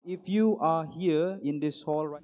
If you are here in this hall right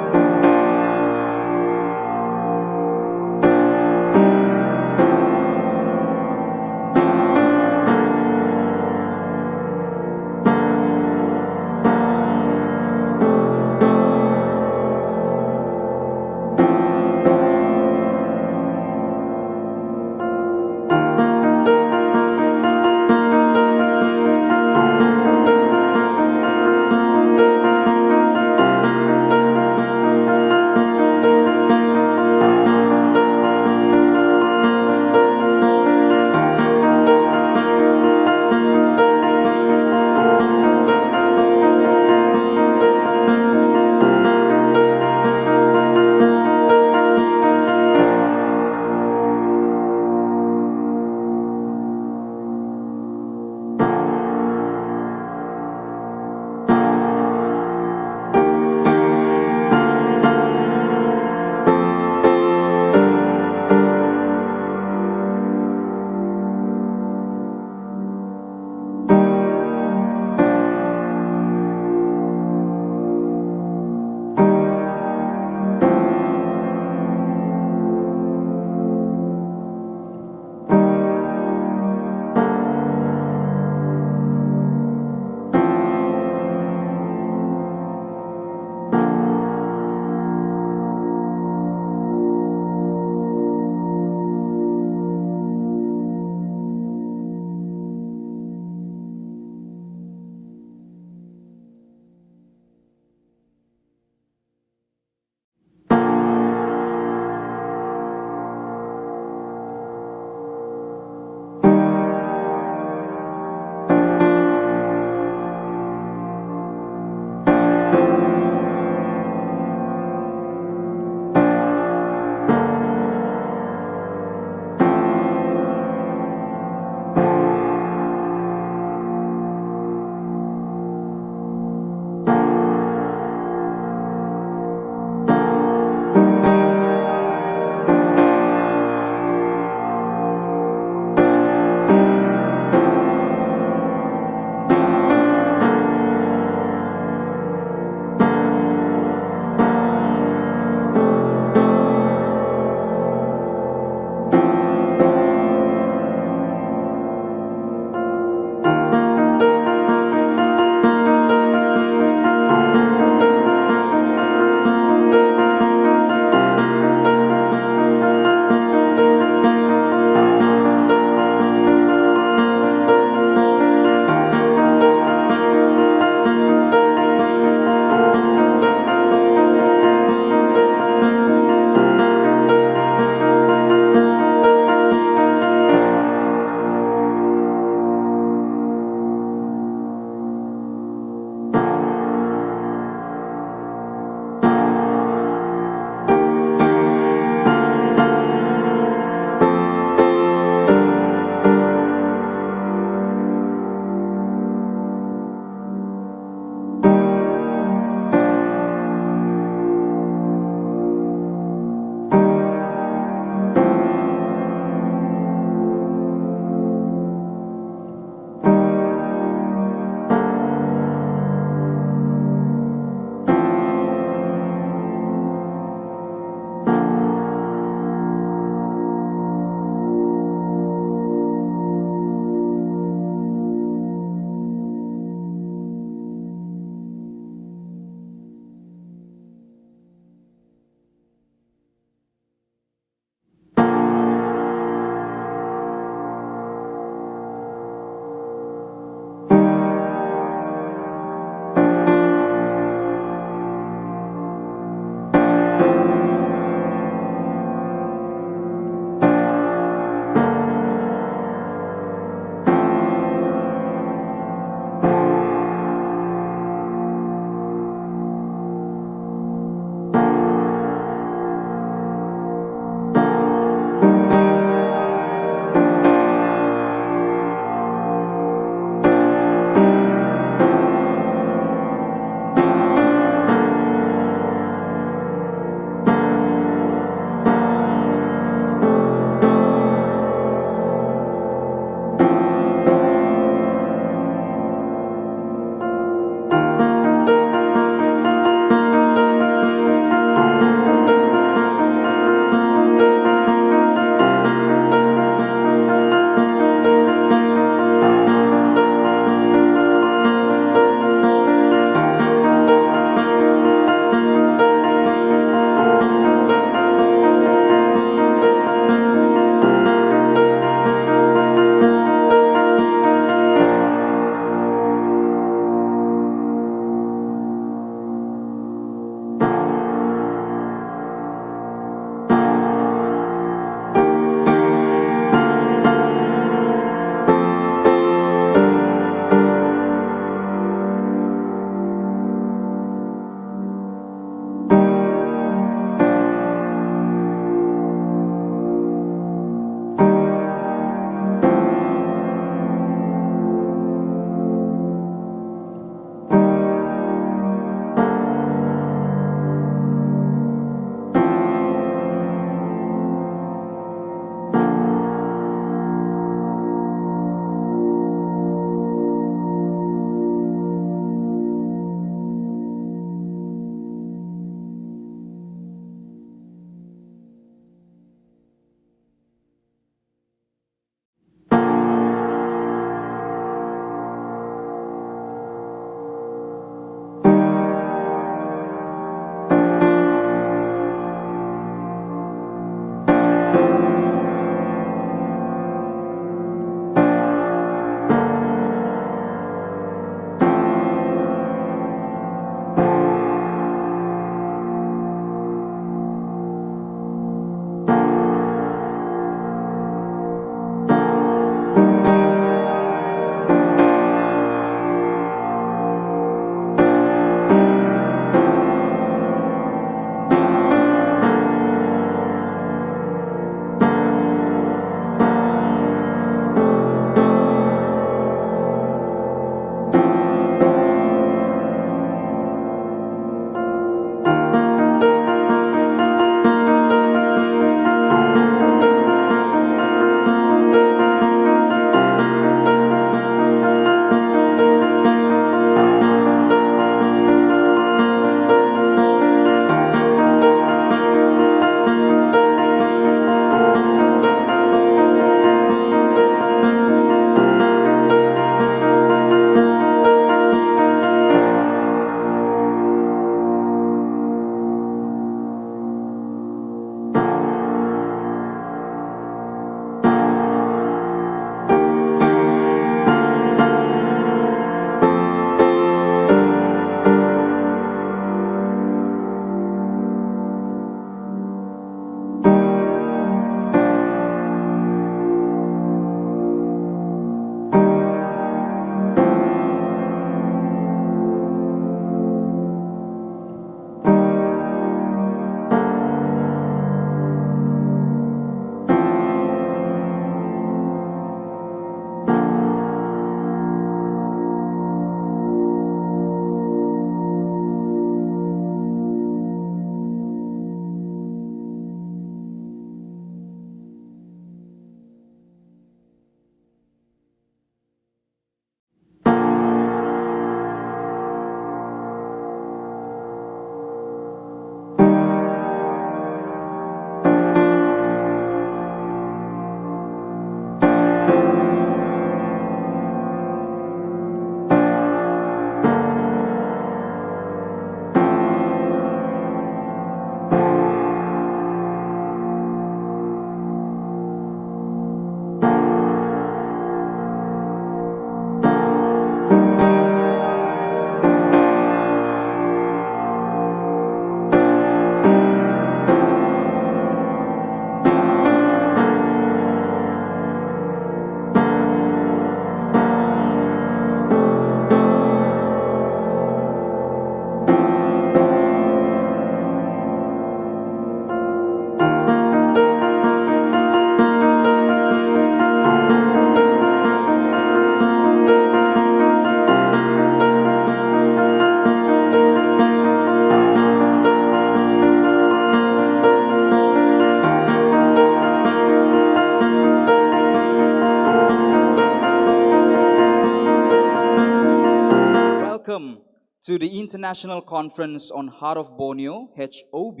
to the International Conference on Heart of Borneo, HOB,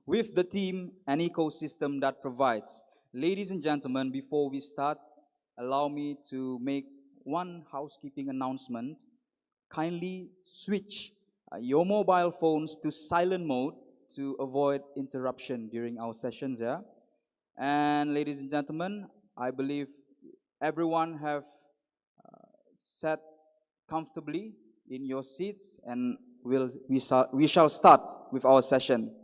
with the theme An Ecosystem That Provides. Ladies and gentlemen, before we start, allow me to make one housekeeping announcement. Kindly switch your mobile phones to silent mode to avoid interruption during our sessions. Yeah? And ladies and gentlemen, I believe everyone have sat comfortably in your seats, and we shall start with our session.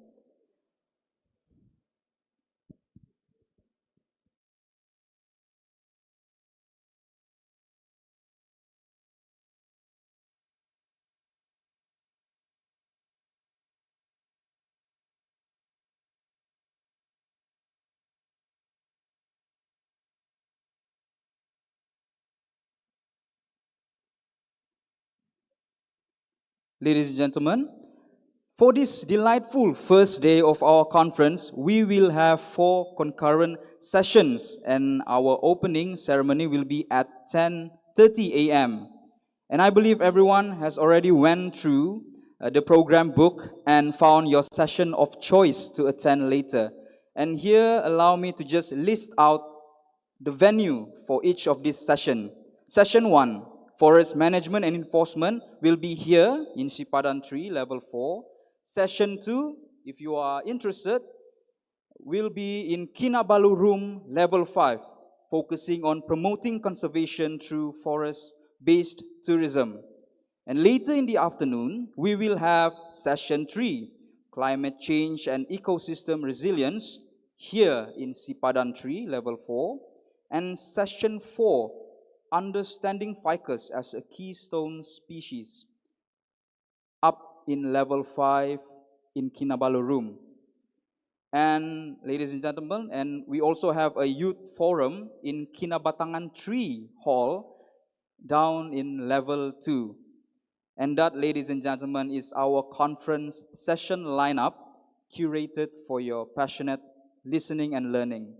Ladies and gentlemen, for this delightful first day of our conference, we will have 4 concurrent sessions, and our opening ceremony will be at 10:30 a.m. And I believe everyone has already went through the program book and found your session of choice to attend later. And here, allow me to just list out the venue for each of this session. Session 1, Forest Management and Enforcement, will be here in Sipadan 3, Level 4. Session 2, if you are interested, will be in Kinabalu Room, Level 5, focusing on promoting conservation through forest-based tourism. And later in the afternoon, we will have Session 3, Climate Change and Ecosystem Resilience, here in Sipadan 3, Level 4. And Session 4, Understanding Ficus as a Keystone Species, up in Level 5 in Kinabalu Room. And ladies and gentlemen, and we also have a youth forum in Kinabatangan 3 Hall, down in Level 2. And that, ladies and gentlemen, is our conference session lineup, curated for your passionate listening and learning.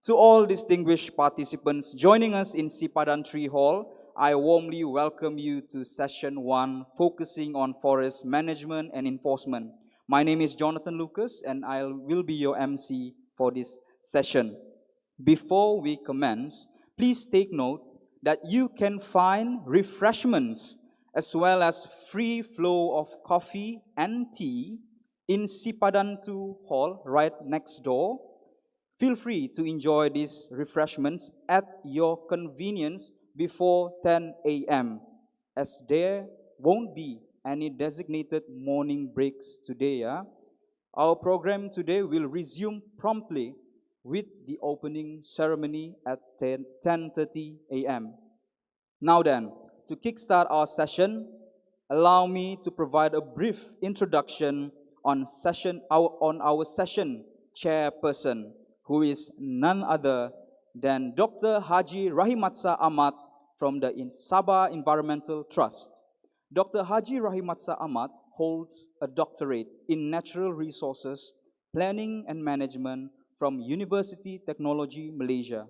To all distinguished participants joining us in Sipadan 3 Hall, I warmly welcome you to Session 1, focusing on forest management and enforcement. My name is Jonathan Lucas, and I will be your MC for this session. Before we commence, please take note that you can find refreshments as well as free flow of coffee and tea in Sipadan 2 Hall right next door. Feel free to enjoy these refreshments at your convenience before 10 a.m. as there won't be any designated morning breaks today. Our program today will resume promptly with the opening ceremony at 10:30 a.m. Now then, to kickstart our session, allow me to provide a brief introduction on our session chairperson, who is none other than Dr. Haji Rahimatsa Ahmad from the Sabah Environmental Trust. Dr. Haji Rahimatsa Ahmad holds a doctorate in Natural Resources Planning and Management from University Technology Malaysia.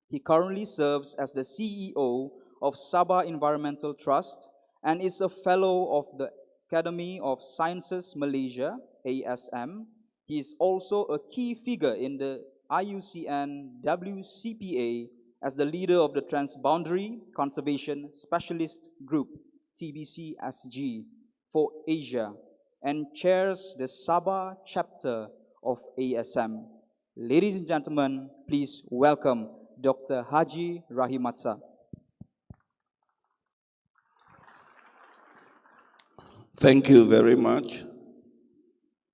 He currently serves as the CEO of Sabah Environmental Trust and is a fellow of the Academy of Sciences Malaysia, ASM. He is also a key figure in the IUCN WCPA as the leader of the Transboundary Conservation Specialist Group, TBCSG, for Asia, and chairs the Sabah chapter of ASM. Ladies and gentlemen, please welcome Dr. Haji Rahimatsa. Thank you very much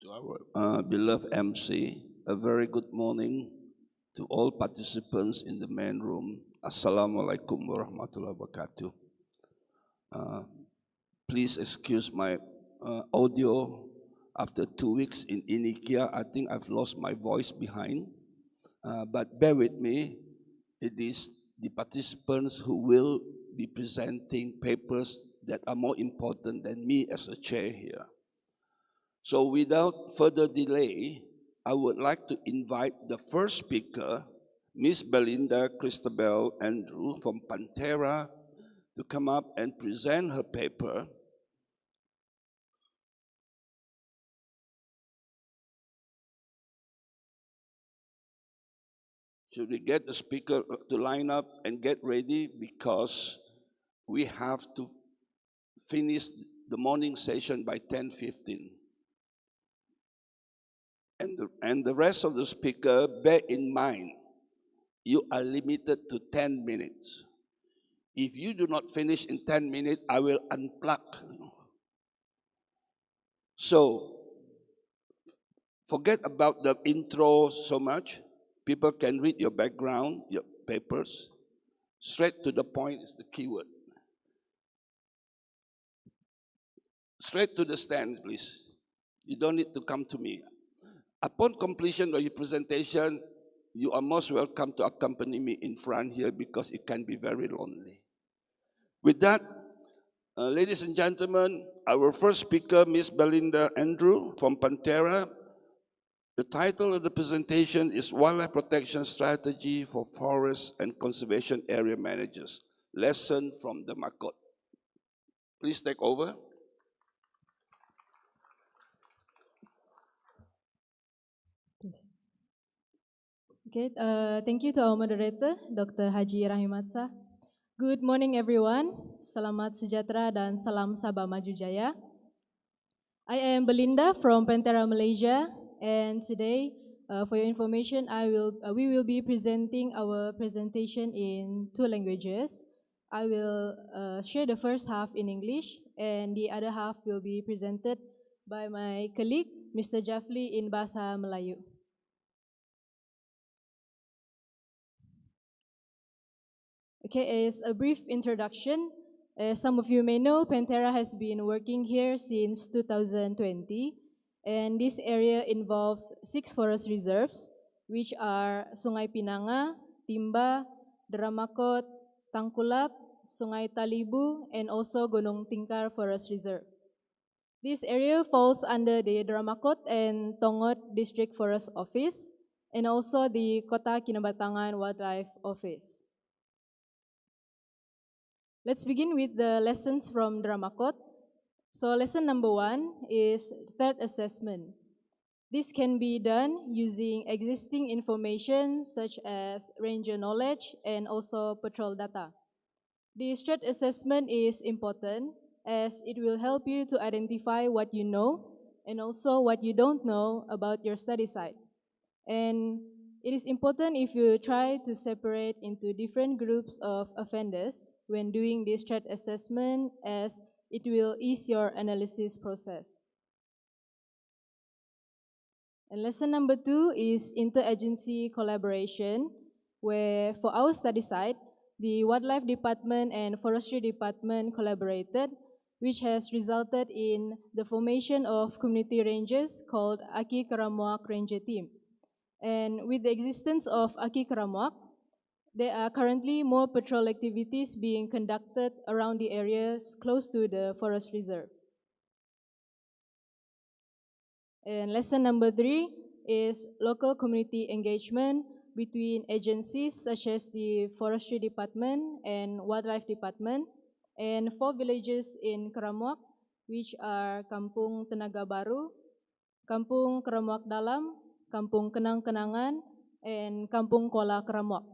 to our beloved MC. A very good morning to all participants in the main room. Assalamualaikum warahmatullahi wabarakatuh. Please excuse my audio. After 2 weeks in Inikia, I think I've lost my voice behind. But bear with me. It is the participants who will be presenting papers that are more important than me as a chair here. So without further delay, I would like to invite the first speaker, Miss Belinda Christabel Andrew from Pantera to come up and present her paper. Should we get the speaker to line up and get ready, because we have to finish the morning session by 10:15. And the rest of the speaker, bear in mind, you are limited to 10 minutes. If you do not finish in 10 minutes, I will unplug. So, forget about the intro so much. People can read your background, your papers. Straight to the point is the keyword. Straight to the stand, please. You don't need to come to me. Upon completion of your presentation, you are most welcome to accompany me in front here, because it can be very lonely. With that, ladies and gentlemen, our first speaker, Ms. Belinda Andrew from Pantera. The title of the presentation is Wildlife Protection Strategy for Forest and Conservation Area Managers, Lesson from DaMaI. Please take over. Okay, thank you to our moderator, Dr. HAJI Rahimatsa. Good morning everyone, selamat sejahtera dan salam Sabah Maju Jaya. I am Belinda from Pantera, Malaysia, and today, for your information, we will be presenting our presentation in 2 languages. I will share the first half in English, and the other half will be presented by my colleague, Mr. Jafli, in Bahasa Melayu. Okay, as a brief introduction, as some of you may know, Pantera has been working here since 2020, and this area involves 6 forest reserves, which are Sungai Pinanga, Timba, Deramakot, Tangkulap, Sungai Talibu, and also Gunung Tingkar Forest Reserve. This area falls under the Deramakot and Tongot District Forest Office, and also the Kota Kinabalu Wildlife Office. Let's begin with the lessons from Deramakot. So lesson number 1 is threat assessment. This can be done using existing information such as ranger knowledge and also patrol data. The threat assessment is important as it will help you to identify what you know and also what you don't know about your study site. And it is important if you try to separate into different groups of offenders when doing this threat assessment, as it will ease your analysis process. And lesson number 2 is interagency collaboration, where for our study site, the Wildlife Department and Forestry Department collaborated, which has resulted in the formation of community rangers called Aki Karamuak Ranger Team. And with the existence of Aki Karamuak, there are currently more patrol activities being conducted around the areas close to the forest reserve. And lesson number 3 is local community engagement between agencies such as the Forestry Department and Wildlife Department, and 4 villages in Karamuak, which are Kampung Tenaga Baru, Kampung Karamuak Dalam, Kampung Kenang-Kenangan, and Kampung Kuala Karamuak.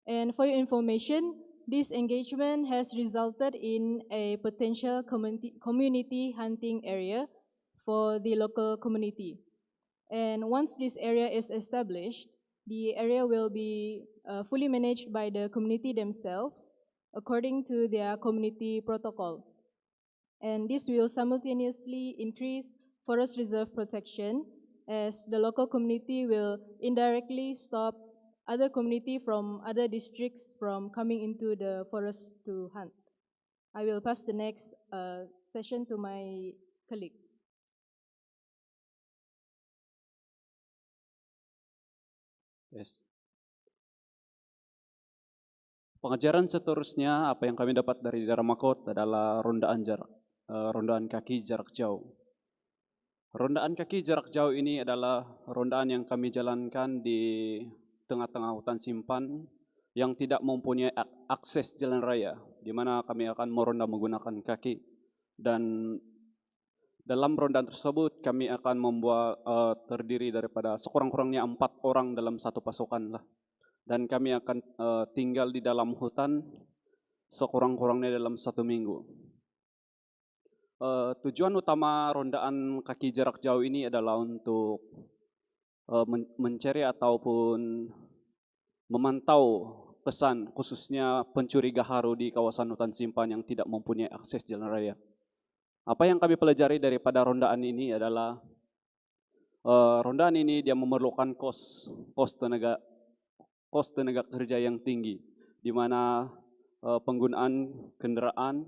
And for your information, this engagement has resulted in a potential community hunting area for the local community. And once this area is established, the area will be fully managed by the community themselves according to their community protocol. And this will simultaneously increase forest reserve protection, as the local community will indirectly stop other community from other districts from coming into the forest to hunt. I will pass the next session to my colleague. Yes. Pengajaran seterusnya, apa yang kami dapat dari Deramakot adalah rondaan kaki jarak jauh. Rondaan kaki jarak jauh ini adalah rondaan yang kami jalankan di tengah-tengah hutan simpan yang tidak mempunyai akses jalan raya, di mana kami akan meronda menggunakan kaki. Dan dalam ronda tersebut kami akan membuat terdiri daripada sekurang-kurangnya 4 orang dalam satu pasukan lah. Dan kami akan tinggal di dalam hutan sekurang-kurangnya dalam 1 minggu. Tujuan utama rondaan kaki jarak jauh ini adalah untuk mencari ataupun memantau pesan khususnya pencuri gaharu di kawasan hutan simpan yang tidak mempunyai akses jalan raya. Apa yang kami pelajari daripada rondaan ini adalah rondaan ini dia memerlukan kos tenaga kerja yang tinggi, di mana penggunaan kendaraan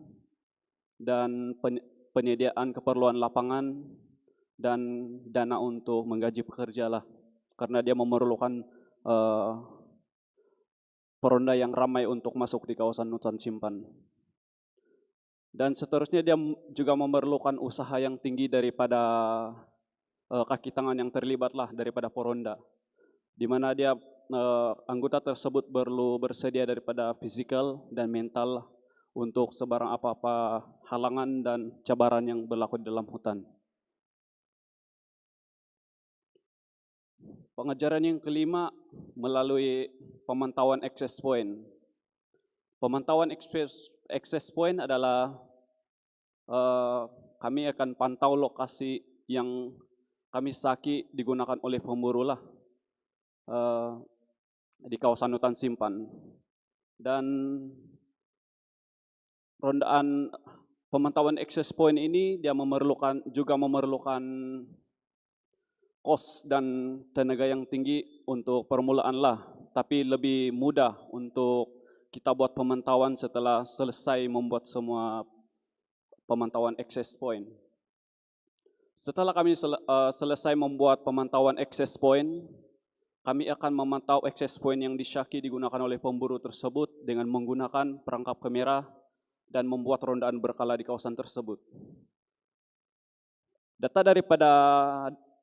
dan penyediaan keperluan lapangan dan dana untuk menggaji pekerja lah, karena dia memerlukan peronda yang ramai untuk masuk di kawasan hutan simpan. Dan seterusnya dia juga memerlukan usaha yang tinggi daripada kaki tangan yang terlibat lah daripada peronda, di mana dia anggota tersebut perlu bersedia daripada fisikal dan mental untuk sebarang apa-apa halangan dan cabaran yang berlaku di dalam hutan. Pengajaran yang kelima melalui pemantauan access point. Pemantauan access point adalah kami akan pantau lokasi yang kami saki digunakan oleh pemburu lah di kawasan hutan simpan. Dan rondaan pemantauan access point ini dia juga memerlukan kos dan tenaga yang tinggi untuk permulaan lah, tapi lebih mudah untuk kita buat pemantauan setelah selesai membuat semua pemantauan access point. Setelah kami selesai membuat pemantauan access point, kami akan memantau access point yang disyaki digunakan oleh pemburu tersebut dengan menggunakan perangkap kamera dan membuat rondaan berkala di kawasan tersebut.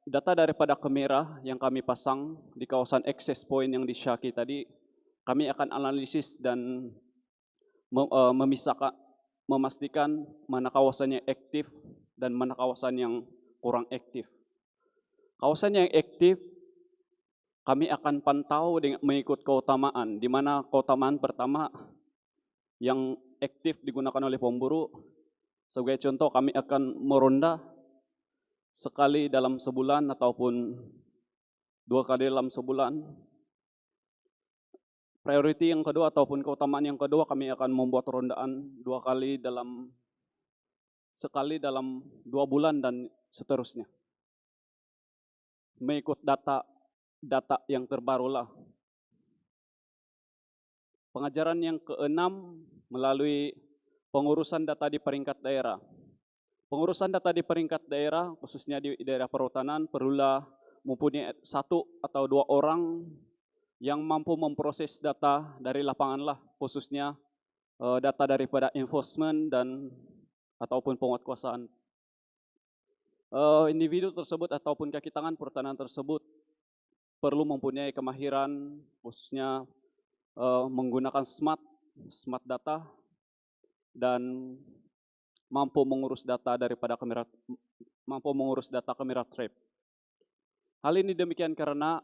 Data daripada kamera yang kami pasang di kawasan access point yang disyaki tadi, kami akan analisis dan memastikan mana kawasan yang aktif dan mana kawasan yang kurang aktif. Kawasan yang aktif kami akan pantau dengan mengikut keutamaan, di mana keutamaan pertama yang aktif digunakan oleh pemburu. Sebagai contoh, kami akan meronda sekali dalam sebulan ataupun 2 kali dalam sebulan. Priority yang kedua ataupun keutamaan yang kedua, kami akan membuat rondaan sekali dalam 2 bulan dan seterusnya. Mengikut data yang terbaru lah. Pengajaran yang keenam melalui pengurusan data di peringkat daerah. Pengurusan data di peringkat daerah, khususnya di daerah perhutanan, perlulah mempunyai 1 atau 2 orang yang mampu memproses data dari lapangan lah, khususnya data daripada enforcement dan ataupun penguatkuasaan. Individu tersebut ataupun kaki tangan perhutanan tersebut perlu mempunyai kemahiran khususnya menggunakan smart data dan mampu mengurus data kamera trap. Hal ini demikian karena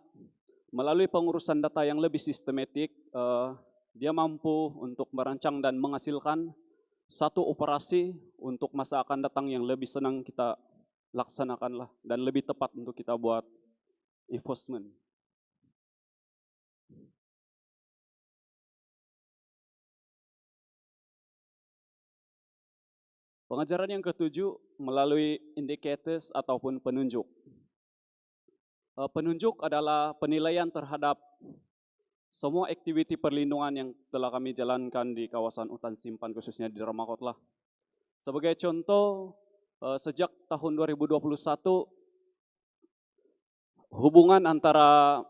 melalui pengurusan data yang lebih sistematik, dia mampu untuk merancang dan menghasilkan satu operasi untuk masa akan datang yang lebih senang kita laksanakanlah dan lebih tepat untuk kita buat enforcement. Pengajaran yang ketujuh melalui indicators ataupun penunjuk. Penunjuk adalah penilaian terhadap semua aktiviti perlindungan yang telah kami jalankan di kawasan hutan simpan khususnya di Deramakot lah. Sebagai contoh, sejak tahun 2021 hubungan antara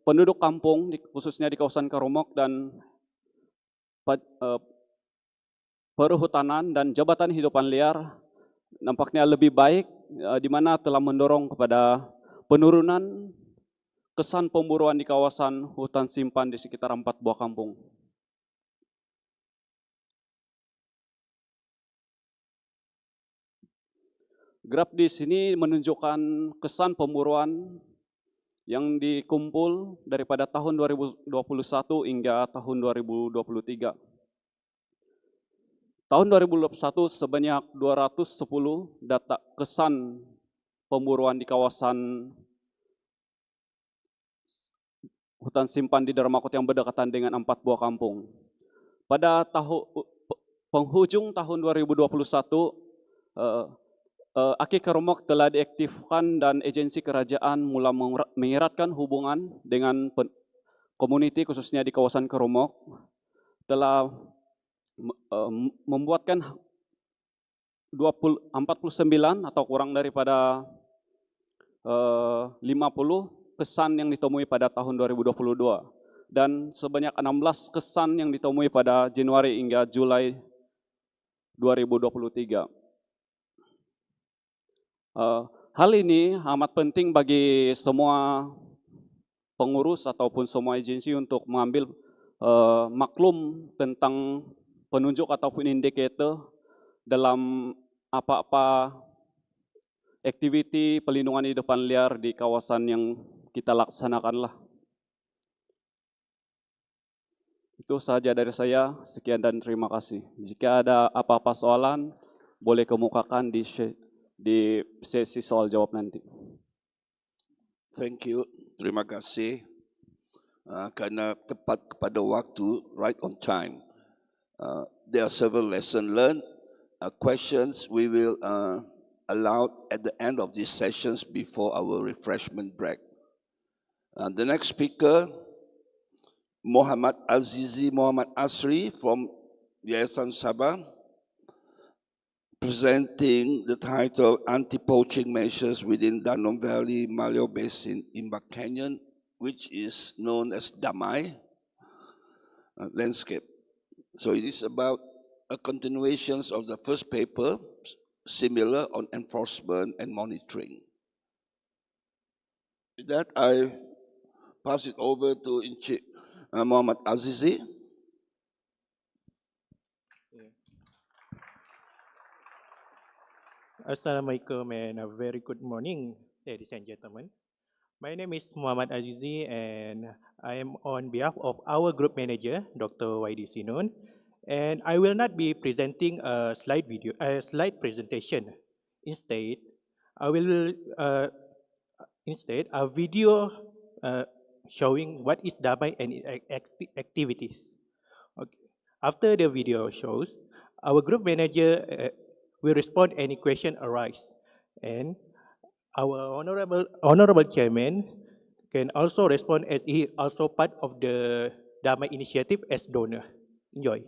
penduduk kampung khususnya di kawasan Karumok dan perhutanan dan jabatan hidupan liar nampaknya lebih baik, di mana telah mendorong kepada penurunan kesan pemburuan di kawasan hutan simpan di sekitar 4 buah kampung. Graf di sini menunjukkan kesan pemburuan yang dikumpul daripada tahun 2021 hingga tahun 2023. Tahun 2021 sebanyak 210 data kesan pemburuan di kawasan hutan simpan di Deramakot yang berdekatan dengan 4 buah kampung. Pada penghujung tahun 2021, Aki Keromok telah diaktifkan dan agensi kerajaan mulai mengeratkan hubungan dengan komuniti khususnya di kawasan Keromok, telah membuatkan 49 atau kurang daripada 50 kesan yang ditemui pada tahun 2022 dan sebanyak 16 kesan yang ditemui pada Januari hingga Juli 2023. Hal ini amat penting bagi semua pengurus ataupun semua agensi untuk mengambil maklum tentang penunjuk ataupun indikator dalam apa-apa aktiviti pelindungan hidupan liar di kawasan yang kita laksanakanlah. Itu saja dari saya, sekian dan terima kasih. Jika ada apa-apa soalan, boleh kemukakan di sesi soal jawab nanti. Thank you, terima kasih. Karena tepat kepada waktu, right on time. There are several lessons learned, questions we will allow at the end of these sessions before our refreshment break. The next speaker, Muhammad Azizi Muhammad Asri from Yayasan Sabah, presenting the title Anti-poaching Measures within Danone Valley Maleo Basin Imbak Canyon, which is known as DaMaI landscape. So it is about a continuation of the first paper, similar on enforcement and monitoring. With that, I pass it over to Muhammad Azizi. Assalamualaikum and a very good morning, ladies and gentlemen. My name is Muhammad Azizi and I am on behalf of our group manager, Dr. YD Sinon, and I will not be presenting a slide presentation. Instead, I will a video showing what is DaMaI and its activities. Okay. After the video shows, our group manager will respond any question arise, and our honorable chairman can also respond as he also part of the DaMaI initiative as donor. Enjoy.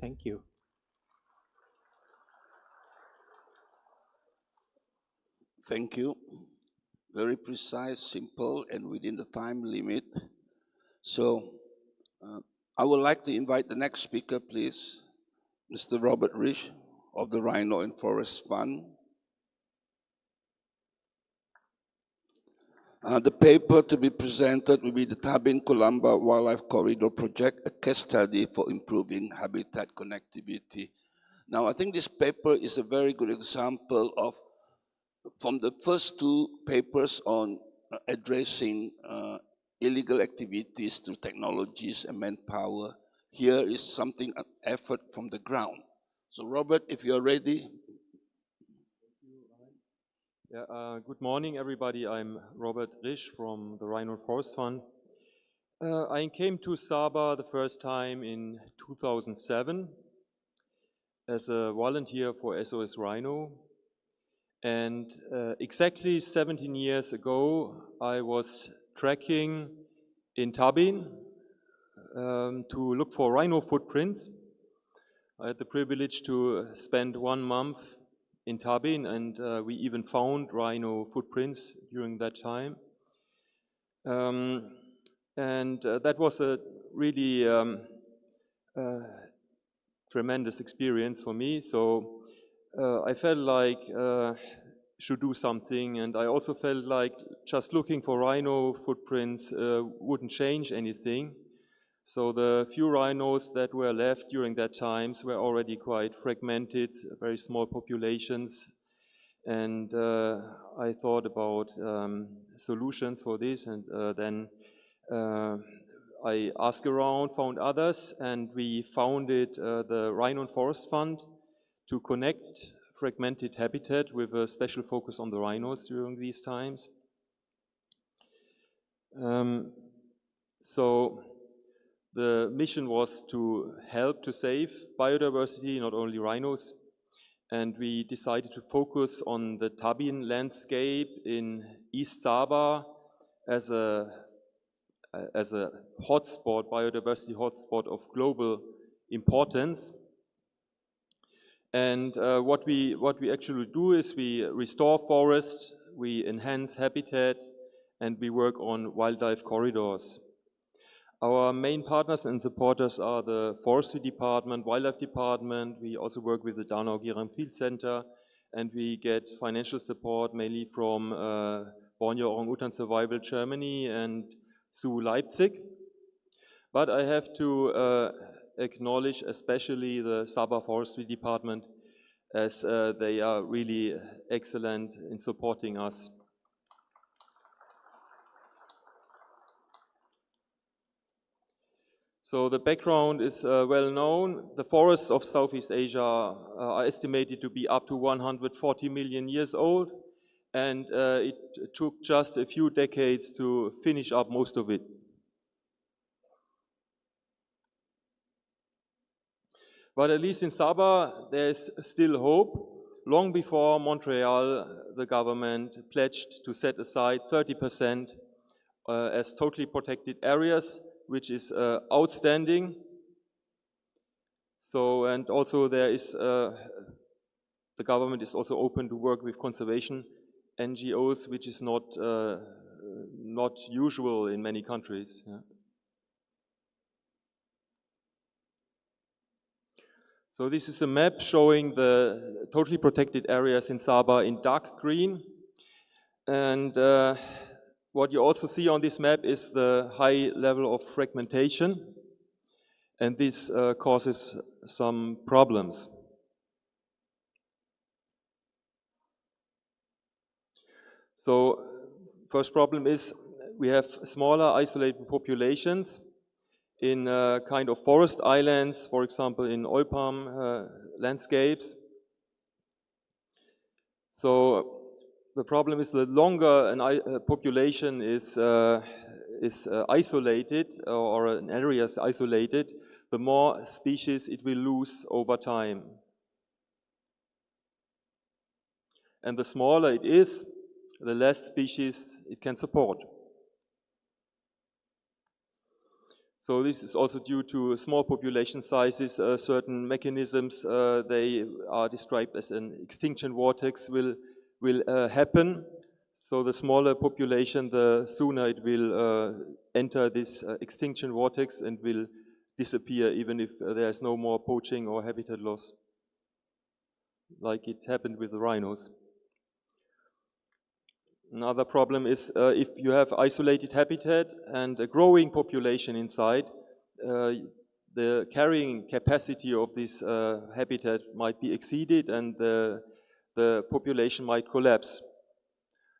Thank you. Thank you. Very precise, simple, and within the time limit. So I would like to invite the next speaker, please, Mr. Robert Rich of the Rhino and Forest Fund. The paper to be presented will be the Tabin Colamba Wildlife Corridor Project, a case study for improving habitat connectivity. Now, I think this paper is a very good example of, from the first two papers on addressing illegal activities through technologies and manpower, here is something, an effort from the ground. So Robert, if you're ready. Yeah, good morning, everybody. I'm Robert Risch from the Rhino Forest Fund. I came to Sabah the first time in 2007 as a volunteer for SOS Rhino. And exactly 17 years ago, I was trekking in Tabin to look for rhino footprints. I had the privilege to spend 1 month in Tabin, and we even found rhino footprints during that time. That was a really tremendous experience for me. So I felt like should do something, and I also felt like just looking for rhino footprints wouldn't change anything. So the few rhinos that were left during that times were already quite fragmented, very small populations. And I thought about solutions for this, and then I asked around, found others, and we founded the Rhino and Forest Fund to connect fragmented habitat with a special focus on the rhinos during these times. So the mission was to help to save biodiversity, not only rhinos, and we decided to focus on the Tabin landscape in East Sabah as a hotspot, biodiversity hotspot of global importance. And what we actually do is we restore forests, we enhance habitat, and we work on wildlife corridors. Our main partners and supporters are the Forestry Department, Wildlife Department. We also work with the Danau-Giram Field Center, and we get financial support mainly from Borneo Orangutan Survival Germany and Zoo Leipzig. But I have to acknowledge especially the Sabah Forestry Department, as they are really excellent in supporting us. So the background is well known. The forests of Southeast Asia are estimated to be up to 140 million years old, and it took just a few decades to finish up most of it. But at least in Sabah, there's still hope. Long before Montreal, the government pledged to set aside 30% as totally protected areas, which is outstanding. So, and also there is, the government is also open to work with conservation NGOs, which is not usual in many countries. Yeah. So this is a map showing the totally protected areas in Sabah in dark green. And what you also see on this map is the high level of fragmentation. And this causes some problems. So first problem is we have smaller isolated populations in kind of forest islands, for example, in oil palm landscapes. So the problem is the longer a population is isolated, or an area is isolated, the more species it will lose over time. And the smaller it is, the less species it can support. So this is also due to small population sizes. Certain mechanisms, they are described as an extinction vortex will happen. So the smaller population, the sooner it will enter this extinction vortex and will disappear, even if there is no more poaching or habitat loss, like it happened with the rhinos. Another problem is if you have isolated habitat and a growing population inside, the carrying capacity of this habitat might be exceeded and the population might collapse.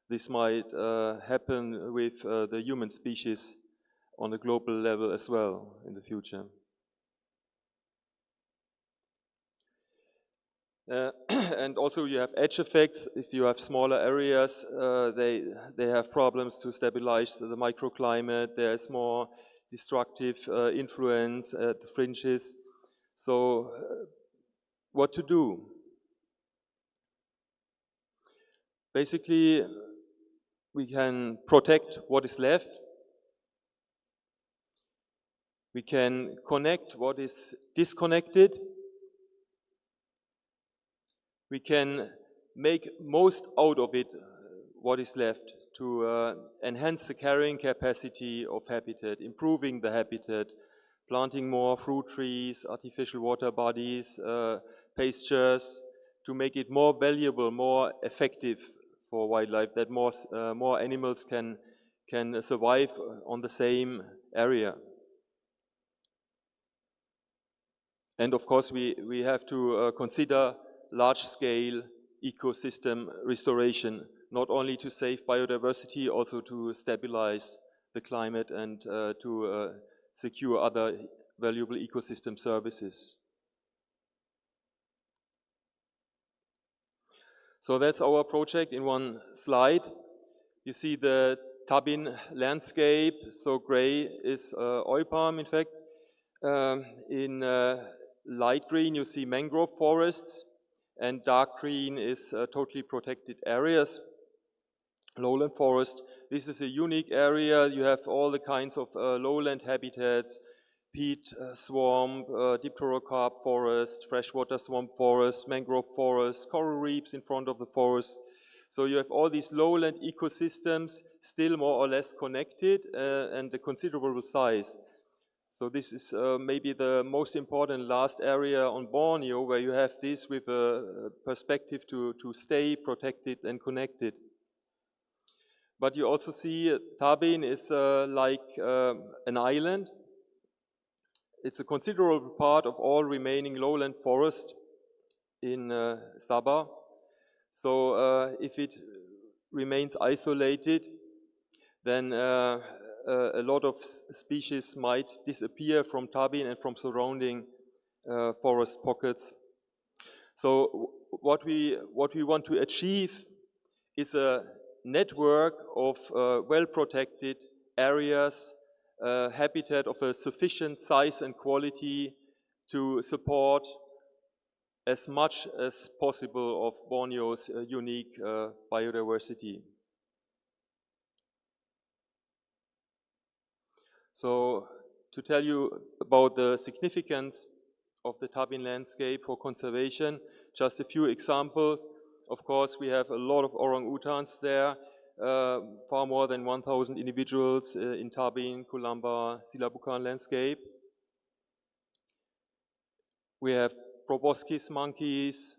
This might happen with the human species on a global level as well in the future. And also you have edge effects. If you have smaller areas, they have problems to stabilize the microclimate. There's more destructive influence at the fringes. So what to do? Basically, we can protect what is left. We can connect what is disconnected. We can make most out of it, what is left, to enhance the carrying capacity of habitat, improving the habitat, planting more fruit trees, artificial water bodies, pastures, to make it more valuable, more effective for wildlife, that more animals can survive on the same area. And of course, we have to consider large-scale ecosystem restoration, not only to save biodiversity, also to stabilize the climate and to secure other valuable ecosystem services. So that's our project in one slide. You see the Tabin landscape, so gray is oil palm, in fact. In light green you see mangrove forests, and dark green is totally protected areas, lowland forest. This is a unique area. You have all the kinds of lowland habitats, peat swamp, dipterocarp forest, freshwater swamp forest, mangrove forest, coral reefs in front of the forest. So you have all these lowland ecosystems still more or less connected and a considerable size. So this is maybe the most important last area on Borneo, where you have this with a perspective to stay protected and connected. But you also see Tabin is like an island. It's a considerable part of all remaining lowland forest in Sabah. So if it remains isolated, then a lot of species might disappear from Tabin and from surrounding forest pockets. So what we want to achieve is a network of well-protected areas, habitat of a sufficient size and quality to support as much as possible of Borneo's unique biodiversity. So to tell you about the significance of the Tabin landscape for conservation, just a few examples. Of course, we have a lot of orang-utans there, far more than 1,000 individuals in Tabin, Kulamba, Silabukan landscape. We have proboscis monkeys.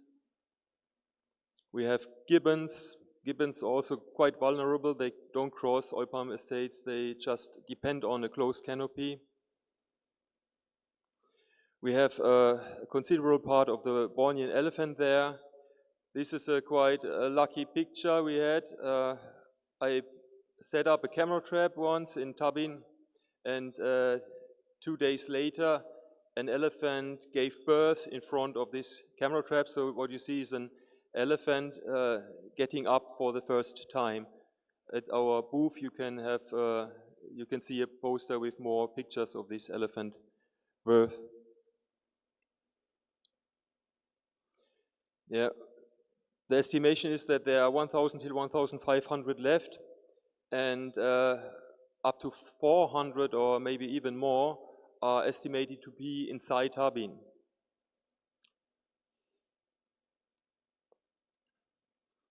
We have gibbons. Gibbons are also quite vulnerable. They don't cross oil palm estates. They just depend on a close canopy. We have a considerable part of the Bornean elephant there. This is a quite lucky picture we had. I set up a camera trap once in Tabin, and 2 days later, an elephant gave birth in front of this camera trap. So what you see is an elephant getting up for the first time. At our booth, you can see a poster with more pictures of this elephant birth. Yeah, the estimation is that there are 1,000 till 1,500 left, and up to 400 or maybe even more are estimated to be inside Tabin.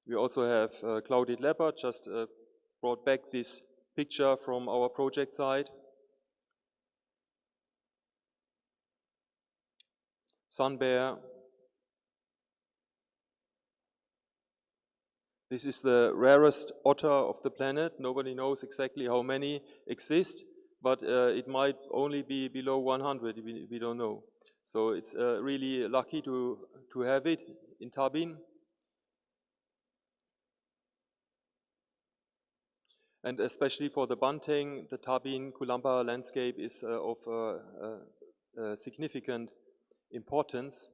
We also have clouded leopard, just brought back this picture from our project site. Sun bear. This is the rarest otter of the planet. Nobody knows exactly how many exist, but it might only be below 100, we don't know. So it's really lucky to have it in Tabin. And especially for the bunting, the Tabin-Kulamba landscape is of significant importance.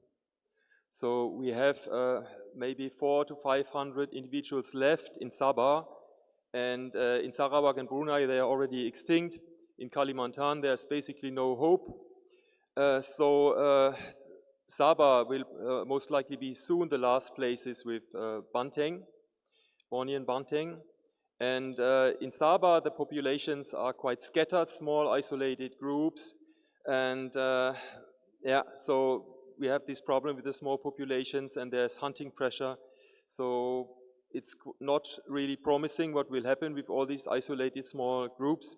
So we have maybe 400 to 500 individuals left in Sabah, and in Sarawak and Brunei they are already extinct. In Kalimantan there's basically no hope. Sabah will most likely be soon the last places with bunting, Bornean bunting. And in Sabah the populations are quite scattered, small isolated groups, and yeah, so we have this problem with the small populations and there's hunting pressure. So it's not really promising what will happen with all these isolated small groups.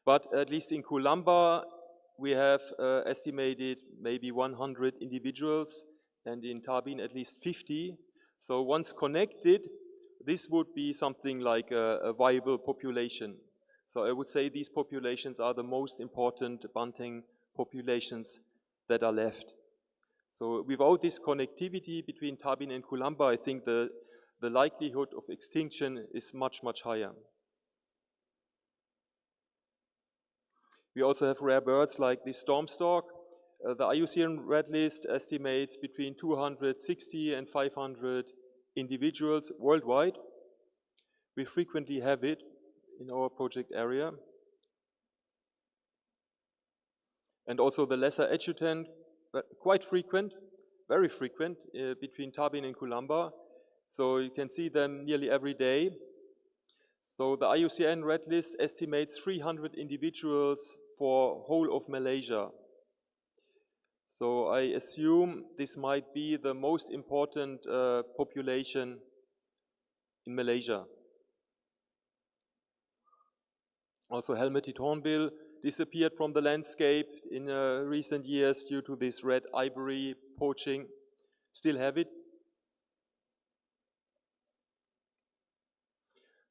But at least in Kulamba, we have estimated maybe 100 individuals, and in Tabin at least 50. So once connected, this would be something like a viable population. So I would say these populations are the most important bunting populations that are left. So without this connectivity between Tabin and Kulamba, I think the likelihood of extinction is much, much higher. We also have rare birds like the storm stork. The IUCN Red List estimates between 260 and 500 individuals worldwide. We frequently have it in our project area. And also the lesser adjutant, quite frequent, very frequent between Tabin and Kulamba. So you can see them nearly every day. So the IUCN Red List estimates 300 individuals for whole of Malaysia. So I assume this might be the most important population in Malaysia. Also helmeted hornbill disappeared from the landscape in recent years due to this red ivory poaching. Still have it.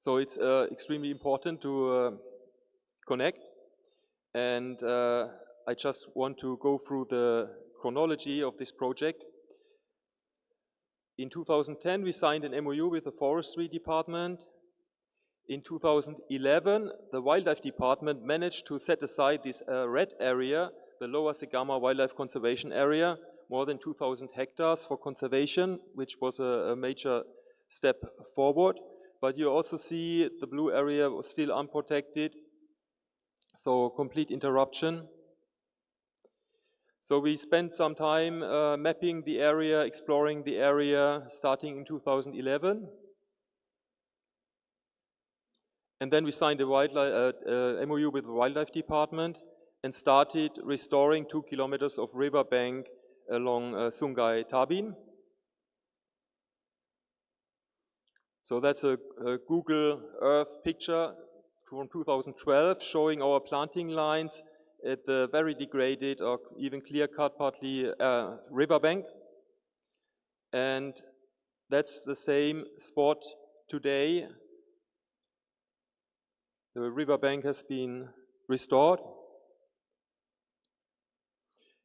So it's extremely important to connect. And I just want to go through the chronology of this project. In 2010, we signed an MOU with the Forestry Department. In 2011, the Wildlife Department managed to set aside this red area, the Lower Segama Wildlife Conservation Area, more than 2,000 hectares for conservation, which was a major step forward. But you also see the blue area was still unprotected, so complete interruption. So we spent some time mapping the area, exploring the area, starting in 2011. And then we signed a MOU with the Wildlife Department and started restoring 2 kilometers of riverbank along Sungai Tabin. So that's a Google Earth picture from 2012 showing our planting lines at the very degraded or even clear-cut partly riverbank. And that's the same spot today. The riverbank has been restored.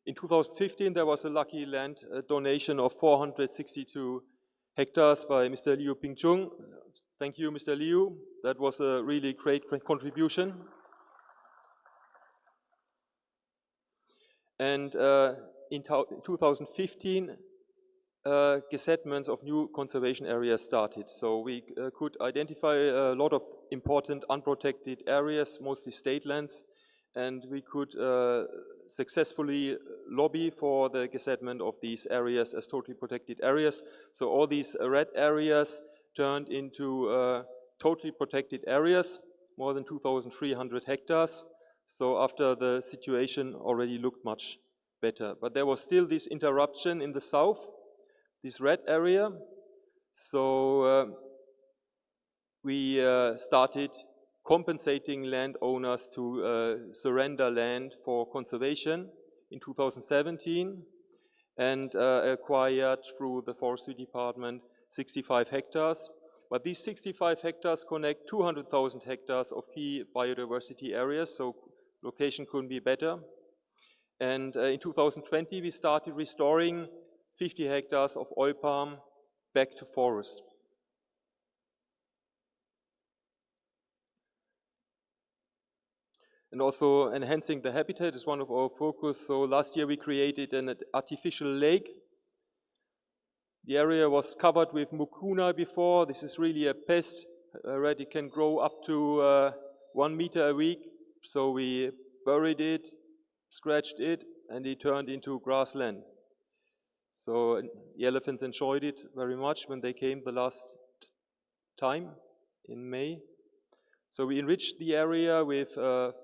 In 2015, there was a lucky land donation of 462 hectares by Mr. Liu Pingchung. Thank you, Mr. Liu. That was a really great contribution. And in 2015, gazettements of new conservation areas started. So we could identify a lot of important unprotected areas, mostly state lands, and we could successfully lobby for the gazettement of these areas as totally protected areas. So all these red areas turned into totally protected areas, more than 2,300 hectares. So after the situation already looked much better. But there was still this interruption in the south, this red area. So we started compensating landowners to surrender land for conservation in 2017 and acquired through the Forestry Department 65 hectares. But these 65 hectares connect 200,000 hectares of key biodiversity areas, so location couldn't be better. And in 2020, we started restoring 50 hectares of oil palm back to forest. And also enhancing the habitat is one of our focus. So last year we created an artificial lake. The area was covered with mucuna before. This is really a pest. Already can grow up to 1 meter a week. So we buried it, scratched it, and it turned into grassland. So the elephants enjoyed it very much when they came the last time in May. So we enriched the area with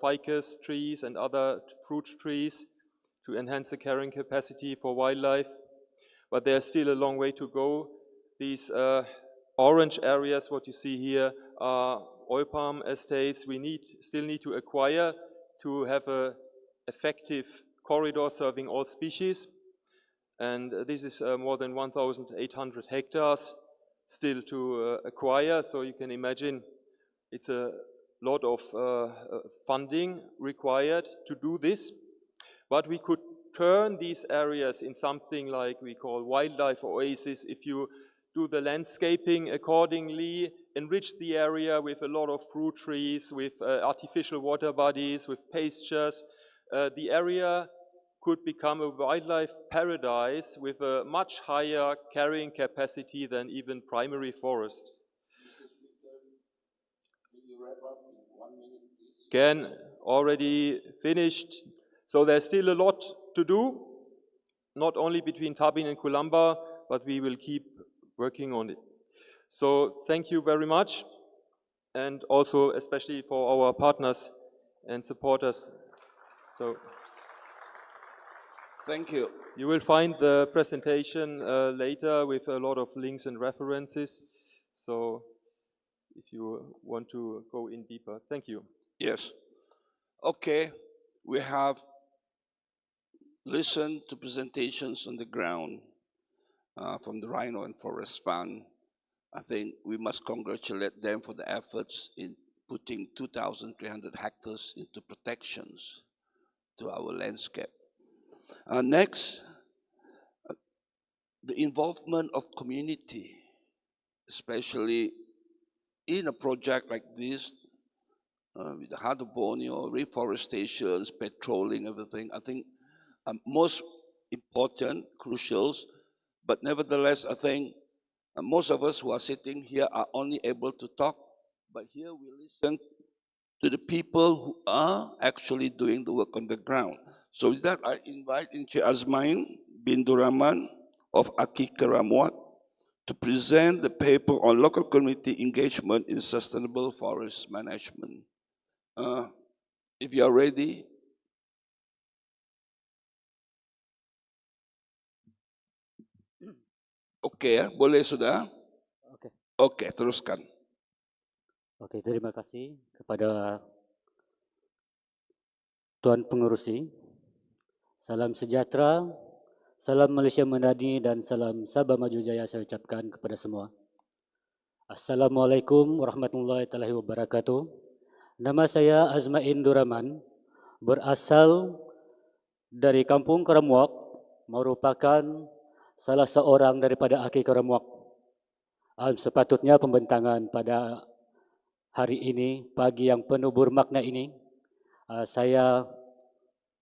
ficus trees and other fruit trees to enhance the carrying capacity for wildlife. But there's still a long way to go. These orange areas, what you see here, are oil palm estates we still need to acquire to have an effective corridor serving all species. And this is more than 1,800 hectares still to acquire. So you can imagine it's a lot of funding required to do this. But we could turn these areas in something like we call wildlife oasis if you do the landscaping accordingly, enrich the area with a lot of fruit trees, with artificial water bodies, with pastures. The area could become a wildlife paradise with a much higher carrying capacity than even primary forest. Again, already finished. So there's still a lot to do, not only between Tabin and Kulamba, but we will keep working on it. So thank you very much, and also especially for our partners and supporters. So Thank you. you will find the presentation later with a lot of links and references. So if you want to go in deeper, thank you. Yes. Okay, we have listened to presentations on the ground from the Rhino and Forest Fund. I think we must congratulate them for the efforts in putting 2,300 hectares into protections to our landscape. Next, the involvement of community, especially in a project like this, with the heart of Borneo, reforestations, patrolling, everything, I think most important, crucial, but nevertheless, I think most of us who are sitting here are only able to talk, but here we listen to the people who are actually doing the work on the ground. So with that, I invite Encik Azmain bin Duraman of Aki Keramuat to present the paper on local community engagement in sustainable forest management. If you are ready. Okey ya, boleh sudah? Okey. Okey, teruskan. Okey, terima kasih kepada Tuan Pengerusi. Salam sejahtera, salam Malaysia Madani dan salam Sabah Maju Jaya saya ucapkan kepada semua. Assalamualaikum warahmatullahi wabarakatuh. Nama saya Azmain Duraman, berasal dari Kampung Keramuak, merupakan salah seorang daripada Aki Keramuak. Sepatutnya pembentangan pada hari ini, pagi yang penuh bermakna ini, saya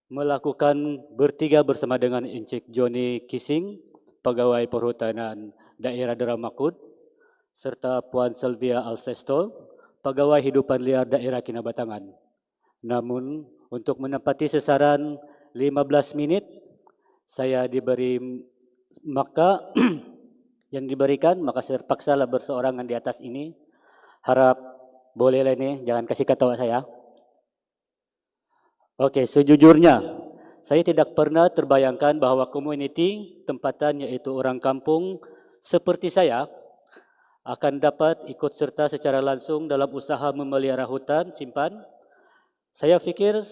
melakukan bertiga bersama dengan Encik Johnny Kising, Pegawai Perhutanan Daerah Deramakot, serta Puan Sylvia Alcesto, Pegawai Hidupan Liar Daerah Kinabalu. Namun, untuk menepati sasaran 15 minit, saya diberi yang diberikan, maka saya terpaksalah berseorangan di atas ini. Harap bolehlah ini, jangan kasih ketawa saya. Okey, sejujurnya saya tidak pernah terbayangkan bahawa komuniti tempatan iaitu orang kampung seperti saya akan dapat ikut serta secara langsung dalam usaha memelihara hutan simpan. Saya fikir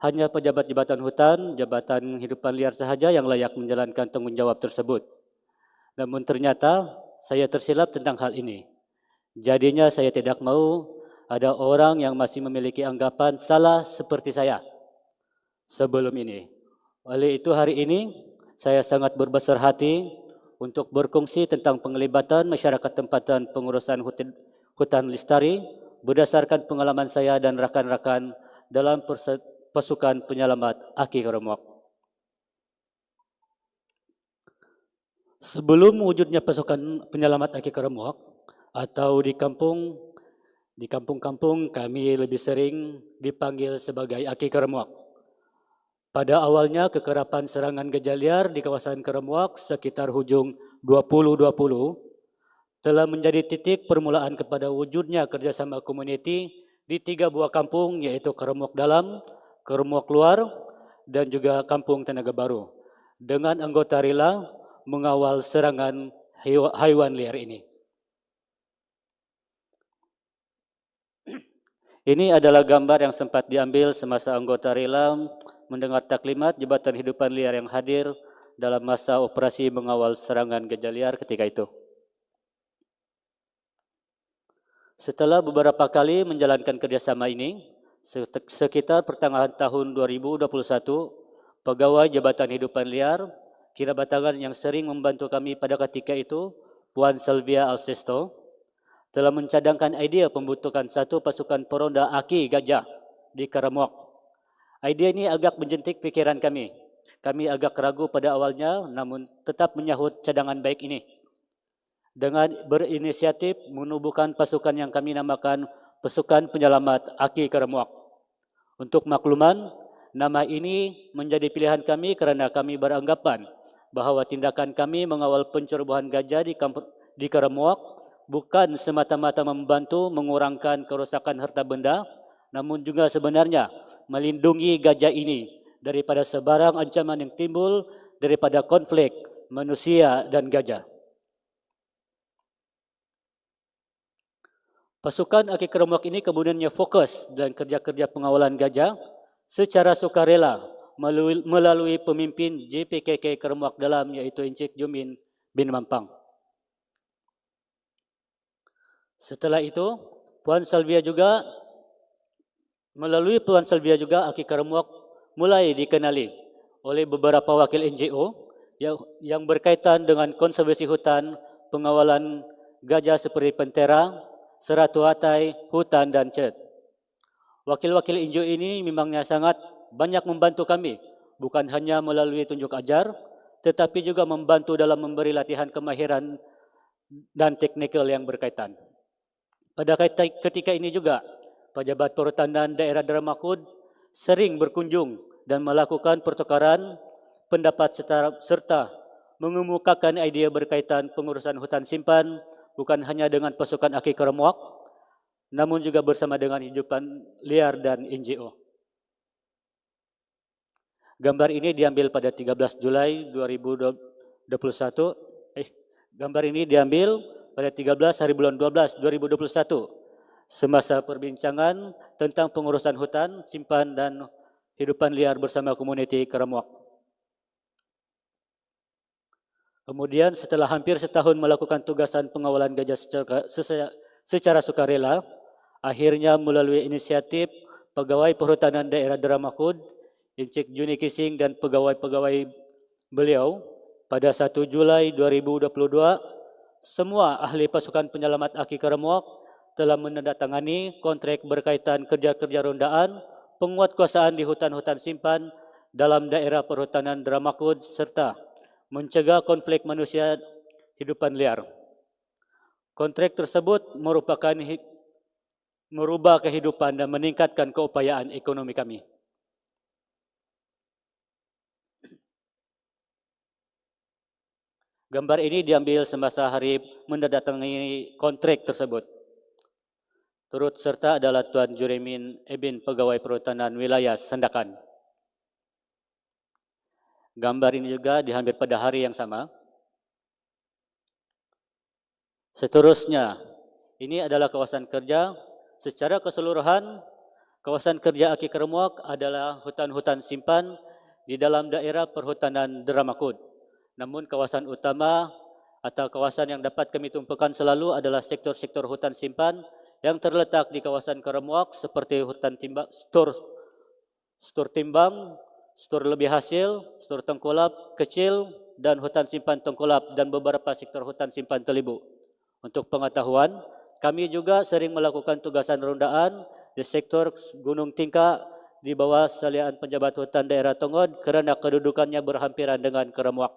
hanya pejabat jabatan hutan, jabatan hidupan liar sahaja yang layak menjalankan tanggungjawab tersebut. Namun ternyata saya tersilap tentang hal ini. Jadinya saya tidak mahu ada orang yang masih memiliki anggapan salah seperti saya sebelum ini. Oleh itu hari ini saya sangat berbesar hati untuk berkongsi tentang penglibatan masyarakat tempatan pengurusan hutan lestari berdasarkan pengalaman saya dan rakan-rakan dalam pasukan penyelamat Aki Keremuak. Sebelum wujudnya pasukan penyelamat Aki Keremuak atau di kampung-kampung kami lebih sering dipanggil sebagai Aki Keremuak. Pada awalnya kekerapan serangan gajah liar di kawasan Keremuak sekitar hujung 2020 telah menjadi titik permulaan kepada wujudnya kerjasama komuniti di 3 buah kampung iaitu Keremuak Dalam, Keremuak Luar dan juga Kampung Tenaga Baru dengan anggota rela mengawal serangan haiwan liar ini. Ini adalah gambar yang sempat diambil semasa anggota rela mendengar taklimat Jabatan Hidupan Liar yang hadir dalam masa operasi mengawal serangan gajah liar ketika itu. Setelah beberapa kali menjalankan kerjasama ini, sekitar pertengahan tahun 2021, pegawai Jabatan Hidupan Liar, kirabatangan yang sering membantu kami pada ketika itu, Puan Sylvia Alcesto, telah mencadangkan idea pembentukan satu pasukan peronda Aki Gajah di Keremuak. Idea ini agak menjentik fikiran kami. Kami agak ragu pada awalnya namun tetap menyahut cadangan baik ini. Dengan berinisiatif menubuhkan pasukan yang kami namakan Pasukan Penyelamat Aki Keremuak. Untuk makluman, nama ini menjadi pilihan kami kerana kami beranggapan bahawa tindakan kami mengawal pencerobohan gajah di Keremuak bukan semata-mata membantu mengurangkan kerosakan harta benda, namun juga sebenarnya melindungi gajah ini daripada sebarang ancaman yang timbul daripada konflik manusia dan gajah. Pasukan Aki Keremuak ini kemudiannya fokus dan kerja-kerja pengawalan gajah secara sukarela melalui pemimpin JPKK Keremuak Dalam iaitu Encik Jumin bin Mampang. Setelah itu, melalui Puan Sylvia juga Aki Keremuak mulai dikenali oleh beberapa wakil NGO yang berkaitan dengan konservasi hutan, pengawalan gajah seperti Pentera, Seratu Hatai, Hutan dan Cet. Wakil-wakil NGO ini memangnya sangat banyak membantu kami, bukan hanya melalui tunjuk ajar, tetapi juga membantu dalam memberi latihan kemahiran dan teknikal yang berkaitan. Pada ketika ini juga, pejabat perhutanan daerah Deramakot sering berkunjung dan melakukan pertukaran pendapat serta mengemukakan idea berkaitan pengurusan hutan simpan bukan hanya dengan pasukan Aki Keremuak, namun juga bersama dengan hidupan liar dan NGO. Gambar ini diambil pada 13 Julai 2021. Gambar ini diambil pada 13 hari bulan 12 2021 semasa perbincangan tentang pengurusan hutan, simpan dan hidupan liar bersama komuniti Keremuak. Kemudian setelah hampir setahun melakukan tugasan pengawalan gajah secara sukarela, akhirnya melalui inisiatif pegawai perhutanan daerah Deramakot, Encik Juni Kising dan pegawai-pegawai beliau pada 1 Julai 2022, semua ahli pasukan penyelamat Aki Keremuak telah menandatangani kontrak berkaitan kerja-kerja rondaan, penguatkuasaan di hutan-hutan simpan dalam daerah perhutanan Deramakot serta mencegah konflik manusia hidupan liar. Kontrak tersebut merubah kehidupan dan meningkatkan keupayaan ekonomi kami. Gambar ini diambil semasa hari menandatangani kontrak tersebut. Turut serta adalah Tuan Juremin Ebin, Pegawai Perhutanan Wilayah Sandakan. Gambar ini juga diambil pada hari yang sama. Seterusnya, ini adalah kawasan kerja. Secara keseluruhan, kawasan kerja Aki Keremuak adalah hutan-hutan simpan di dalam daerah perhutanan Deramakot. Namun kawasan utama atau kawasan yang dapat kami tumpukan selalu adalah sektor-sektor hutan simpan yang terletak di kawasan Keremuak seperti hutan timbang, stor timbang, stor lebih hasil, stor tengkulap kecil dan hutan simpan tengkulap dan beberapa sektor hutan simpan Telibu. Untuk pengetahuan, kami juga sering melakukan tugasan rondaan di sektor Gunung Tingka di bawah salian penjabat hutan daerah Tongod kerana kedudukannya berhampiran dengan Keremuak.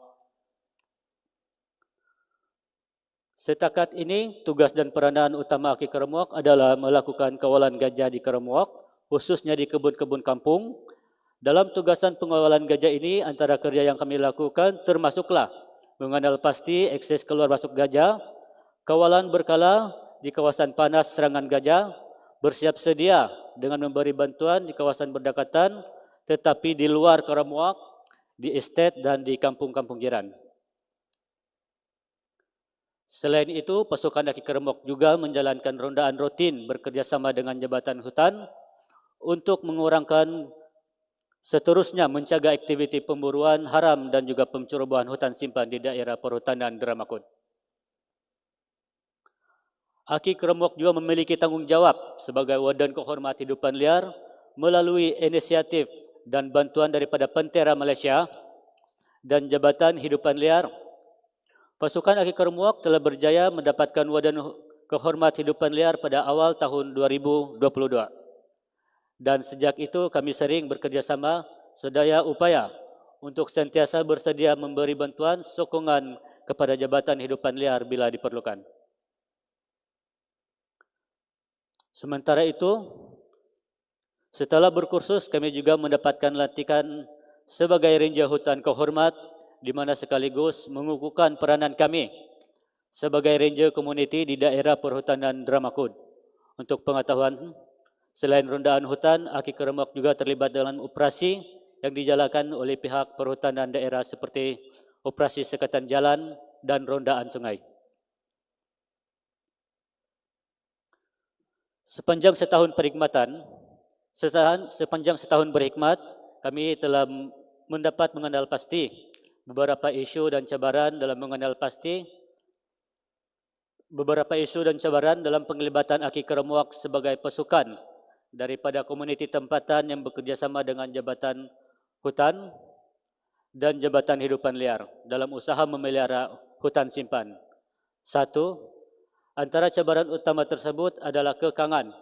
Setakat ini, tugas dan peranan utama Aki Keremuak adalah melakukan kawalan gajah di Keremuak, khususnya di kebun-kebun kampung. Dalam tugasan pengawalan gajah ini, antara kerja yang kami lakukan termasuklah mengenal pasti akses keluar masuk gajah, kawalan berkala di kawasan panas serangan gajah, bersiap sedia dengan memberi bantuan di kawasan berdekatan, tetapi di luar Keremuak, di estate dan di kampung-kampung jiran. Selain itu, pasukan Aki Keremuak juga menjalankan rondaan rutin bekerjasama dengan Jabatan Hutan untuk mengurangkan seterusnya mencegah aktiviti pemburuan haram dan juga pencerobohan hutan simpan di daerah perhutanan Deramakot. Aki Keremuak juga memiliki tanggungjawab sebagai Wadan Kehormat Hidupan Liar melalui inisiatif dan bantuan daripada Mentera Malaysia dan Jabatan Hidupan Liar. Pasukan Aki Keremuak telah berjaya mendapatkan Wadan Kehormat Hidupan Liar pada awal tahun 2022. Dan sejak itu kami sering bekerjasama sedaya upaya untuk sentiasa bersedia memberi bantuan sokongan kepada Jabatan Hidupan Liar bila diperlukan. Sementara itu, setelah berkursus kami juga mendapatkan lantikan sebagai Ranger Hutan Kehormat di mana sekaligus mengukuhkan peranan kami sebagai Ranger Komuniti di daerah perhutanan Deramakot. Untuk pengetahuan, selain rondaan hutan, Aki Keremuak juga terlibat dalam operasi yang dijalankan oleh pihak perhutanan daerah seperti operasi sekatan jalan dan rondaan sungai. Sepanjang setahun berkhidmat, kami telah mendapat mengenal pasti beberapa isu dan cabaran dalam penglibatan Aki Keremuak sebagai pasukan daripada komuniti tempatan yang bekerjasama dengan Jabatan Hutan dan Jabatan Hidupan Liar dalam usaha memelihara hutan simpan. 1. Antara cabaran utama tersebut adalah kekangan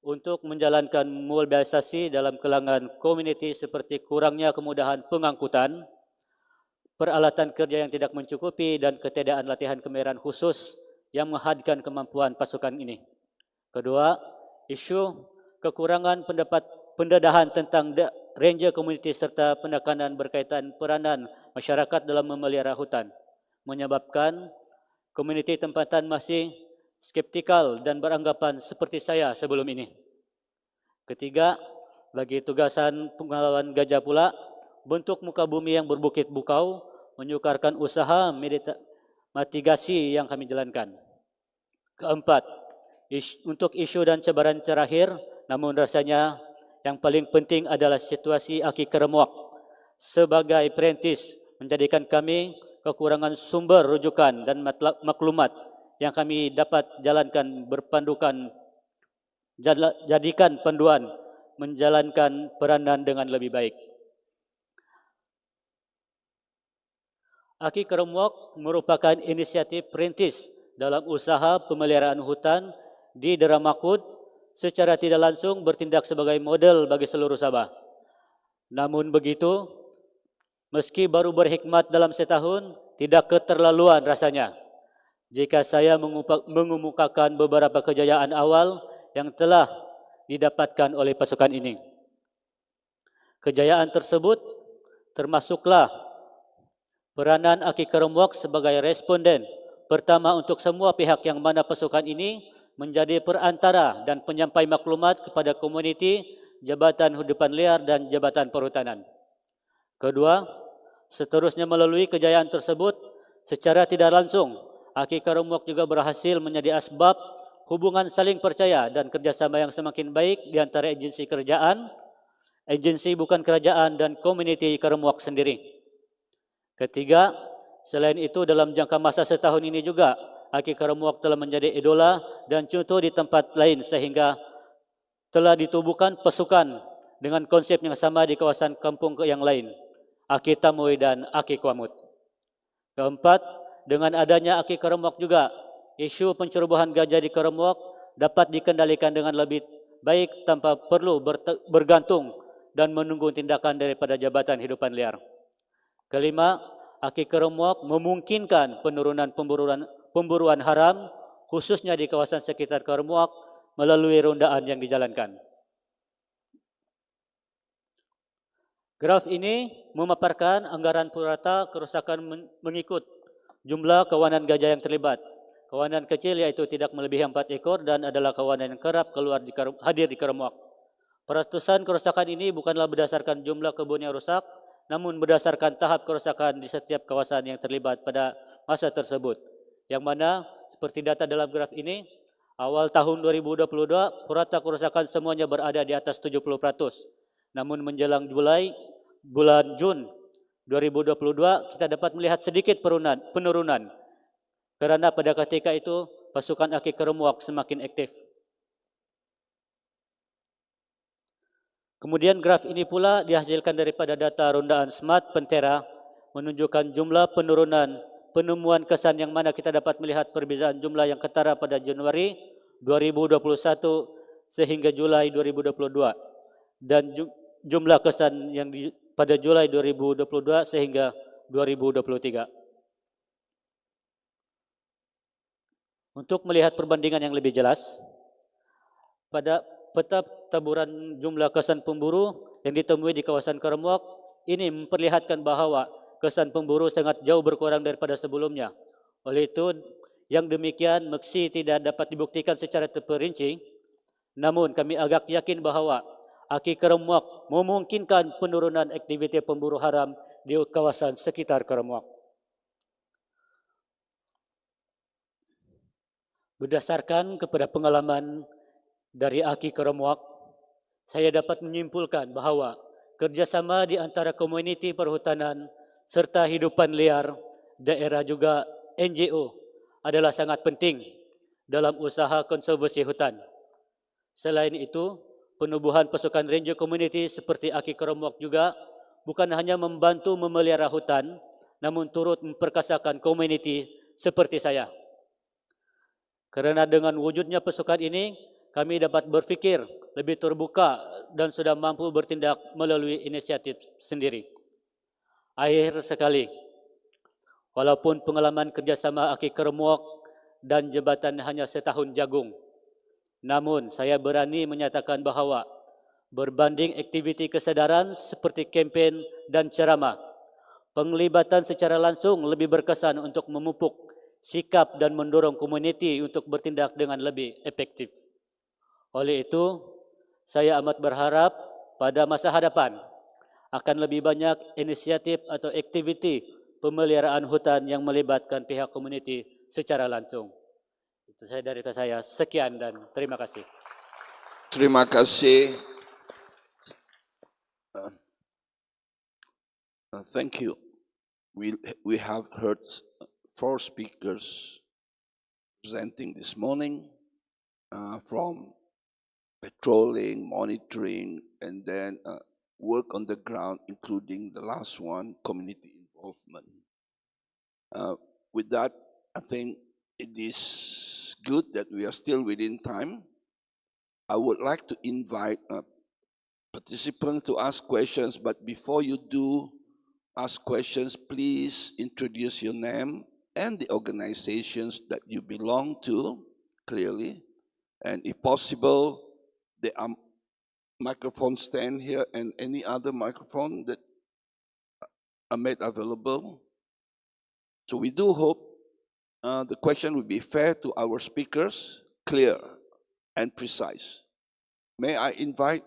untuk menjalankan mobilisasi dalam kalangan komuniti seperti kurangnya kemudahan pengangkutan, peralatan kerja yang tidak mencukupi dan ketiadaan latihan kemahiran khusus yang menghadkan kemampuan pasukan ini. Kedua, isu kekurangan pendedahan tentang Ranger Komuniti serta penekanan berkaitan peranan masyarakat dalam memelihara hutan menyebabkan komuniti tempatan masih skeptikal dan beranggapan seperti saya sebelum ini. Ketiga, bagi tugasan pengawalan gajah pula, bentuk muka bumi yang berbukit bukau menyukarkan usaha mitigasi yang kami jalankan. Keempat, untuk isu dan cabaran terakhir, namun rasanya yang paling penting adalah situasi Aki Keremuak sebagai perintis menjadikan kami kekurangan sumber rujukan dan maklumat yang kami dapat jalankan jadikan panduan menjalankan peranan dengan lebih baik. Aki Keremuak merupakan inisiatif perintis dalam usaha pemeliharaan hutan di Deramakot secara tidak langsung bertindak sebagai model bagi seluruh Sabah. Namun begitu, meski baru berkhidmat dalam setahun, tidak keterlaluan rasanya jika saya mengemukakan beberapa kejayaan awal yang telah didapatkan oleh pasukan ini. Kejayaan tersebut termasuklah peranan Aki Keremuak sebagai responden pertama untuk semua pihak yang mana pasukan ini menjadi perantara dan penyampai maklumat kepada komuniti, Jabatan Hidupan Liar dan Jabatan Perhutanan. Kedua, seterusnya melalui kejayaan tersebut, secara tidak langsung, Aki Karamwak juga berhasil menjadi asbab hubungan saling percaya dan kerjasama yang semakin baik di antara agensi kerajaan, agensi bukan kerajaan dan komuniti Karamwak sendiri. Ketiga, selain itu dalam jangka masa setahun ini juga, Aki Karamwak telah menjadi idola dan contoh di tempat lain sehingga telah ditubuhkan pasukan dengan konsep yang sama di kawasan kampung yang lain, Aki Tamui dan Aki Kuamut. Keempat, dengan adanya Aki Karamwak juga, isu pencerobohan gajah di Karamwak dapat dikendalikan dengan lebih baik tanpa perlu bergantung dan menunggu tindakan daripada Jabatan Hidupan Liar. Kelima, Aki Karamwak memungkinkan penurunan pemburuan haram khususnya di kawasan sekitar Karamwak melalui rondaan yang dijalankan. Graf ini memaparkan anggaran purata kerusakan mengikut jumlah kawanan gajah yang terlibat. Kawanan kecil iaitu tidak melebihi 4 ekor dan adalah kawanan yang kerap hadir di Karamwak. Peratusan kerusakan ini bukanlah berdasarkan jumlah kebun yang rusak, namun berdasarkan tahap kerusakan di setiap kawasan yang terlibat pada masa tersebut. Yang mana seperti data dalam graf ini, awal tahun 2022 purata kerusakan semuanya berada di atas 70%. Namun menjelang bulan Jun 2022 kita dapat melihat sedikit penurunan kerana pada ketika itu pasukan Aki Karamwak semakin aktif. Kemudian graf ini pula dihasilkan daripada data rondaan Smart Pentera menunjukkan jumlah penemuan kesan yang mana kita dapat melihat perbezaan jumlah yang ketara pada Januari 2021 sehingga Julai 2022 dan jumlah kesan yang pada Julai 2022 sehingga 2023. Untuk melihat perbandingan yang lebih jelas, pada peta taburan jumlah kesan pemburu yang ditemui di kawasan Karamwak ini memperlihatkan bahawa kesan pemburu sangat jauh berkurang daripada sebelumnya. Oleh itu, yang demikian meski tidak dapat dibuktikan secara terperinci, namun kami agak yakin bahawa Aki Karamwak memungkinkan penurunan aktiviti pemburu haram di kawasan sekitar Karamwak. Berdasarkan kepada pengalaman dari Aki Karamwak, saya dapat menyimpulkan bahawa kerjasama di antara komuniti perhutanan serta hidupan liar, daerah juga NGO adalah sangat penting dalam usaha konservasi hutan. Selain itu, penubuhan pasukan ranger komuniti seperti Aki Karamwak juga bukan hanya membantu memelihara hutan, namun turut memperkasakan komuniti seperti saya. Kerana dengan wujudnya pasukan ini, kami dapat berfikir lebih terbuka dan sudah mampu bertindak melalui inisiatif sendiri. Akhir sekali, walaupun pengalaman kerjasama Aki Karamwak dan jabatan hanya setahun jagung, namun saya berani menyatakan bahawa berbanding aktiviti kesedaran seperti kempen dan ceramah, penglibatan secara langsung lebih berkesan untuk memupuk sikap dan mendorong komuniti untuk bertindak dengan lebih efektif. Oleh itu, saya amat berharap pada masa hadapan akan lebih banyak inisiatif atau aktiviti pemeliharaan hutan yang melibatkan pihak komuniti secara langsung. Itu saya dari saya. Sekian dan terima kasih. Terima kasih. Thank you. We have heard 4 speakers presenting this morning from patrolling, monitoring, and then work on the ground, including the last one, community involvement. With that, I think it is good that we are still within time. I would like to invite participants to ask questions, but before you do ask questions, please introduce your name and the organizations that you belong to clearly. And if possible, there are microphone stand here and any other microphone that are made available. So we do hope the question will be fair to our speakers clear and precise. May I invite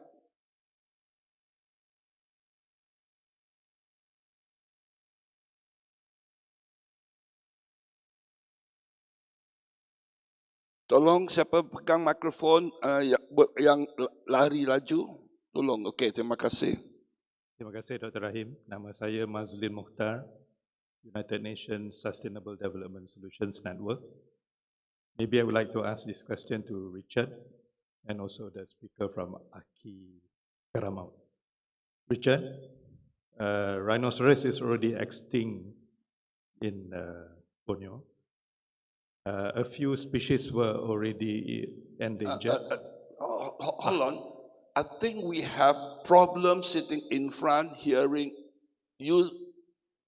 tolong siapa pegang mikrofon yang lari laju, tolong. Okey, terima kasih. Terima kasih Dr. Rahim. Nama saya Mazlin Mukhtar, United Nations Sustainable Development Solutions Network. Maybe I would like to ask this question to Richard and also the speaker from Aki Karamau. Richard, rhinoceros is already extinct in Borneo. A few species were already endangered. Hold on. I think we have problems sitting in front hearing you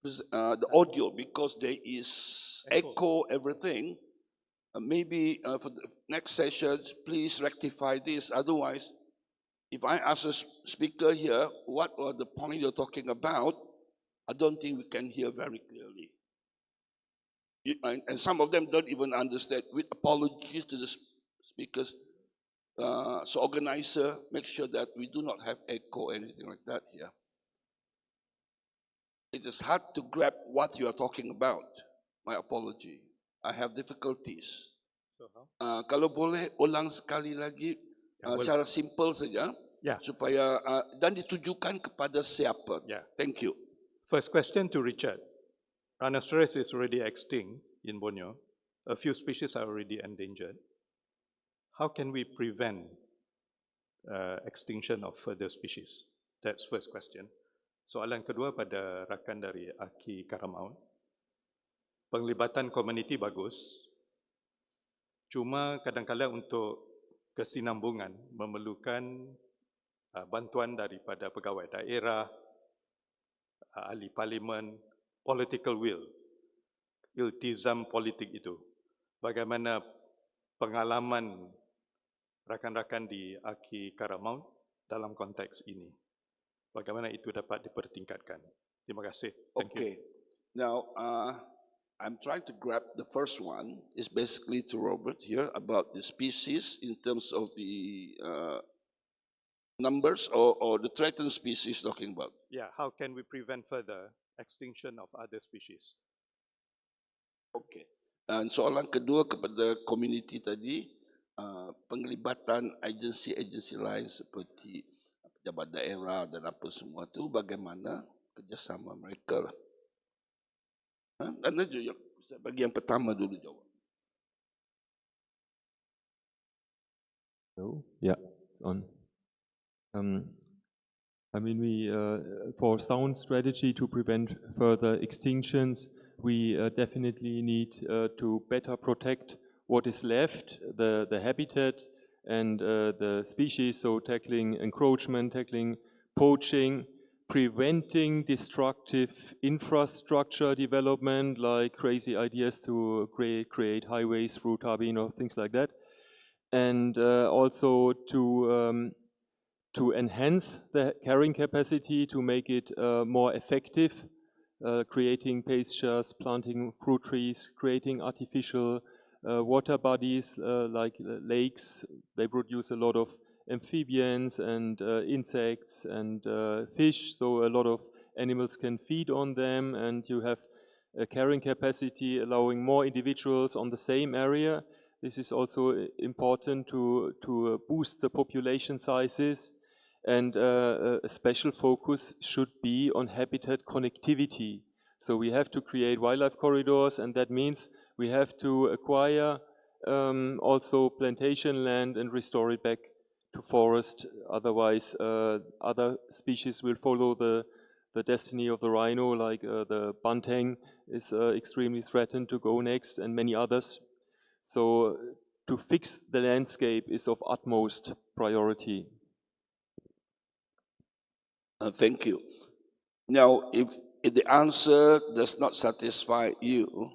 the audio because there is echo everything. Maybe for the next sessions, please rectify this. Otherwise, if I ask a speaker here, what are the point you're talking about, I don't think we can hear very clearly. And some of them don't even understand. With apologies to the speakers, so organizer, make sure that we do not have echo or anything like that here. It is hard to grab what you are talking about. My apology. I have difficulties. Kalau boleh ulang sekali lagi secara simple saja, supaya dan ditujukan kepada siapa. Thank you. First question to Richard. Rhinoceros is already extinct in Borneo. A few species are already endangered. How can we prevent extinction of further species? That's first question. Soalan kedua pada rakan dari Aki Karamau. Penglibatan komuniti bagus, cuma kadang-kadang untuk kesinambungan memerlukan bantuan daripada pegawai daerah, ahli parlimen, political will, iltizam politik itu. Bagaimana pengalaman rakan-rakan di Aki Karamau dalam konteks ini? Bagaimana itu dapat dipertingkatkan? Terima kasih. Thank you. Now, I'm trying to grab the first one. It's basically to Robert here about the species in terms of the numbers or the threatened species talking about. Yeah, how can we prevent further extinction of other species? Okay. Dan soalan kedua kepada community tadi, penglibatan agensi-agensi lain seperti pejabat daerah dan apa semua tu, bagaimana kerjasama mereka lah. Dan saya bagi yang pertama dulu jawab. Yeah, it's on. I mean, for sound strategy to prevent further extinctions, we definitely need to better protect what is left, the habitat and the species, so tackling encroachment, tackling poaching, preventing destructive infrastructure development, like crazy ideas to create highways through Tabin or things like that, and also to enhance the carrying capacity, to make it more effective, creating pastures, planting fruit trees, creating artificial water bodies like lakes. They produce a lot of amphibians and insects and fish, so a lot of animals can feed on them, and you have a carrying capacity allowing more individuals on the same area. This is also important to boost the population sizes. And a special focus should be on habitat connectivity. So we have to create wildlife corridors, and that means we have to acquire also plantation land and restore it back to forest. Otherwise, other species will follow the destiny of the rhino, like the banteng is extremely threatened to go next, and many others. So to fix the landscape is of utmost priority. Thank you. Now, if the answer does not satisfy you,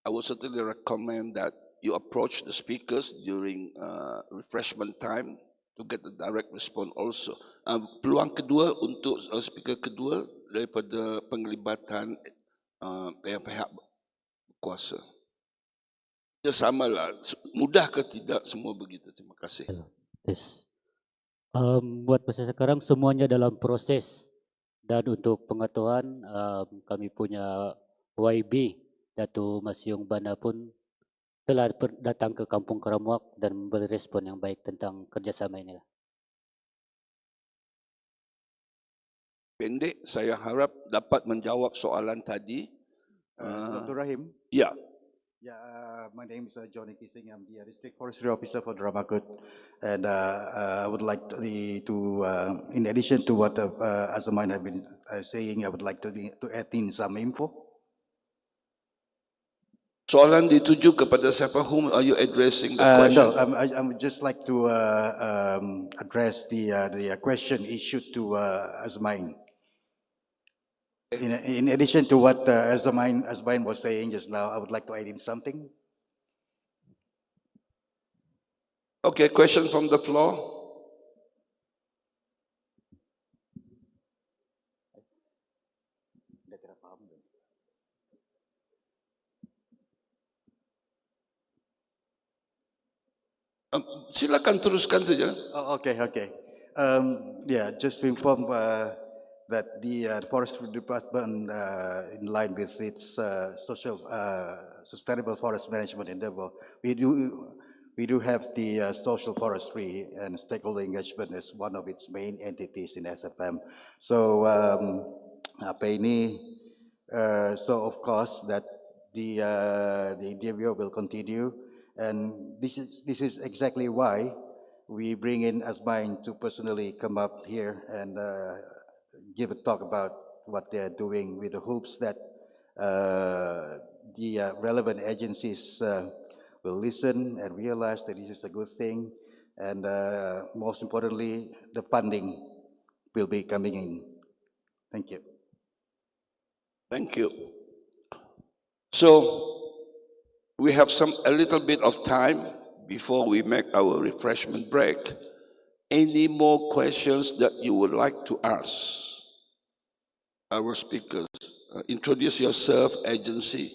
I would certainly recommend that you approach the speakers during refreshment time to get the direct response also. Peluang kedua untuk speaker kedua daripada penglibatan pihak berkuasa. Samalah, mudah ke tidak semua begitu. Terima kasih. Yes. Buat masa sekarang semuanya dalam proses, dan untuk pengetahuan kami punya YB Datuk Masyung Bana pun telah datang ke Kampung Keramuak dan memberi respon yang baik tentang kerjasama ini. Pendek, saya harap dapat menjawab soalan tadi. Dr. Rahim? Ya. Yeah, my name is Johnny Kissing. I'm the District Forestry Officer for Deramakot, and I would like to in addition to what Azamain have been saying, I would like to add in some info. Soalan dituju kepada siapa? Whom are you addressing the question? No, I would just like to address the question issued to Azamain. In addition to what Azamain was saying just now, I would like to add in something. Okay, question from the floor. Silakan teruskan saja. Oh, okay. Yeah, just to inform that the Forestry Department, in line with its social sustainable forest management endeavor, we do have the social forestry and stakeholder engagement as one of its main entities in SFM. So, so of course that the endeavor will continue, and this is exactly why we bring in Azmain to personally come up here and give a talk about what they're doing, with the hopes that the relevant agencies will listen and realize that this is a good thing, and most importantly, the funding will be coming in. Thank you. Thank you. So we have a little bit of time before we make our refreshment break. Any more questions that you would like to ask our speakers? Introduce yourself, agency.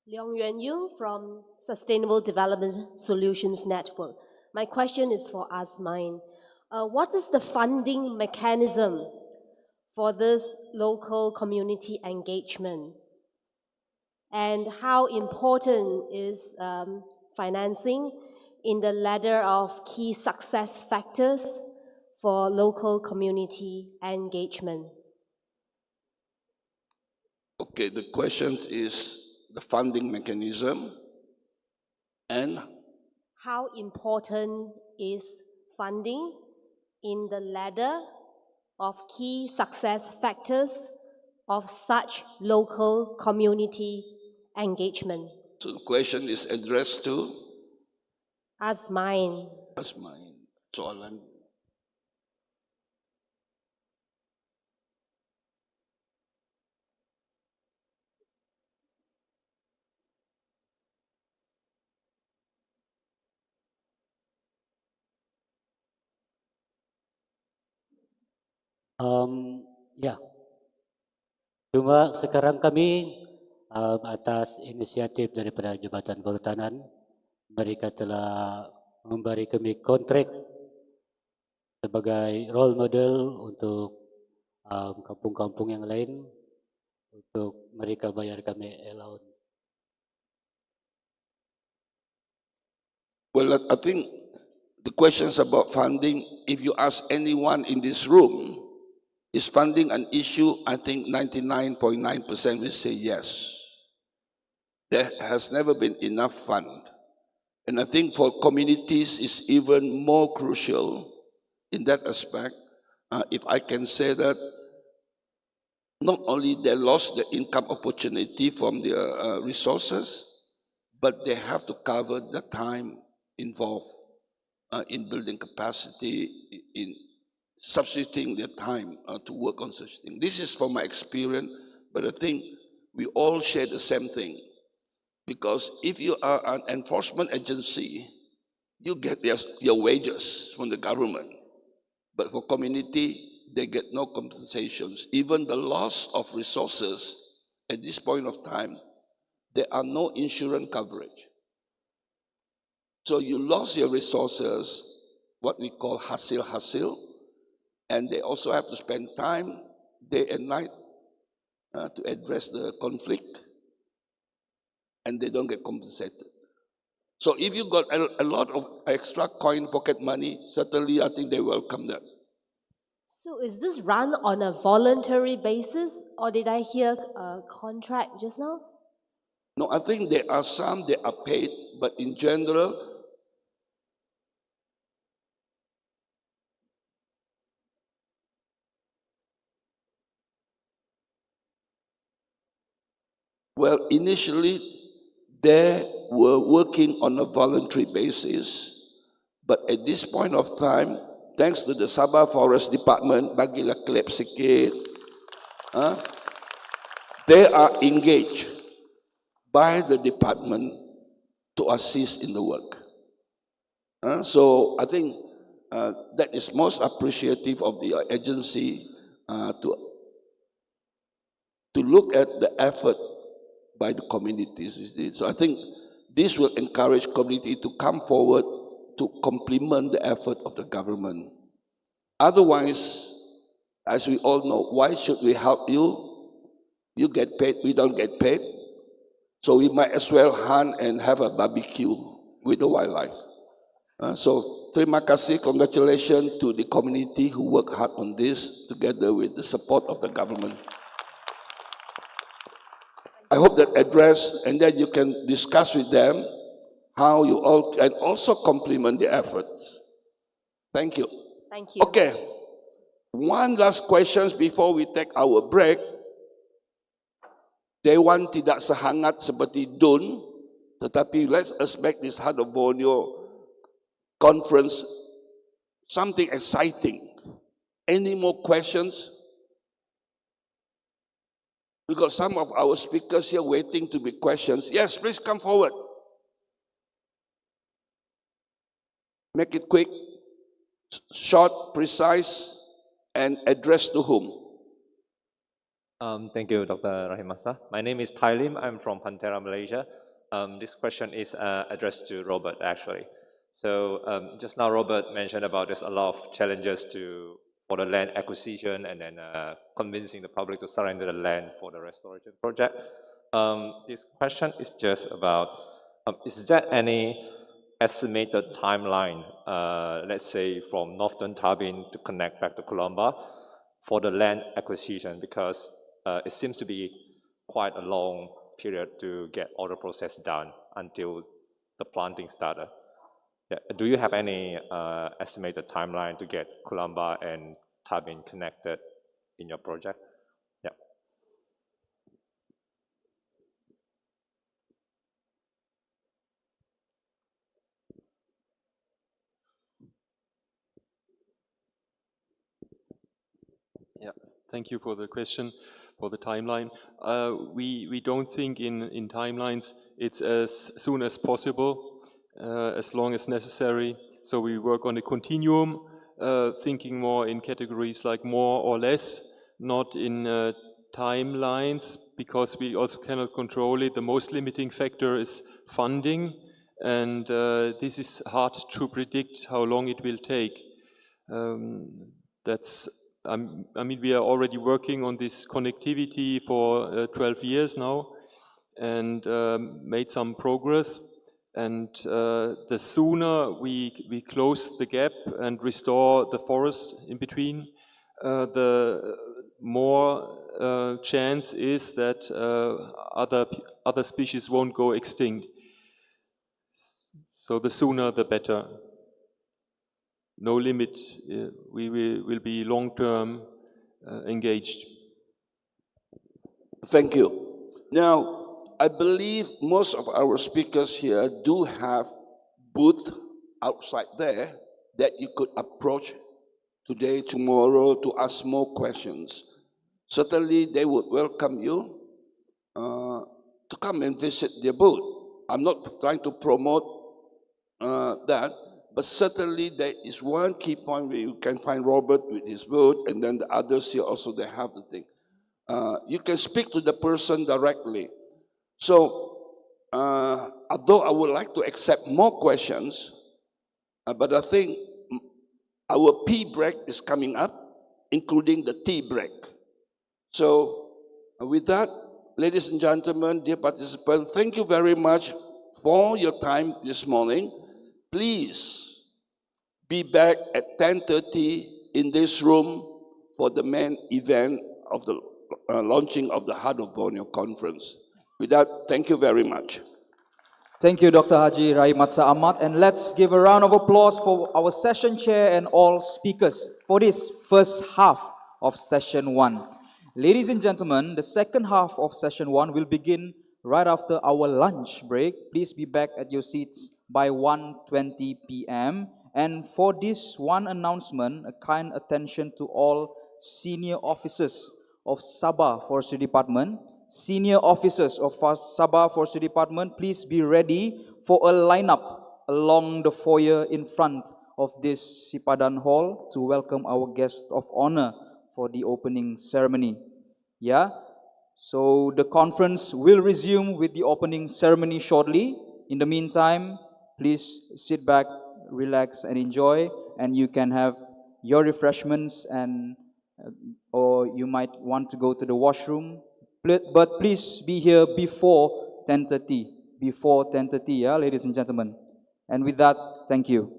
Leong Yuan Yung from Sustainable Development Solutions Network. My question is for Azmain. What is the funding mechanism for this local community engagement? And how important is financing in the ladder of key success factors for local community engagement? Okay, the question is the funding mechanism and how important is funding in the ladder of key success factors of such local community engagement? So the question is addressed to Azmain. Azmain. Soalan. Ya, cuma sekarang kami atas inisiatif daripada Jabatan Kehutanan, mereka telah memberi kami kontrak sebagai role model untuk kampung-kampung yang lain untuk mereka bayar kami allowance. Well, I think the questions about funding, if you ask anyone in this room, is funding an issue? I think 99.9% will say yes. There has never been enough fund. And I think for communities it's even more crucial in that aspect. If I can say that, not only they lost the income opportunity from their resources, but they have to cover the time involved in building capacity, in substituting their time to work on such things. This is from my experience, but I think we all share the same thing. Because if you are an enforcement agency, you get your wages from the government. But for community, they get no compensations. Even the loss of resources at this point of time, there are no insurance coverage. So you lost your resources, what we call hasil, and they also have to spend time, day and night, to address the conflict, and they don't get compensated. So if you got a lot of extra coin pocket money, certainly I think they welcome that. So is this run on a voluntary basis, or did I hear a contract just now? No, I think there are some that are paid, but in general, well, initially, they were working on a voluntary basis, but at this point of time, thanks to the Sabah Forest Department, bagilah clap sikit, they are engaged by the department to assist in the work. So I think that is most appreciative of the agency to look at the effort by the communities. So I think this will encourage community to come forward to complement the effort of the government. Otherwise, as we all know, why should we help you? You get paid, we don't get paid. So we might as well hunt and have a barbecue with the wildlife. So terima kasih, congratulations to the community who work hard on this together with the support of the government. I hope that address, and then you can discuss with them how you all can also complement the efforts. Thank you. Thank you. Okay, one last question before we take our break. Dewan tidak sehangat seperti DUN, tetapi let's expect this Heart of Borneo conference something exciting. Any more questions? We got some of our speakers here waiting to be questions. Yes, please come forward. Make it quick, short, precise, and addressed to whom? Thank you, Dr. Rahim Masa. My name is Thai Lim. I'm from Pantera, Malaysia. This question is addressed to Robert, actually. So just now, Robert mentioned about there's a lot of challenges for the land acquisition and then convincing the public to surrender the land for the restoration project. This question is just about, is there any estimated timeline, let's say from Northern Tabin to connect back to Colomba for the land acquisition? Because it seems to be quite a long period to get all the process done until the planting started. Yeah. Do you have any estimated timeline to get Colomba and Tabin connected in your project? Yeah. Yeah, thank you for the question, for the timeline. We don't think in timelines. It's as soon as possible. As long as necessary. So we work on a continuum, thinking more in categories like more or less, not in timelines, because we also cannot control it. The most limiting factor is funding, and this is hard to predict how long it will take. I mean, we are already working on this connectivity for 12 years now, and made some progress. And the sooner we close the gap and restore the forest in between, the more chance is that other species won't go extinct. So the sooner the better. No limit. We will be long-term engaged. Thank you. Now, I believe most of our speakers here do have booth outside there that you could approach today, tomorrow to ask more questions. Certainly, they would welcome you to come and visit their booth. I'm not trying to promote that, but certainly there is one key point where you can find Robert with his booth, and then the others here also, they have the thing. You can speak to the person directly. So although I would like to accept more questions, but I think our pee break is coming up, including the tea break. So with that, ladies and gentlemen, dear participants, thank you very much for your time this morning. Please be back at 10:30 in this room for the main event of the launching of the Heart of Borneo conference. With that, thank you very much. Thank you, Dr. Haji Rahimmatsa Ahmad. And let's give a round of applause for our session chair and all speakers for this first half of session 1. Ladies and gentlemen, the second half of session 1 will begin right after our lunch break. Please be back at your seats by 1:20 p.m. And for this one announcement, a kind attention to all senior officers of Sabah Forestry Department. Senior officers of Sabah Forestry Department, please be ready for a lineup along the foyer in front of this Sipadan Hall to welcome our guest of honor for the opening ceremony. Yeah, so the conference will resume with the opening ceremony shortly. In the meantime, please sit back, relax and enjoy, and you can have your refreshments and or you might want to go to the washroom, but please be here before 10:30. Before 10:30, yeah, ladies and gentlemen. And with that, thank you.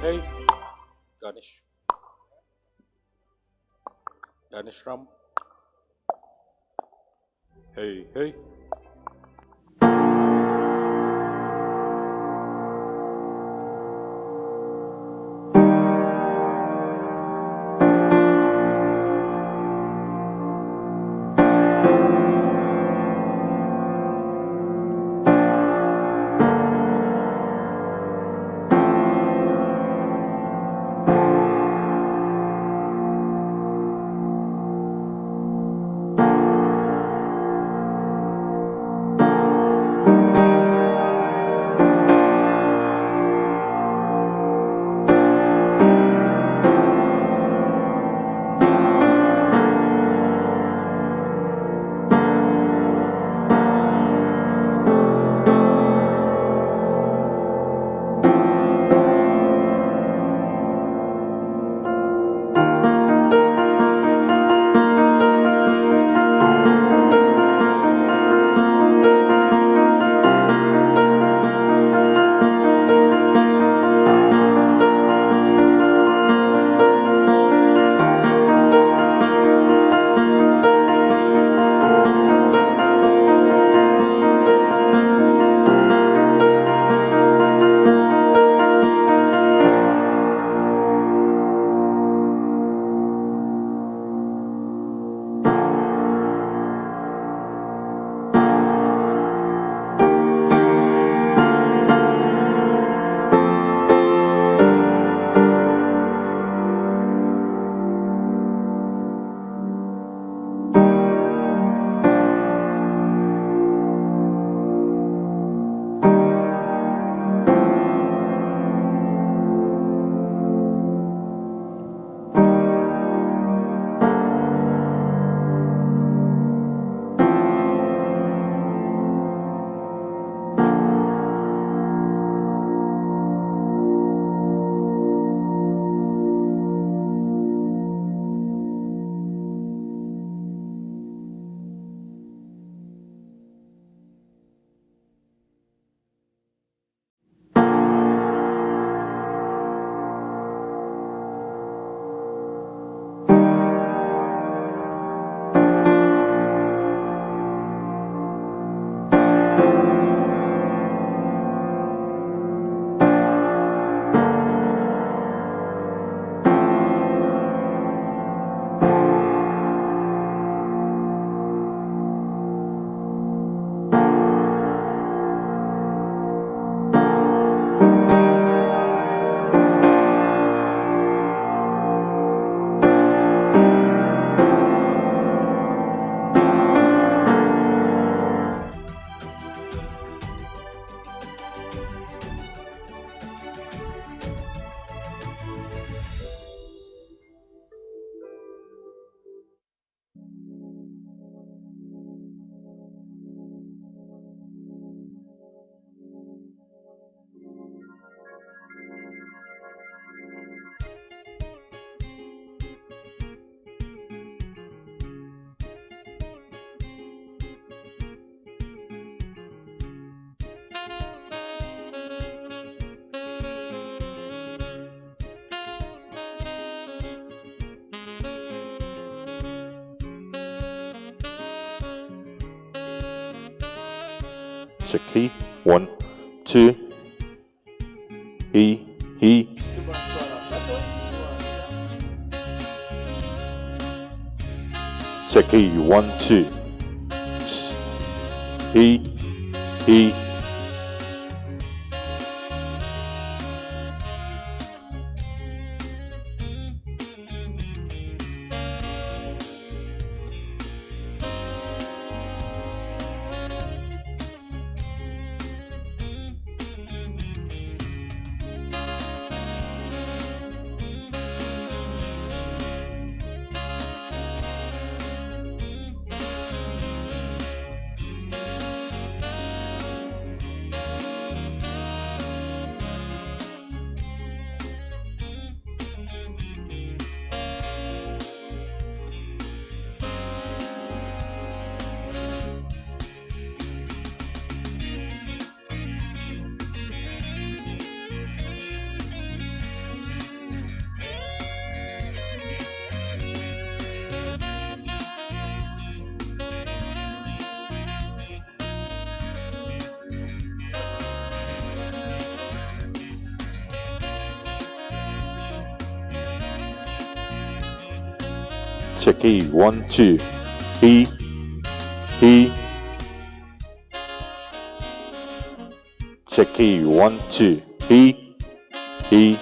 Hey, Ganesh Ram. Hey. Check he. 1, 2. He. Check he. 1, 2. He. Check he. 1, 2. He. Check he. 1, 2. He.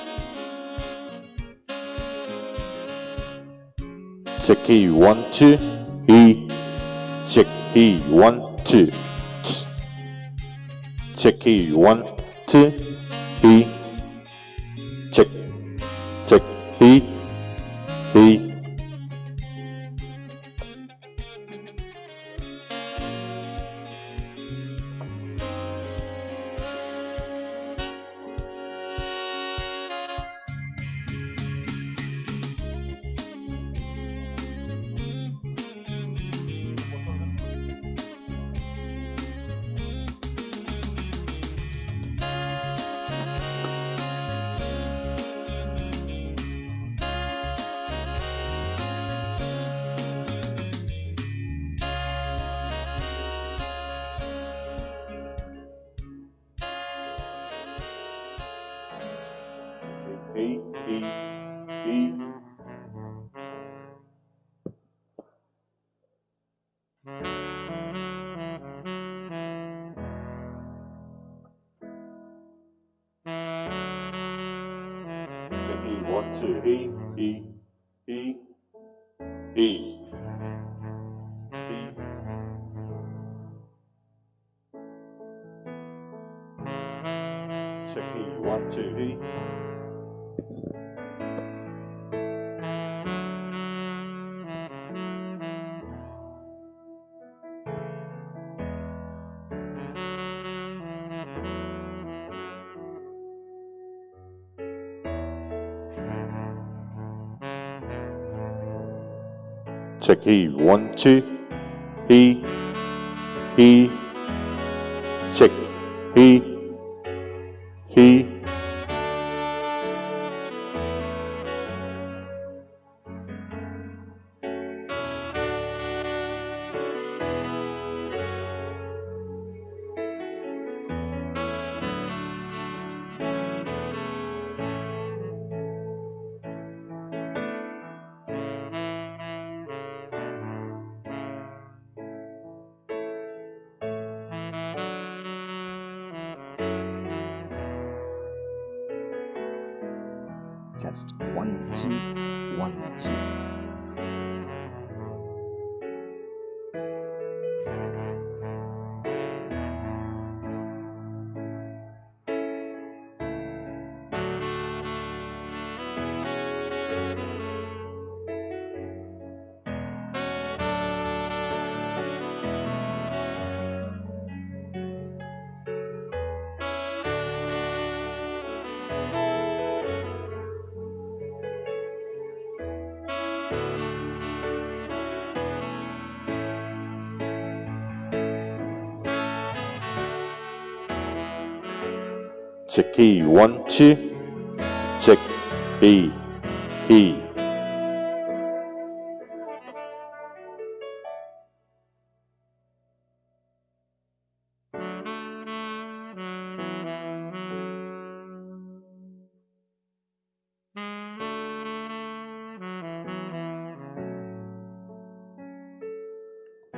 Check he. 1, 2. He. Check he. 1, 2. Check he. 1, 2. He. Check he. Check he. 1, 2. He. Check he. Test 1, 2, 1, 2. Check he. 1, 2. Check he.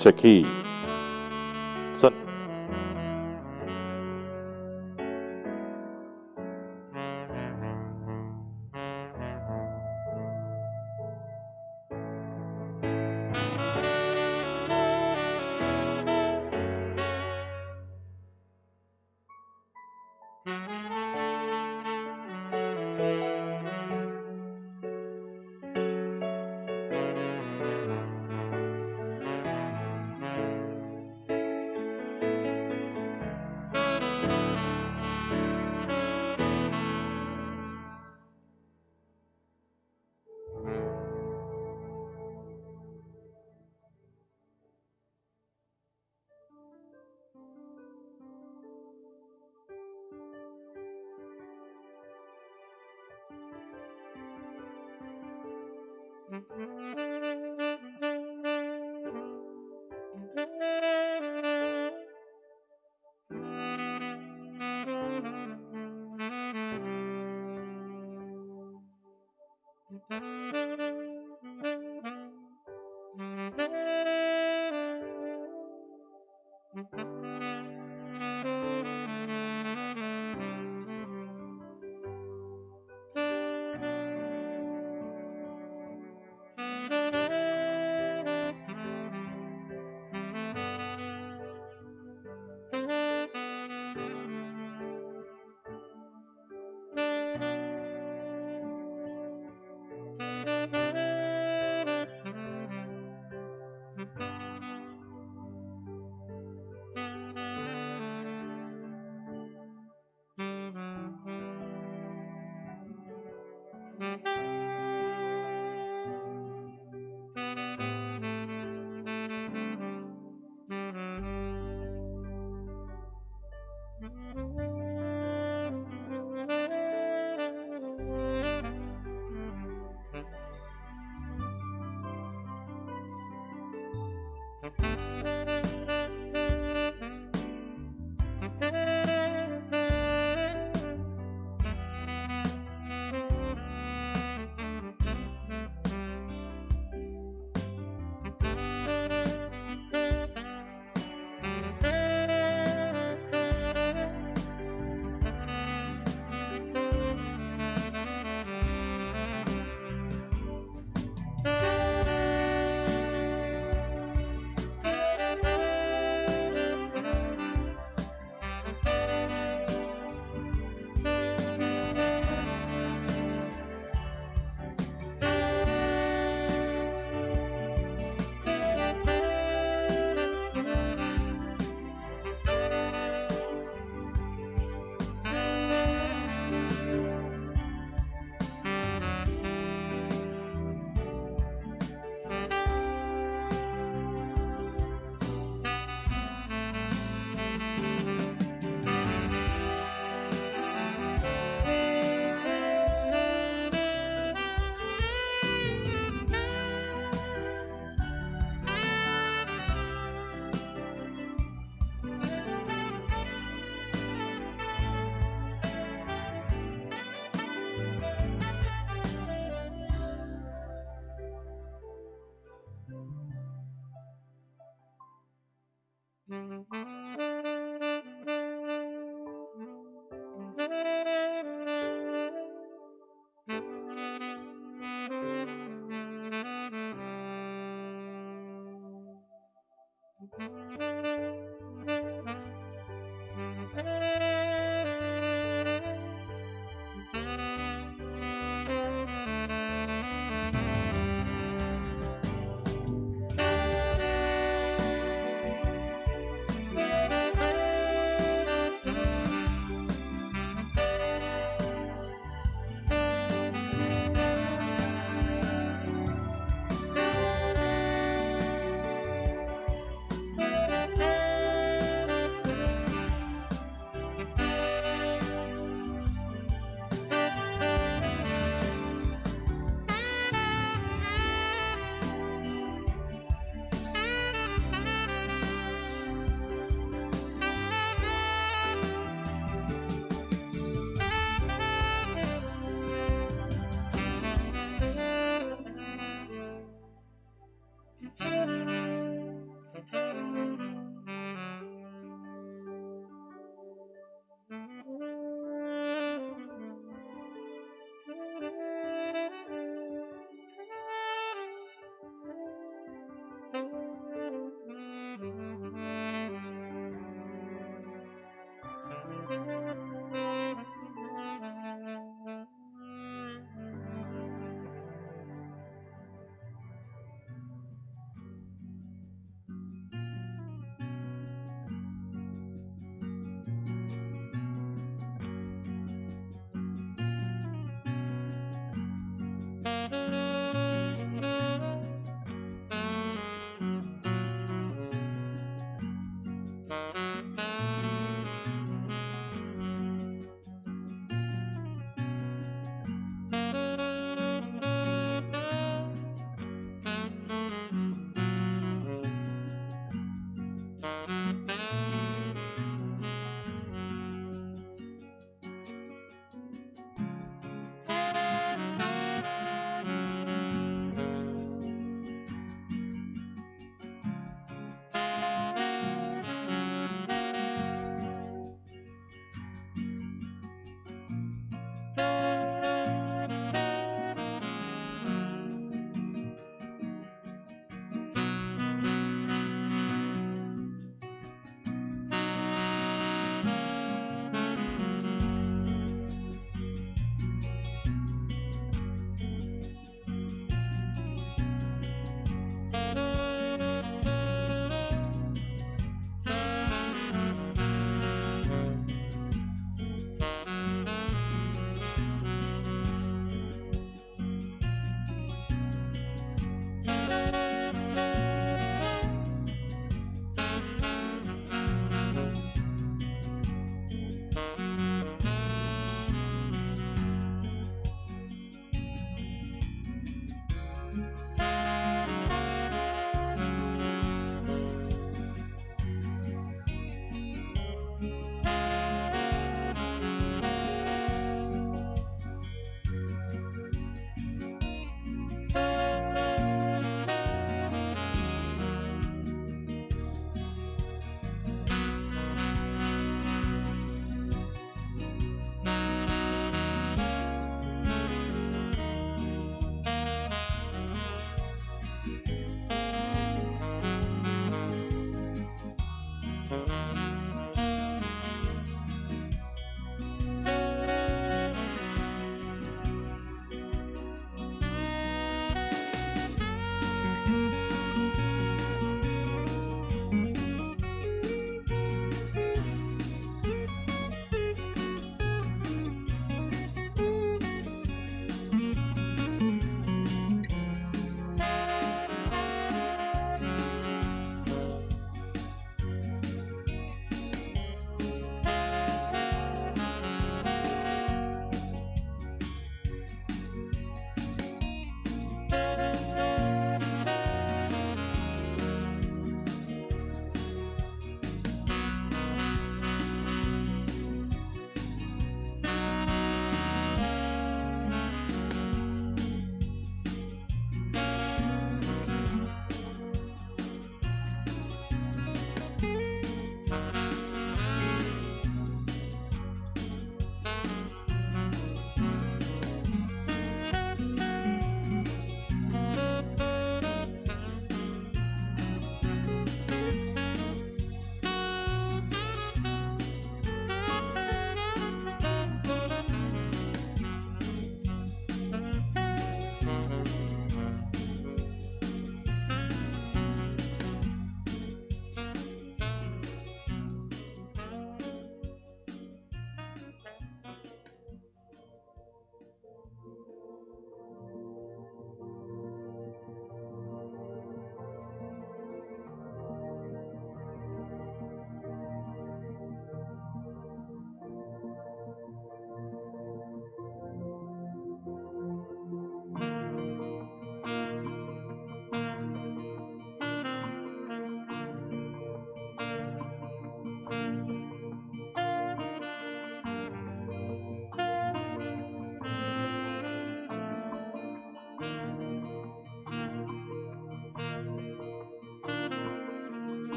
Check he. Sân.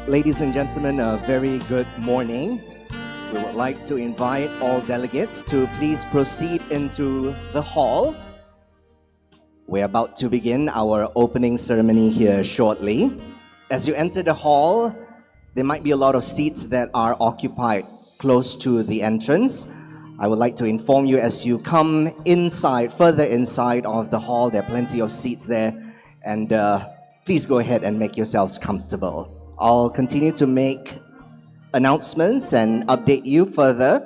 Ladies and gentlemen, a very good morning. We would like to invite all delegates to please proceed into the hall. We're about to begin our opening ceremony here shortly. As you enter the hall, there might be a lot of seats that are occupied close to the entrance. I would like to inform you as you come inside, further inside of the hall, there are plenty of seats there, and please go ahead and make yourselves comfortable. I'll continue to make announcements and update you further.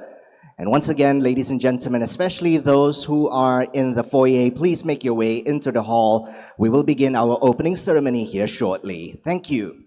And once again, ladies and gentlemen, especially those who are in the foyer, please make your way into the hall. We will begin our opening ceremony here shortly. Thank you.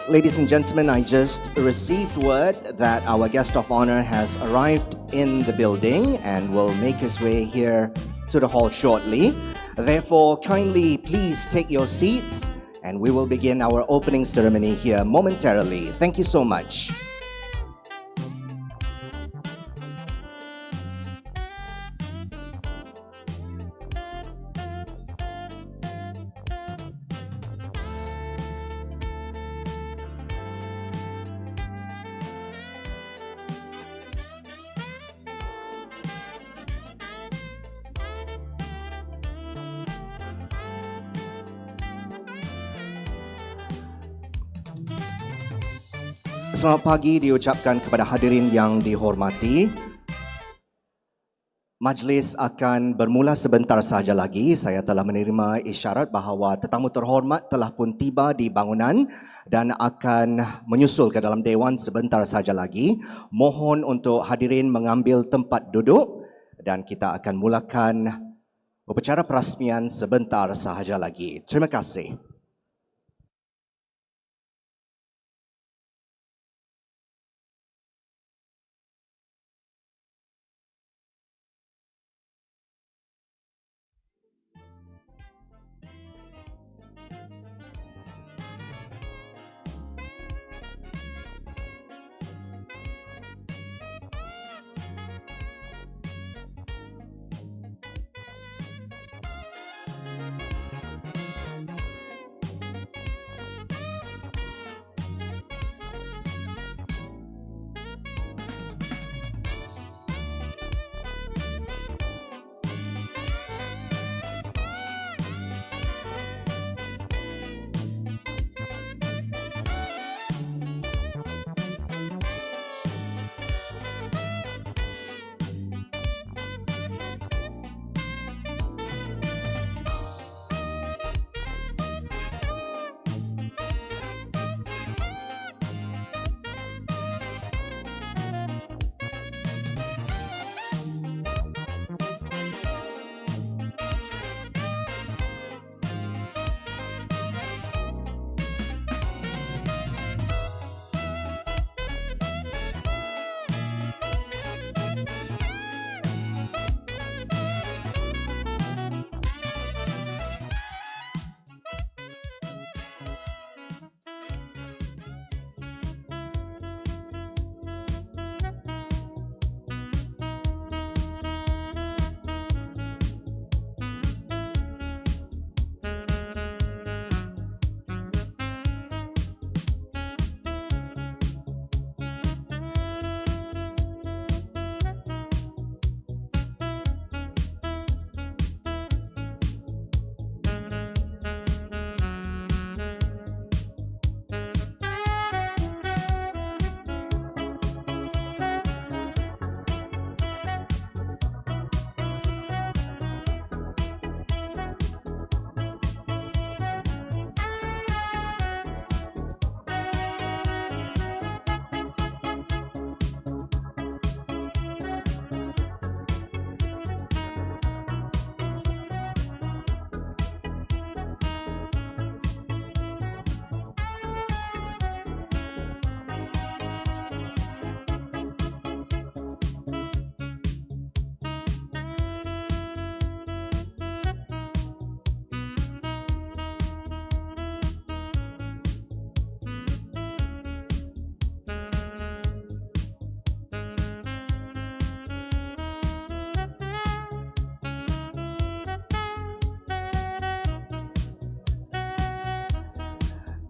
Ladies and gentlemen, I just received word that our guest of honor has arrived in the building and will make his way here to the hall shortly. Therefore, kindly please take your seats and we will begin our opening ceremony here momentarily. Thank you so much. Selamat pagi diucapkan kepada hadirin yang dihormati. Majlis akan bermula sebentar sahaja lagi. Saya telah menerima isyarat bahawa tetamu terhormat telah pun tiba di bangunan dan akan menyusul ke dalam dewan sebentar sahaja lagi. Mohon untuk hadirin mengambil tempat duduk dan kita akan mulakan upacara perasmian sebentar sahaja lagi. Terima kasih.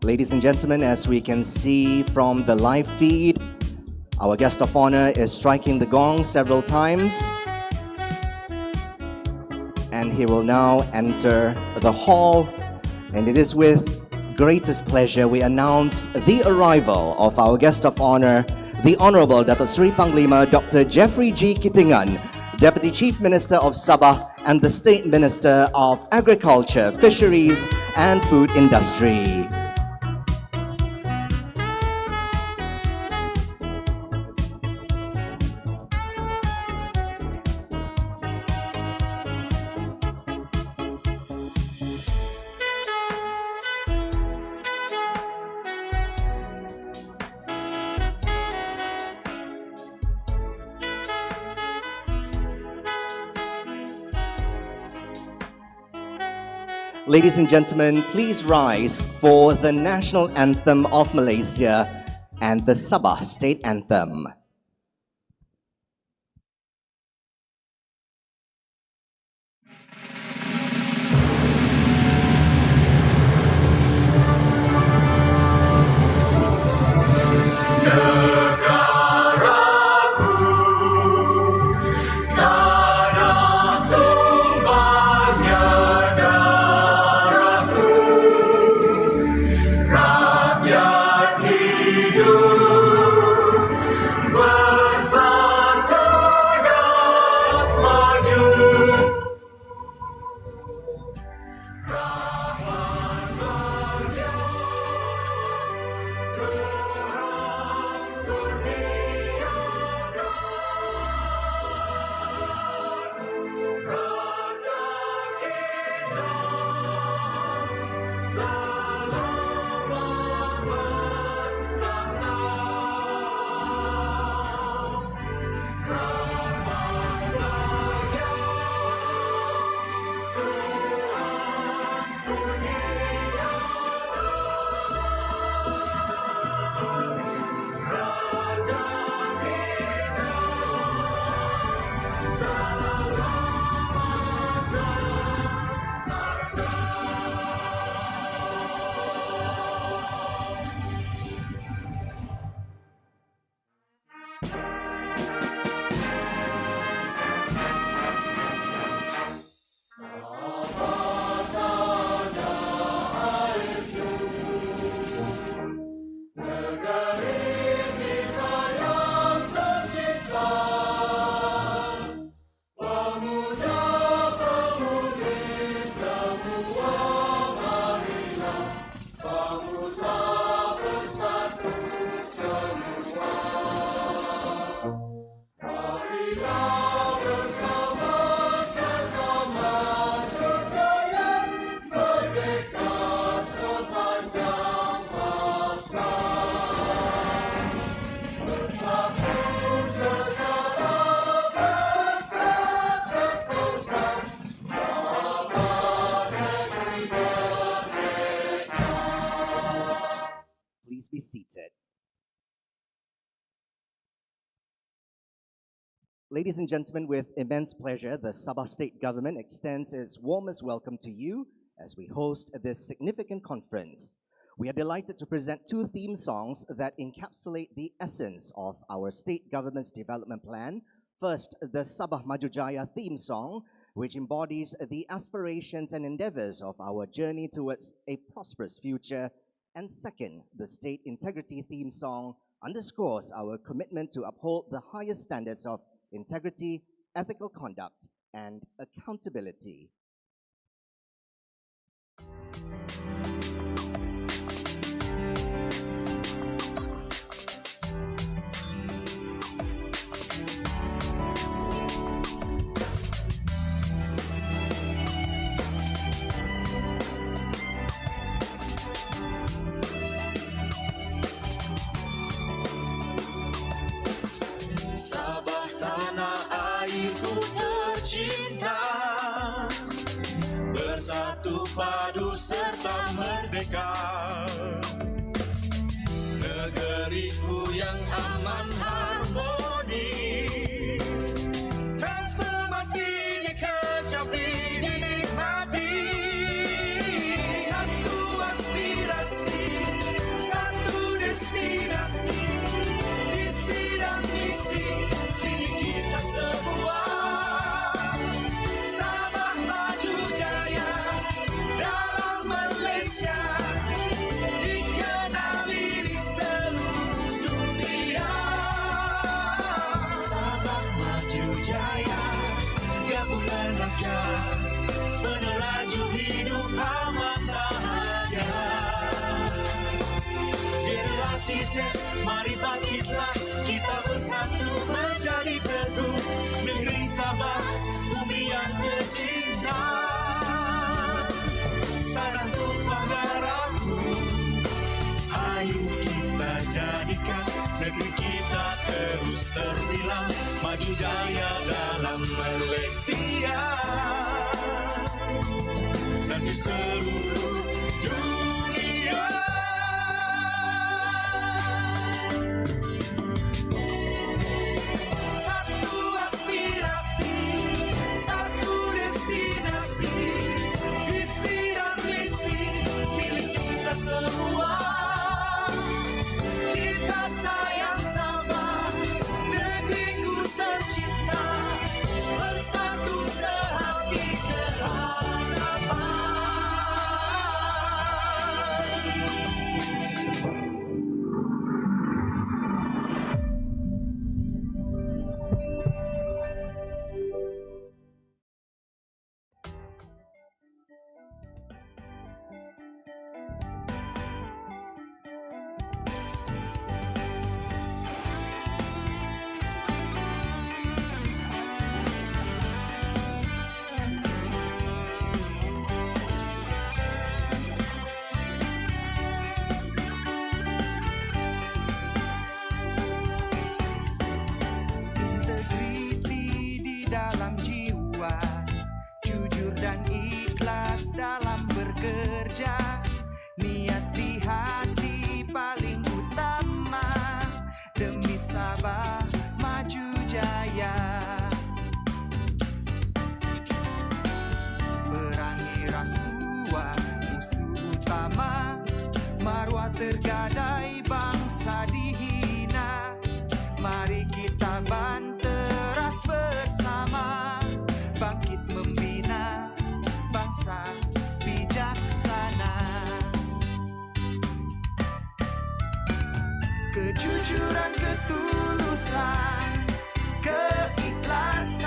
Ladies and gentlemen, as we can see from the live feed, our guest of honor is striking the gong several times. And he will now enter the hall. And it is with greatest pleasure we announce the arrival of our guest of honor, the Honorable Datuk Seri Panglima Dr. Jeffrey G. Kittingan, Deputy Chief Minister of Sabah and the State Minister of Agriculture, Fisheries and Food Industry. Ladies and gentlemen, please rise for the national anthem of Malaysia and the Sabah state anthem. Please be seated. Ladies and gentlemen, with immense pleasure, the Sabah State Government extends its warmest welcome to you as we host this significant conference. We are delighted to present two theme songs that encapsulate the essence of our state government's development plan. First, the Sabah Maju Jaya theme song, which embodies the aspirations and endeavors of our journey towards a prosperous future. And second, the State Integrity theme song underscores our commitment to uphold the highest standards of integrity, ethical conduct, and accountability. Sabah tanah airku tercinta, bersatu padu serta merdeka. Negeriku yang aman harmoni, transformasi dikecapi dinikmati. Satu aspirasi dan rakyat, meneraju hidup aman bahagia. Generasi Z, mari bangkitlah, kita bersatu menjadi teguh negeri Sabah, bumi yang tercinta. Tanah tumpah darahku, ayo kita jadikan negeri kita terus terbilang maju jaya dalam Malaysia dan di seluruh dunia. Satu aspirasi, satu destinasi, visi dan misi milik kita semua. Kita sayang Sabah, negeriku tercinta, bersatu sehati ke harapan. Integriti di dalam jiwa, jujur dan ikhlas dalam bekerja, niat di hati paling utama, demi Sabah maju jaya. Perangi rasuah musuh utama, maruah tergadai bangsa dihina. Mari kita banteras bersama, bangkit membina bangsa bijaksana. Kejujuran, ketulusan, keikhlasan,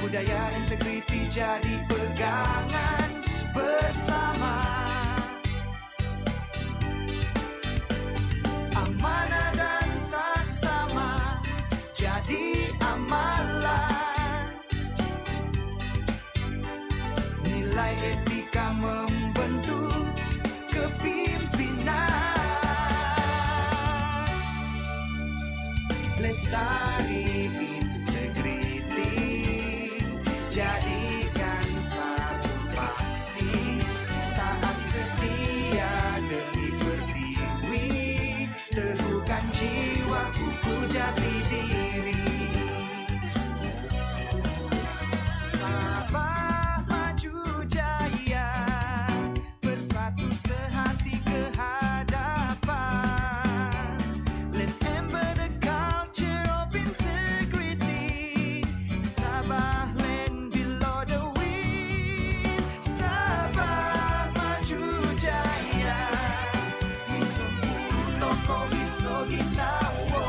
budaya integriti jadi pegangan bersama. Amanah dan saksama jadi amalan, nilai etika membentuk kepimpinan. Lestari integriti, jadikan satu paksi, taat setia demi pertiwi, teguhkan jiwa kuku jati diri. Sabah maju jaya, bersatu sehati ke hadapan. Let's ember the culture of integrity. Sabah land below the wind. Sabah maju jaya, misempuru toko biso ginawo.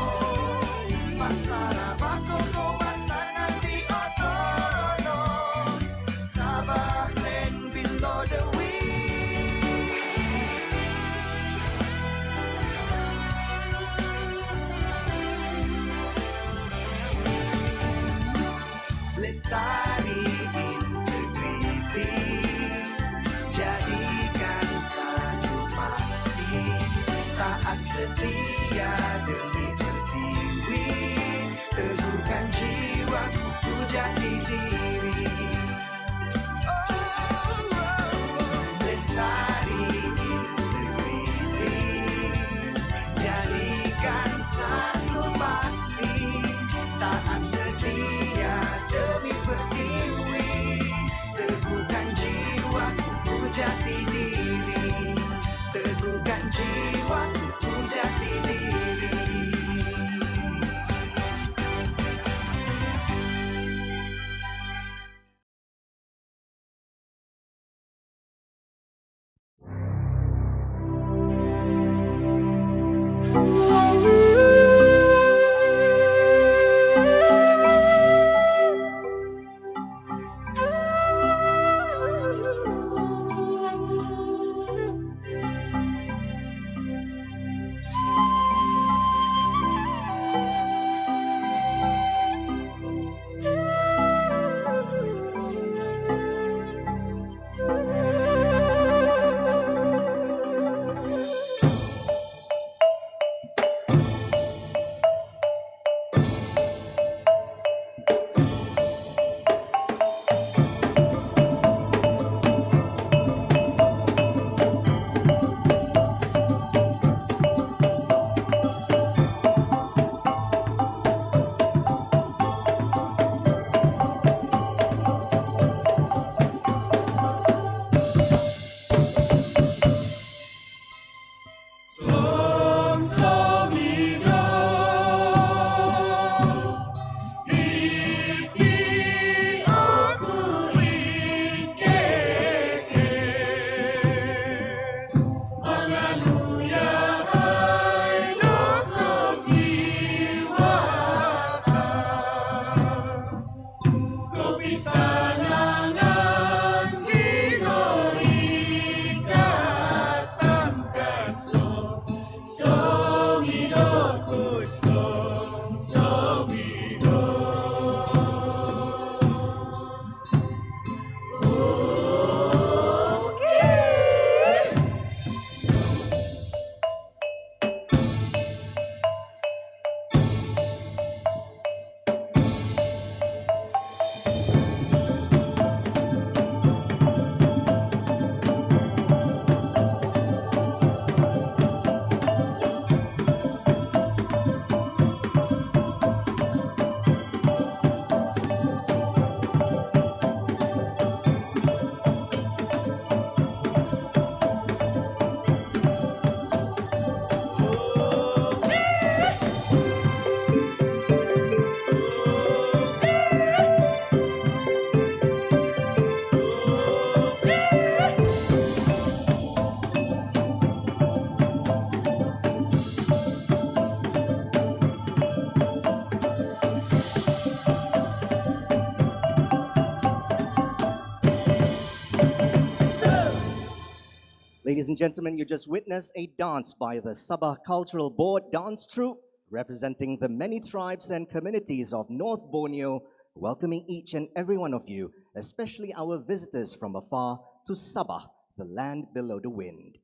Masara bakoko basa nanti otorono. Sabah land below the wind. Lestari integriti, jadikan satu paksi, taat setia demi pertiwi, teguhkan jiwa kuku jati diri. Lestari integriti, jadikan satu paksi, taat setia demi pertiwi, teguhkan jiwa kuku jati diri, teguhkan jiwa kuku jati diri. Ladies and gentlemen, you just witnessed a dance by the Sabah Cultural Board dance troupe representing the many tribes and communities of North Borneo, welcoming each and every one of you, especially our visitors from afar, to Sabah, the land below the wind.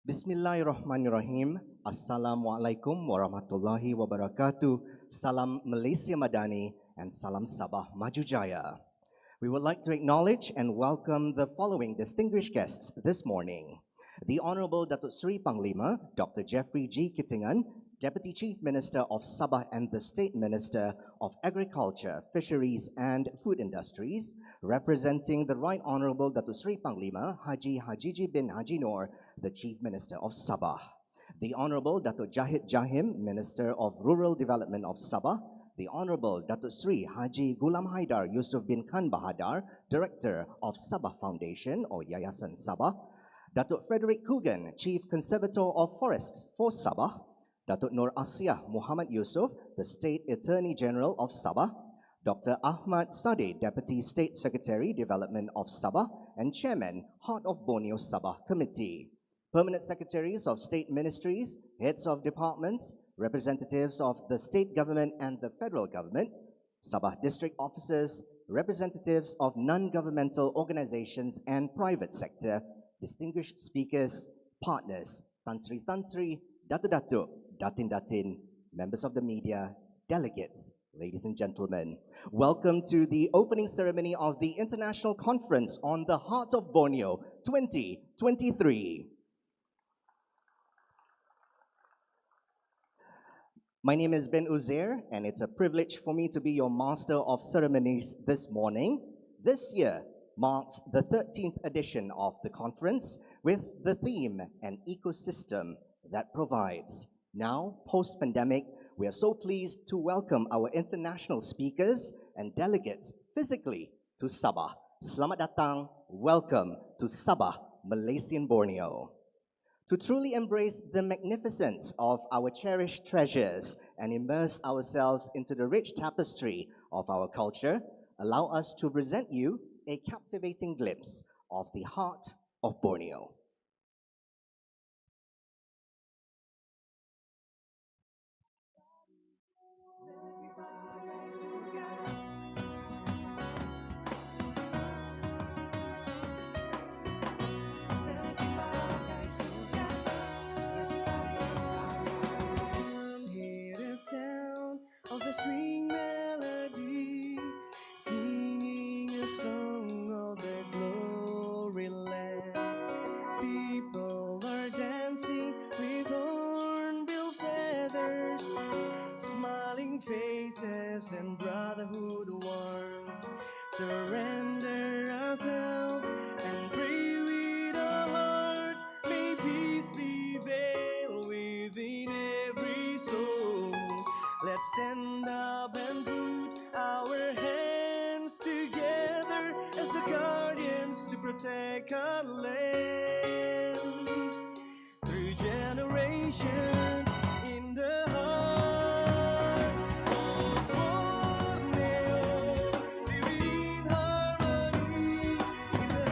Bismillahirrahmanirrahim. Assalamualaikum warahmatullahi wabarakatuh. Salam Malaysia Madani and Salam Sabah Maju Jaya. We would like to acknowledge and welcome the following distinguished guests this morning. The Honorable Datuk Seri Panglima, Dr. Jeffrey G. Kittingan, Deputy Chief Minister of Sabah and the State Minister of Agriculture, Fisheries and Food Industries, representing the Right Honorable Datuk Seri Panglima, Haji HAJIJI bin Haji NOOR, the Chief Minister of Sabah. The Honorable Datuk Jahid Jahim, Minister of Rural Development of Sabah, the Honorable Datuk Seri Haji Gulam Haidar Yusof bin Khan Bahadar, Director of Sabah Foundation or Yayasan Sabah, Datuk Frederick Coogan, Chief Conservator of Forests for Sabah, Datuk Nur Asiyah Muhammad Yusof, the State Attorney General of Sabah, Dr. Ahmad Sadeh, Deputy State Secretary Development of Sabah and Chairman, Heart of Borneo Sabah Committee, Permanent Secretaries of State Ministries, Heads of Departments, representatives of the state government and the federal government, Sabah district officers, representatives of non-governmental organizations and private sector, distinguished speakers, partners, Tan Sri, Datuk, Datin, members of the media, delegates, ladies and gentlemen. Welcome to the opening ceremony of the International Conference on the Heart of Borneo 2023. My name is Ben Uzair, and it's a privilege for me to be your Master of Ceremonies this morning. This year marks the 13th edition of the conference with the theme, An Ecosystem That Provides. Now, post-pandemic, we are so pleased to welcome our international speakers and delegates physically to Sabah. Selamat datang, welcome to Sabah, Malaysian Borneo. To truly embrace the magnificence of our cherished treasures and immerse ourselves into the rich tapestry of our culture, allow us to present you a captivating glimpse of the heart of Borneo. Of a string melody, singing a song of the glory land. People are dancing with hornbill feathers, smiling faces and brotherhood warm. Surrender ourselves and pray with our heart. May peace prevail within every soul. Let's stand up and put our hands together as the guardians to protect our land. Through generation in the heart of Borneo, living in harmony in the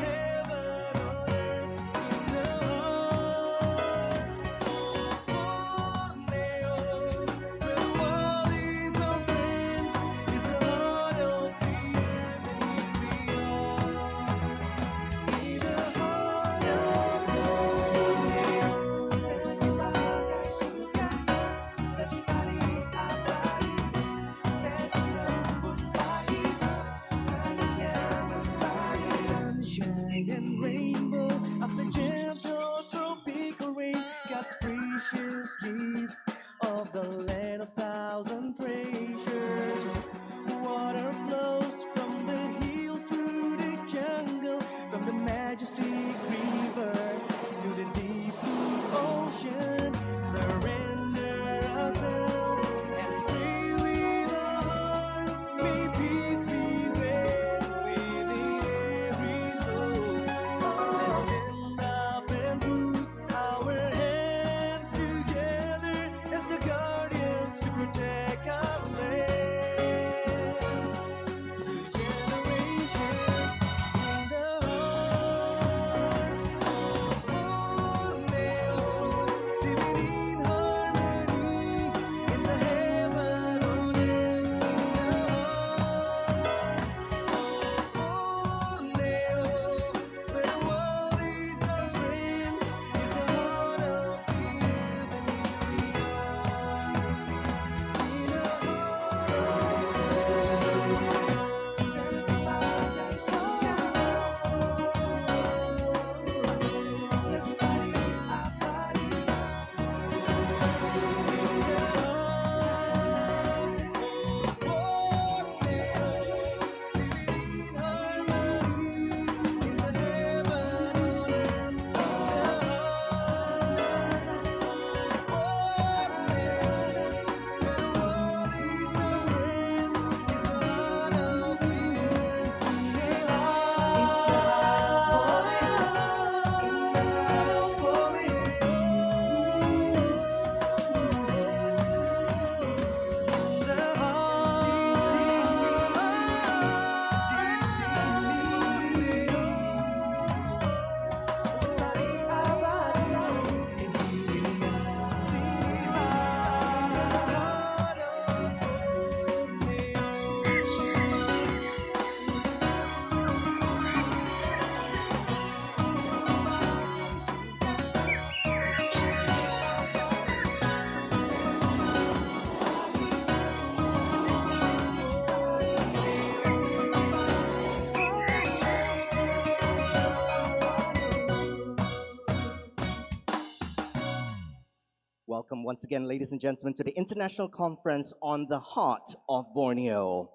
Welcome once again, ladies and gentlemen, to the International Conference on the Heart of Borneo.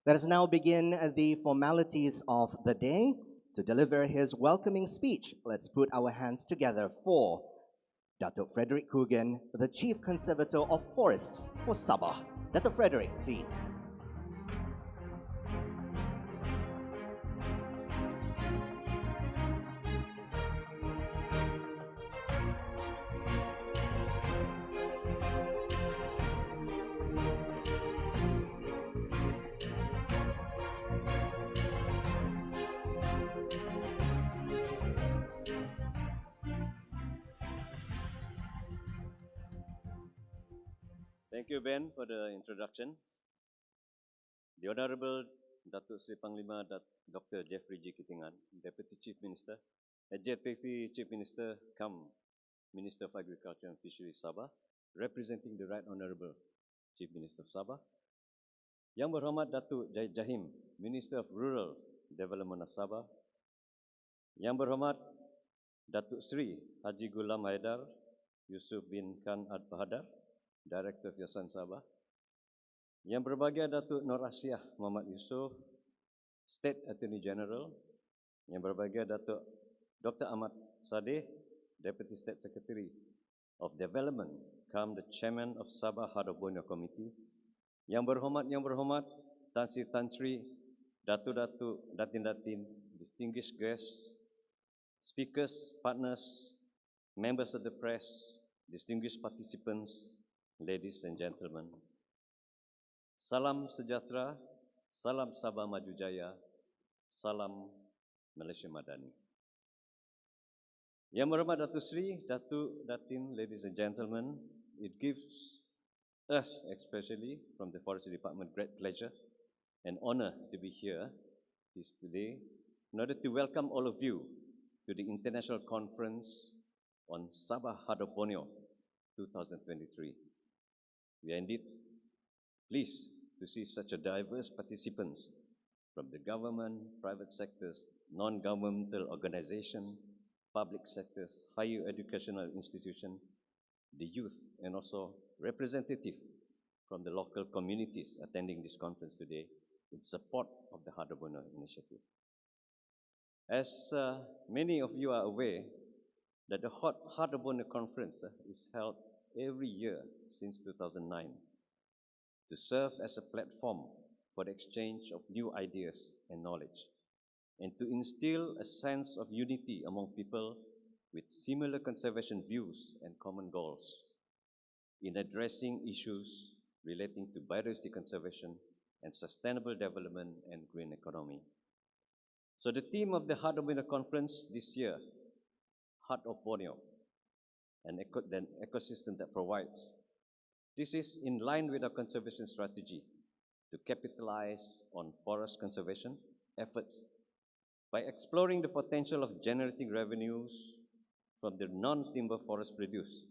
Let us now begin the formalities of the day. To deliver his welcoming speech, let's put our hands together for Datuk Frederick Coogan, the Chief Conservator of Forests for Sabah. Datuk Frederick, please. Thank you, Ben, for the introduction. The Honorable Datuk Seri Panglima Dr. Jeffrey G. Kitingan, Deputy Chief Minister, Deputy Chief Minister, Minister of Agriculture and Fisheries Sabah, representing the Right Honorable Chief Minister of Sabah, Yang Berhormat Datuk Jahim, Minister of Rural Development of Sabah, Yang Berhormat Datuk Seri Haji Gulam Haidar Yusuf bin Khan Ad Bahadar, Director of Yayasan Sabah, Yang Berbahagia Datuk Nur Asiah Muhammad Yusof, State Attorney General, Yang Berbahagia Datuk Dr. Ahmad Sadeh, Deputy State Secretary of Development, the Chairman of Sabah Heart of Borneo Committee, Yang Berhormat Tan Sri Tan Sri, Datuk, Datin, distinguished guests, speakers, partners, members of the press, distinguished participants, ladies and gentlemen, salam sejahtera, salam Sabah Maju Jaya, salam Malaysia Madani. Yang Berhormat Datuk Seri, Datuk, Datin, ladies and gentlemen, it gives us, especially from the Forestry Department, great pleasure and honor to be here today in order to welcome all of you to the International Conference on Sabah Heart of Borneo 2023. We are indeed pleased to see such a diverse participants from the government, private sectors, non-governmental organizations, public sectors, higher educational institutions, the youth, and also representatives from the local communities attending this conference today in support of the Heart of Borneo initiative. As many of you are aware, that the Heart of Borneo conference is held every year since 2009 to serve as a platform for the exchange of new ideas and knowledge, and to instill a sense of unity among people with similar conservation views and common goals in addressing issues relating to biodiversity conservation and sustainable development and green economy. So the theme of the Heart of Borneo conference this year, Heart of Borneo, an ecosystem that provides. This is in line with our conservation strategy to capitalize on forest conservation efforts by exploring the potential of generating revenues from the non-timber forest produce,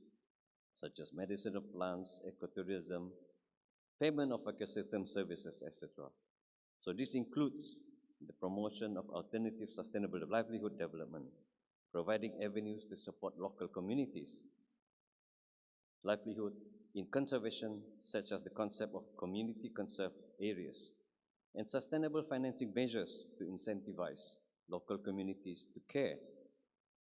such as medicinal plants, ecotourism, payment of ecosystem services, etc. So this includes the promotion of alternative sustainable livelihood development, providing avenues to support local communities' livelihood in conservation, such as the concept of community conserved areas, and sustainable financing measures to incentivize local communities to care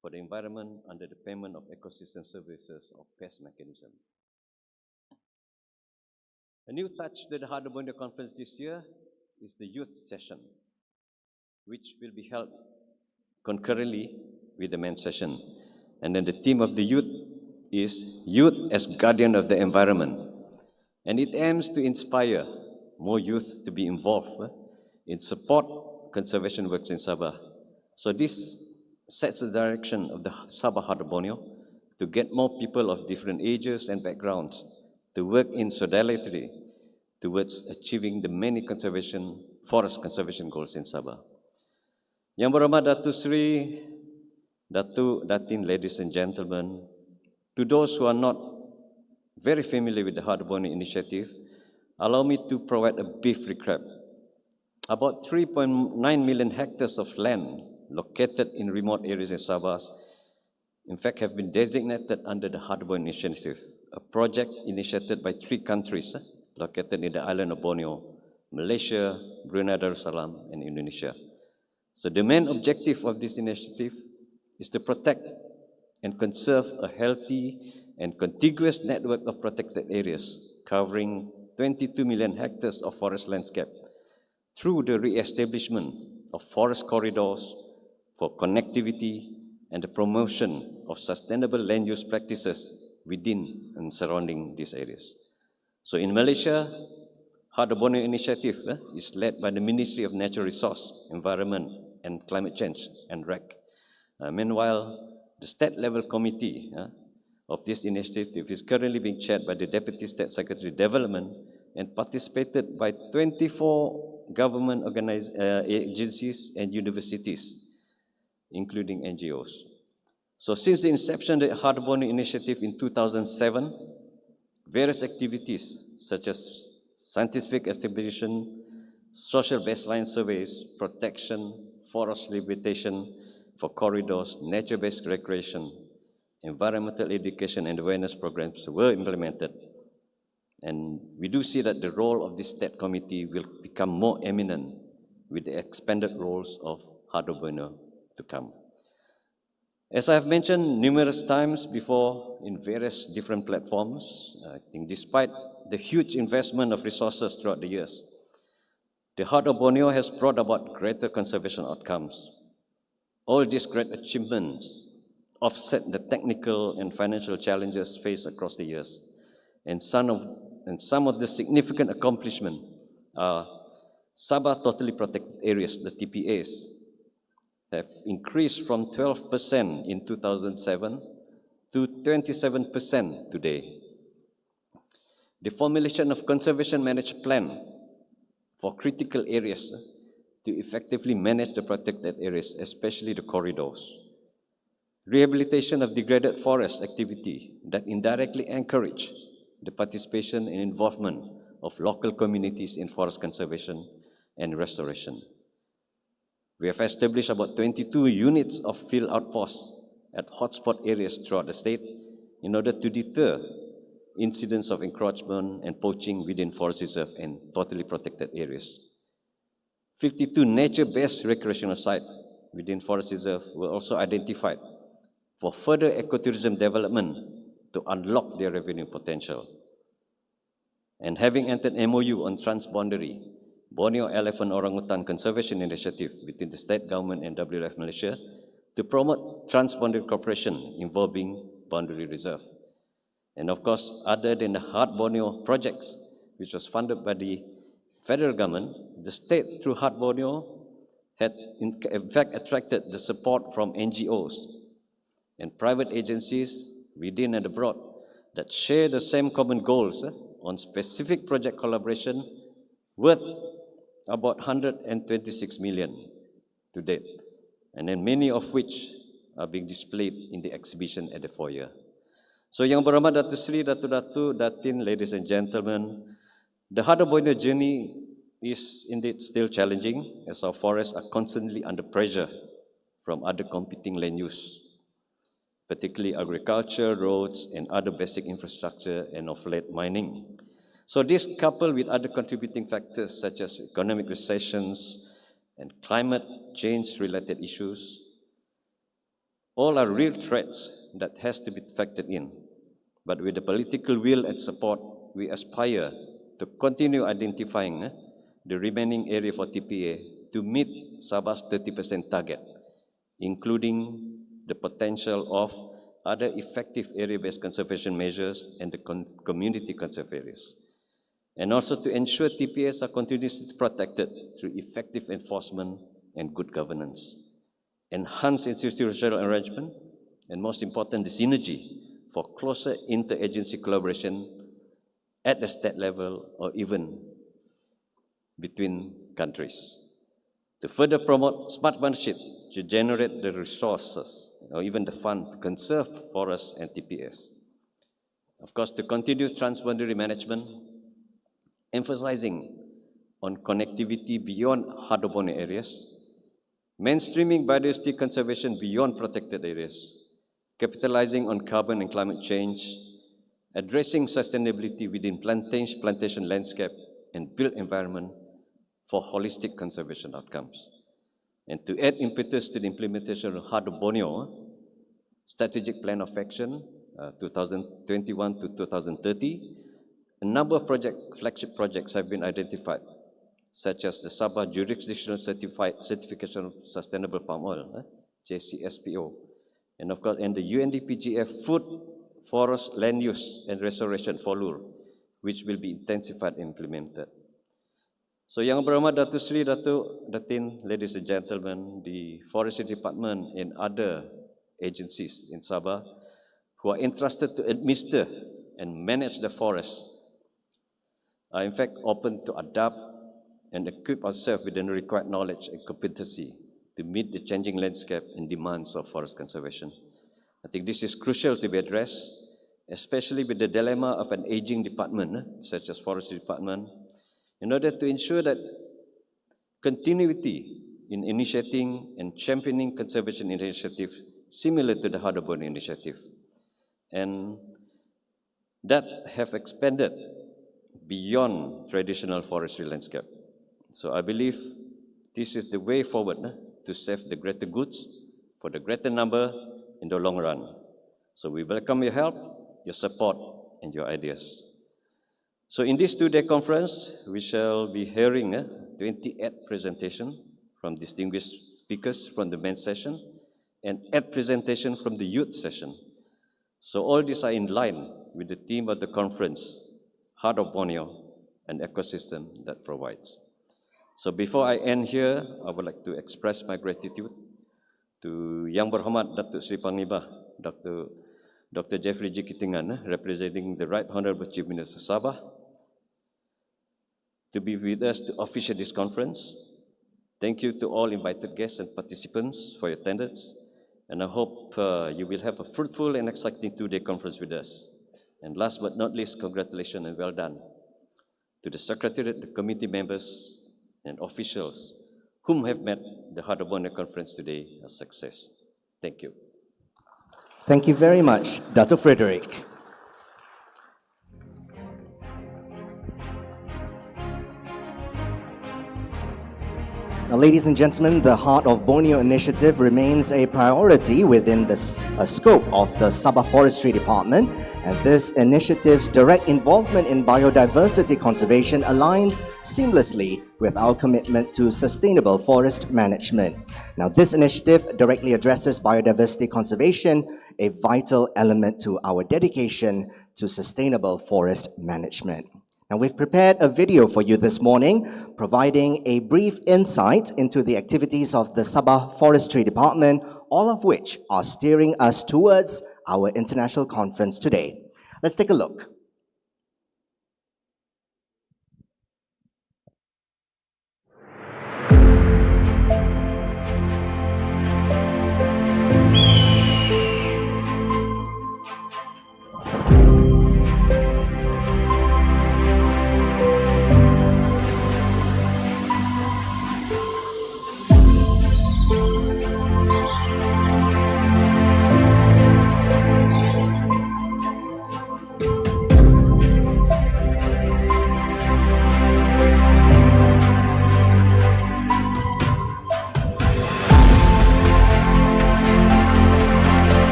for the environment under the payment of ecosystem services or PES mechanism. A new touch to the Heart of Borneo conference this year is the youth session, which will be held concurrently with the main session. And then the theme of the youth is Youth as Guardian of the Environment. And it aims to inspire more youth to be involved in support conservation works in Sabah. So this sets the direction of the Sabah Heart of Borneo to get more people of different ages and backgrounds to work in solidarity towards achieving the many forest conservation goals in Sabah. Yang Berhormat Datuk Seri, Datuk, Datin, ladies and gentlemen, to those who are not very familiar with the Heart of Borneo initiative, allow me to provide a brief recap. About 3.9 million hectares of land located in remote areas in Sabah, in fact, have been designated under the Heart of Borneo initiative a project initiated by 3 countries located in the island of Borneo, Malaysia, Brunei Darussalam, and Indonesia. So the main objective of this initiative is to protect and conserve a healthy and contiguous network of protected areas covering 22 million hectares of forest landscape through the re-establishment of forest corridors for connectivity and the promotion of sustainable land use practices within and surrounding these areas. So in Malaysia, Heart of Borneo initiative is led by the Ministry of Natural Resource, Environment and Climate Change and REC. Meanwhile, the state-level committee of this initiative is currently being chaired by the Deputy State Secretary Development and participated by 24 government agencies and universities, including NGOs. So since the inception of the Heart of Borneo initiative in 2007, various activities such as scientific estimation, social baseline surveys, protection, forest rehabilitation for corridors, nature-based recreation, environmental education and awareness programs were implemented. And we do see that the role of this state committee will become more eminent with the expanded roles of Heart of Borneo to come. As I have mentioned numerous times before in various different platforms, I think despite the huge investment of resources throughout the years, the Heart of Borneo has brought about greater conservation outcomes. All these great achievements offset the technical and financial challenges faced across the years. And some of the significant accomplishments are Sabah Totally Protected Areas, the TPAs, have increased from 12% in 2007 to 27% today. The formulation of conservation management plan for critical areas to effectively manage the protected areas, especially the corridors. Rehabilitation of degraded forest activity that indirectly encourage the participation and involvement of local communities in forest conservation and restoration. We have established about 22 units of field outposts at hotspot areas throughout the state in order to deter incidents of encroachment and poaching within forest reserve and totally protected areas. 52 nature-based recreational sites within forest reserve were also identified for further ecotourism development to unlock their revenue potential. And having entered MOU on transboundary Borneo Elephant Orangutan Conservation Initiative between the state government and WWF Malaysia to promote transboundary cooperation involving boundary reserve. And of course, other than the Heart Borneo projects, which was funded by the federal government, the state through Heart Borneo had in fact attracted the support from NGOs and private agencies within and abroad that share the same common goals on specific project collaboration worth about 126 million to date, and then many of which are being displayed in the exhibition at the foyer. So Yang Berhormat Datuk Seri, Datu, Datin, ladies and gentlemen, the Heart of Borneo journey is indeed still challenging as our forests are constantly under pressure from other competing land use, particularly agriculture, roads, and other basic infrastructure, and of late mining. So this, coupled with other contributing factors such as economic recessions and climate change-related issues, all are real threats that has to be factored in. But with the political will and support, we aspire to continue identifying the remaining area for TPA to meet Sabah's 30% target, including the potential of other effective area-based conservation measures and the community conserve areas. And also to ensure TPAs are continuously protected through effective enforcement and good governance. Enhance institutional arrangement, and most important, the synergy for closer interagency collaboration at the state level or even between countries. To further promote smart partnership to generate the resources or even the fund to conserve forests and TPAs. Of course, to continue transboundary management, emphasizing on connectivity beyond Heart of Borneo areas, mainstreaming biodiversity conservation beyond protected areas, capitalizing on carbon and climate change, addressing sustainability within plantation landscape and built environment for holistic conservation outcomes. And to add impetus to the implementation of Heart of Borneo Strategic Plan of Action 2021 to 2030, a number of flagship projects have been identified, such as the Sabah Jurisdictional Certification of Sustainable Palm Oil, JCSPO, and of course, and the UNDP-GF Food, Forest, Land Use and Restoration for LUR, which will be intensified and implemented. So, Yang Berhormat Datuk Seri, Datuk Datin, ladies and gentlemen, the Forestry Department and other agencies in Sabah who are entrusted to administer and manage the forest are in fact open to adapt and equip ourselves with the required knowledge and competency to meet the changing landscape and demands of forest conservation. I think this is crucial to be addressed, especially with the dilemma of an aging department, such as Forestry Department, in order to ensure that continuity in initiating and championing conservation initiatives similar to the Heart of Borneo initiative, and that have expanded beyond traditional forestry landscape. So I believe this is the way forward to save the greater goods for the greater number in the long run. So we welcome your help, your support, and your ideas. So in this two-day conference, we shall be hearing 28 presentations from distinguished speakers from the main session and 8 presentations from the youth session. So all these are in line with the theme of the conference, Heart of Borneo, an ecosystem that provides. So before I end here, I would like to express my gratitude to Yang Berhormat Datuk Seri Panglima, Dr. Jeffrey G. Kitingan, representing the Right Honorable Chief Minister Sabah, to be with us to officiate this conference. Thank you to all invited guests and participants for your attendance, and I hope you will have a fruitful and exciting two-day conference with us. And last but not least, congratulations and well done to the Secretariat, the committee members, and officials whom have made the Heart of Borneo conference today a success. Thank you. Thank you very much, Dr. Frederick. Now, ladies and gentlemen, the Heart of Borneo initiative remains a priority within the scope of the Sabah Forestry Department, and this initiative's direct involvement in biodiversity conservation aligns seamlessly with our commitment to sustainable forest management. Now, this initiative directly addresses biodiversity conservation, a vital element to our dedication to sustainable forest management. Now, we've prepared a video for you this morning, providing a brief insight into the activities of the Sabah Forestry Department, all of which are steering us towards our international conference today. Let's take a look.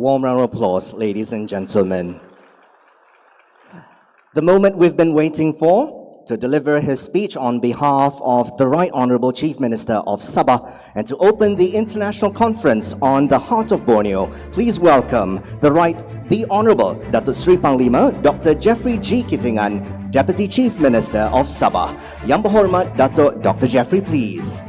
warm round of applause, ladies and gentlemen. The moment we've been waiting for, to deliver his speech on behalf of the Right Honourable Chief Minister of Sabah and to open the International Conference on the Heart of Borneo, please welcome the Honourable Datuk Seri Panglima Dr. Jeffrey G. Kitingan, Deputy Chief Minister of Sabah. Yang Berhormat Datuk Dr. Jeffrey, please.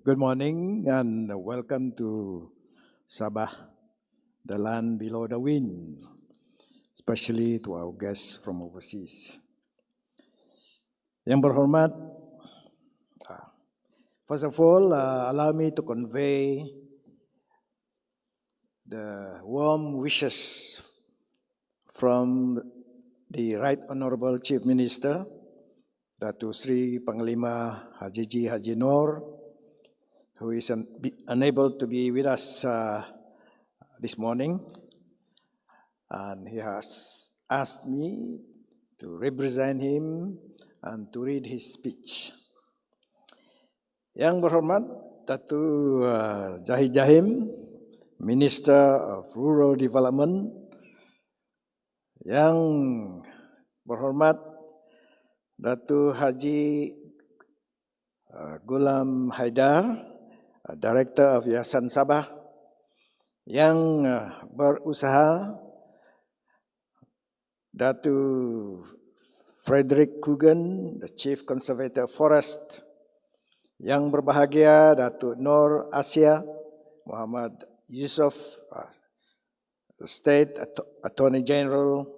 Good morning and welcome to Sabah, the land below the wind, especially to our guests from overseas. Yang berhormat, first of all, allow me to convey the warm wishes from the Right Honourable Chief Minister, Datuk Seri Panglima HAJIJI Haji NOOR, who is unable to be with us this morning, and he has asked me to represent him and to read his speech. Yang berhormat Datuk Zahid Jahim, Minister of Rural Development. Yang berhormat Datuk Haji Gulam Haidar, Director of Yayasan Sabah. Yang berusaha Datuk Frederick Coogan, the Chief Conservator of Forest. Yang berbahagia Datuk Nur Asia Muhammad Yusof, the State Attorney General.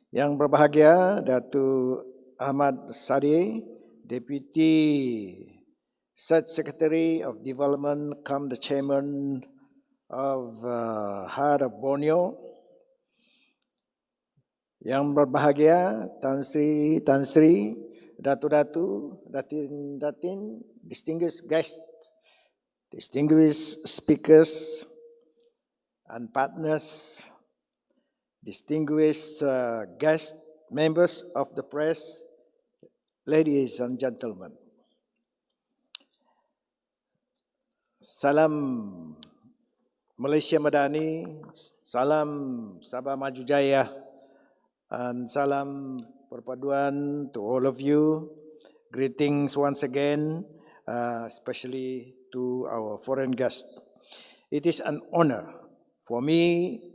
Yang berbahagia Datuk Ahmad Sadi, Deputy Secretary of Development, come the Chairman of Heart of Borneo. Yang berbahagia Tan Sri, Datu, Datin, distinguished guests, distinguished speakers and partners, distinguished guests, members of the press, ladies and gentlemen. Salam Malaysia Madani, salam Sabah Maju Jaya, and salam perpaduan to all of you. Greetings once again, especially to our foreign guests. It is an honor for me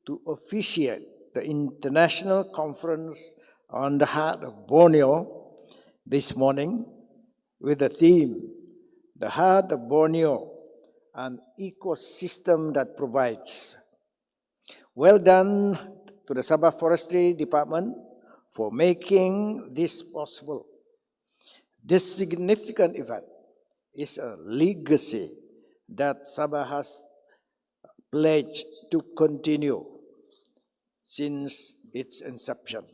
to officiate the International Conference on the Heart of Borneo this morning with the theme, The Heart of Borneo, an ecosystem that provides. Well done to the Sabah Forestry Department for making this possible. This significant event is a legacy that Sabah has pledged to continue since its inception.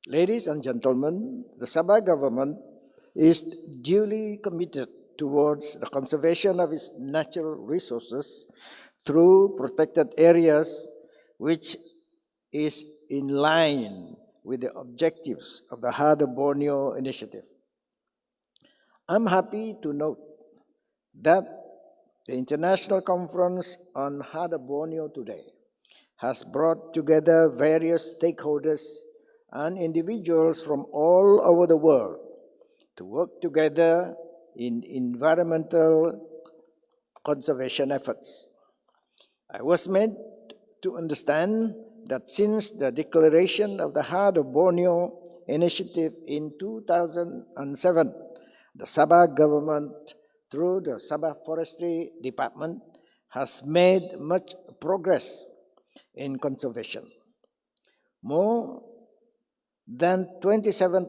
Ladies and gentlemen, the Sabah government is duly committed towards the conservation of its natural resources through protected areas, which is in line with the objectives of the Heart of Borneo initiative. I'm happy to note that the International Conference on Heart of Borneo today has brought together various stakeholders and individuals from all over the world to work together in environmental conservation efforts. I was made to understand that since the declaration of the Heart of Borneo initiative in 2007, the Sabah government, through the Sabah Forestry Department, has made much progress in conservation. More than 27%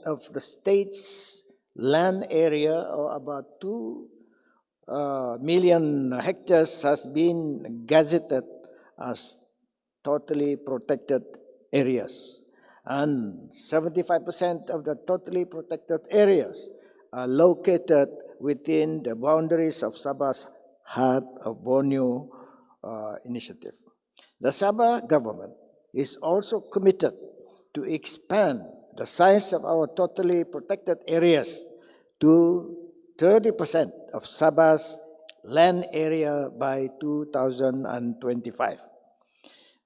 of the state's land area, or about 2 million hectares, has been gazetted as totally protected areas. And 75% of the totally protected areas are located within the boundaries of Sabah's Heart of Borneo initiative. The Sabah government is also committed to expand the size of our totally protected areas to 30% of Sabah's land area by 2025.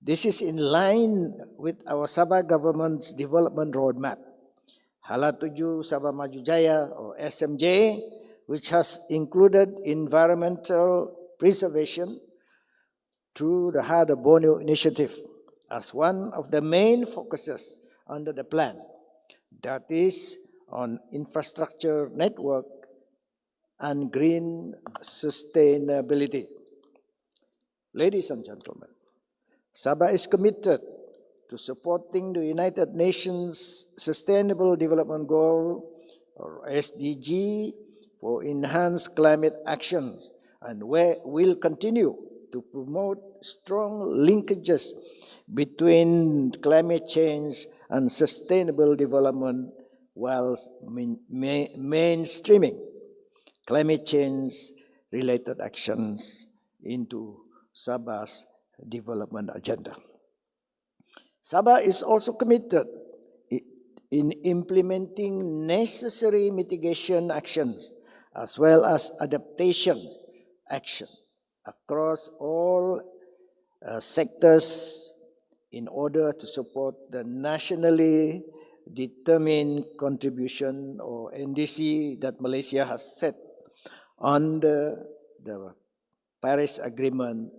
This is in line with our Sabah government's development roadmap, Hala 7 Sabah Maju Jaya or SMJ, which has included environmental preservation through the Heart of Borneo initiative as one of the main focuses under the plan, that is on infrastructure network and green sustainability. Ladies and gentlemen, Sabah is committed to supporting the United Nations Sustainable Development Goal, or SDG, for enhanced climate actions, and will continue to promote strong linkages between climate change and sustainable development whilst mainstreaming climate change-related actions into Sabah's development agenda. Sabah is also committed in implementing necessary mitigation actions as well as adaptation action across all sectors in order to support the nationally determined contribution, or NDC, that Malaysia has set under the Paris Agreement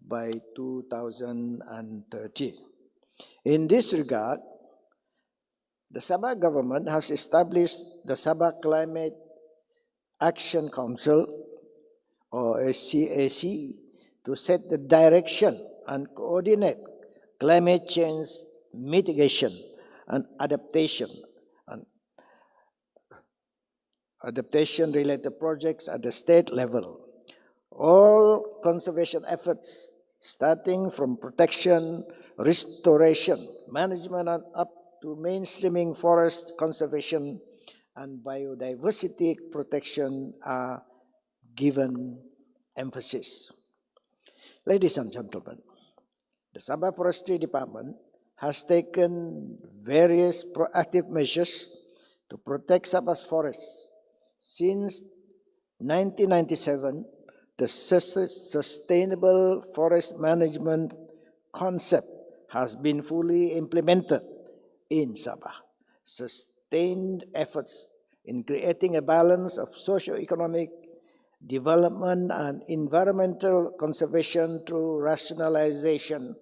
by 2030. In this regard, the Sabah government has established the Sabah Climate Action Council, or SCAC, to set the direction and coordinate climate change mitigation and adaptation-related projects at the state level. All conservation efforts, starting from protection, restoration, management, and up to mainstreaming forest conservation and biodiversity protection, are given emphasis. Ladies and gentlemen, the Sabah Forestry Department has taken various proactive measures to protect Sabah's forests. Since 1997, the sustainable forest management concept has been fully implemented in Sabah. Sustained efforts in creating a balance of socio-economic development and environmental conservation through rationalization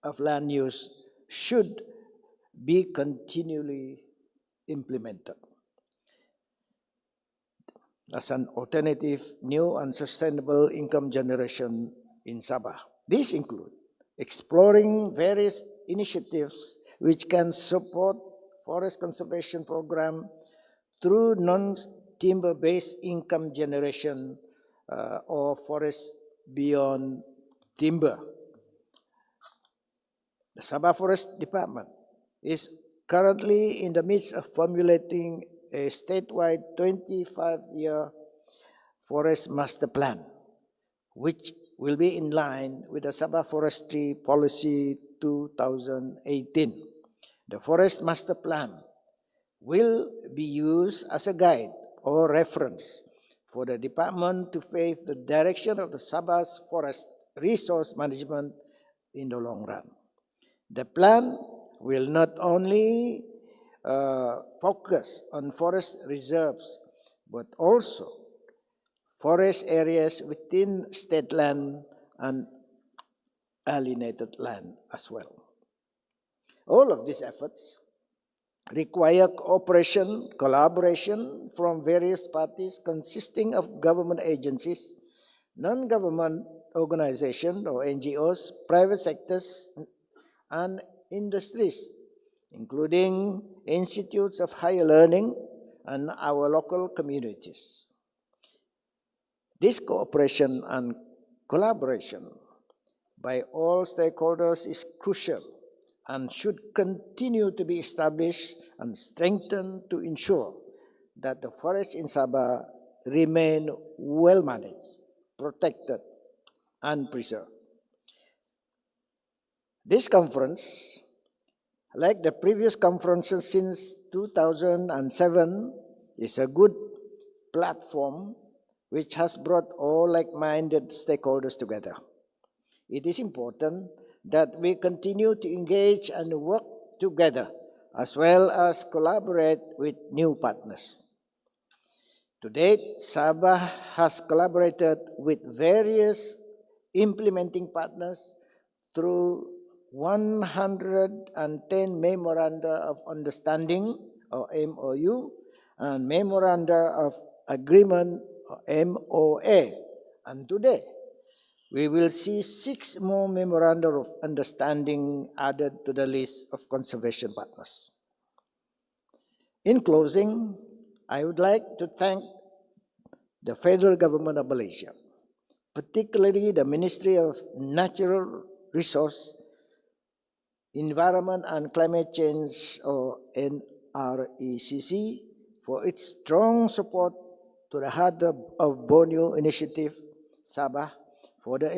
of land use should be continually implemented. As an alternative, new and sustainable income generation in Sabah. These include exploring various initiatives which can support forest conservation program through non-timber-based income generation or forest beyond timber. The Sabah Forest Department is currently in the midst of formulating a statewide 25-year forest master plan, which will be in line with the Sabah Forestry Policy 2018. The Forest Master Plan will be used as a guide or reference for the department to pave the direction of the Sabah's forest resource management in the long run. The plan will not only focus on forest reserves, but also forest areas within state land and alienated land as well. All of these efforts require cooperation, collaboration from various parties consisting of government agencies, non-government organizations or NGOs, private sectors, and industries, including institutes of higher learning and our local communities. This cooperation and collaboration by all stakeholders is crucial and should continue to be established and strengthened to ensure that the forests in Sabah remain well managed, protected, and preserved. This conference, like the previous conferences since 2007, is a good platform which has brought all like-minded stakeholders together. It is important that we continue to engage and work together as well as collaborate with new partners. To date, Sabah has collaborated with various implementing partners through 110 Memoranda of Understanding, or MOU, and Memoranda of Agreement, or MOA. And today, we will see 6 more Memoranda of Understanding added to the list of conservation partners. In closing, I would like to thank the federal government of Malaysia, particularly the Ministry of Natural Resources, Environment and Climate Change, or NRECC, for its strong support to the Heart of Borneo initiative, Sabah, for the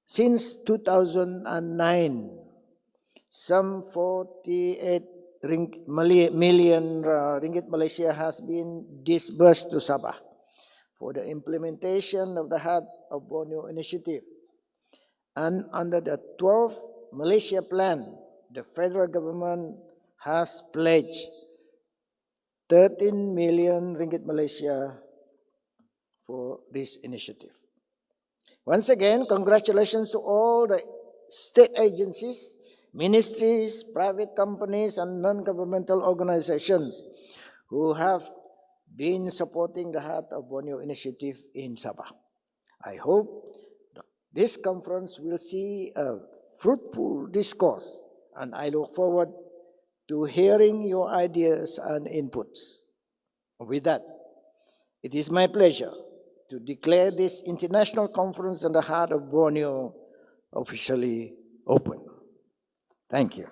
since 2009, some 48 million ringgit Malaysia has been disbursed to Sabah for the implementation of the Heart of Borneo initiative. And under the 12th Malaysia Plan, the federal government has pledged 13 million ringgit Malaysia for this initiative. Once again, congratulations to all the state agencies, ministries, private companies, and non-governmental organizations who have been supporting the Heart of Borneo initiative in Sabah. I hope this conference will see a fruitful discourse, and I look forward to hearing your ideas and inputs. With that, it is my pleasure to declare this international conference on the Heart of Borneo officially open. Thank you.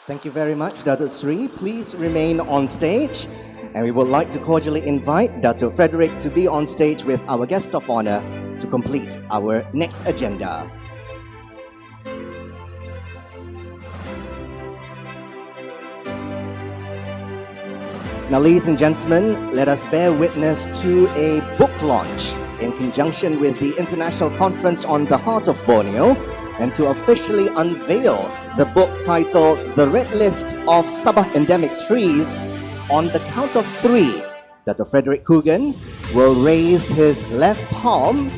Thank you very much, Datuk Sri. Please remain on stage. And we would like to cordially invite Datuk Frederick to be on stage with our guest of honor to complete our next agenda. Now, ladies and gentlemen, let us bear witness to a book launch in conjunction with the International Conference on the Heart of Borneo, and to officially unveil the book titled The Red List of Sabah Endemic Trees. On the count of 3, Dr. Frederick Coogan will raise his left palm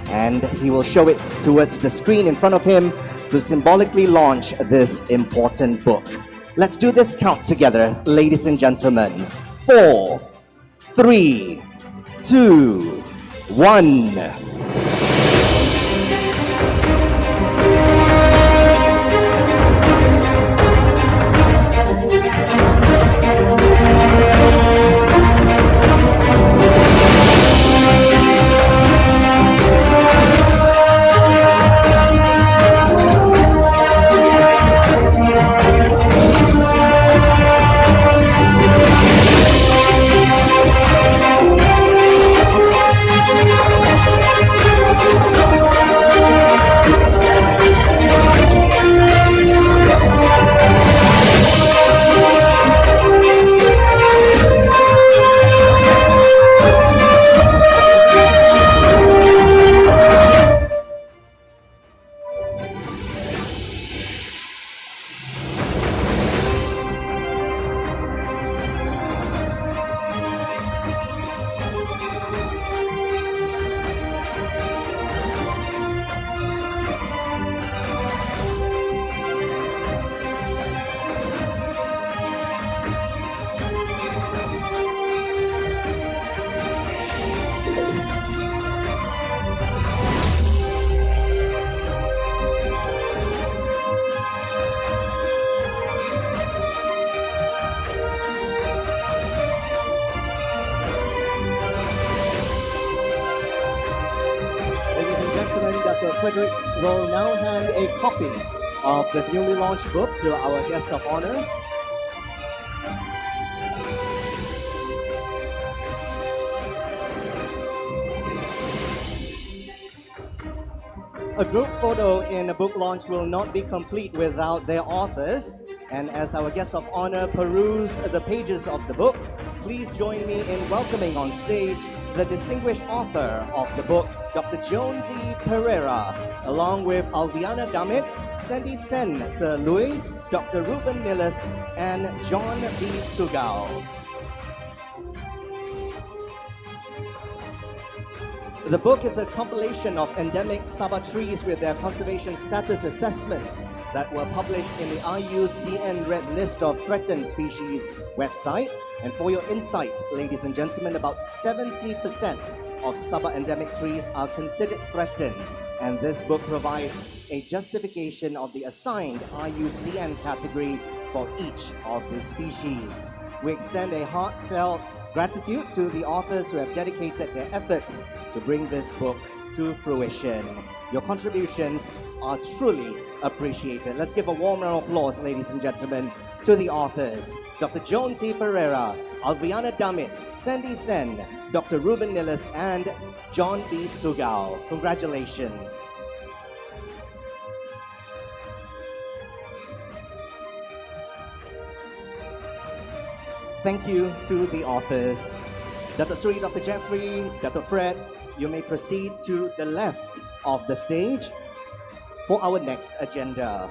and he will show it towards the screen in front of him to symbolically launch this important book. Let's do this count together, ladies and gentlemen. 4, 3, 2, 1. Frederick will now hand a copy of the newly launched book to our guest of honor. A group photo in a book launch will not be complete without their authors. And as our guests of honor peruse the pages of the book, please join me in welcoming on stage the distinguished author of the book, Dr. Joan D. Pereira, along with Alviana Damit, Sandy Sen Sir Louis, Dr. Ruben Millis, and John B. Sugao. The book is a compilation of endemic Sabah trees with their conservation status assessments that were published in the IUCN Red List of Threatened Species website. And for your insight, ladies and gentlemen, about 70% of Sabah endemic trees are considered threatened. And this book provides a justification of the assigned IUCN category for each of the species. We extend a heartfelt gratitude to the authors who have dedicated their efforts to bring this book to fruition. Your contributions are truly appreciated. Let's give a warm round of applause, ladies and gentlemen, to the authors, Dr. Joan T. Pereira, Alviana Damit, Sandy Sen, Dr. Ruben Millis, and John B. Sugao. Congratulations. Thank you to the authors. Dr. Suri, Dr. Jeffrey, Dr. Fred, you may proceed to the left of the stage for our next agenda.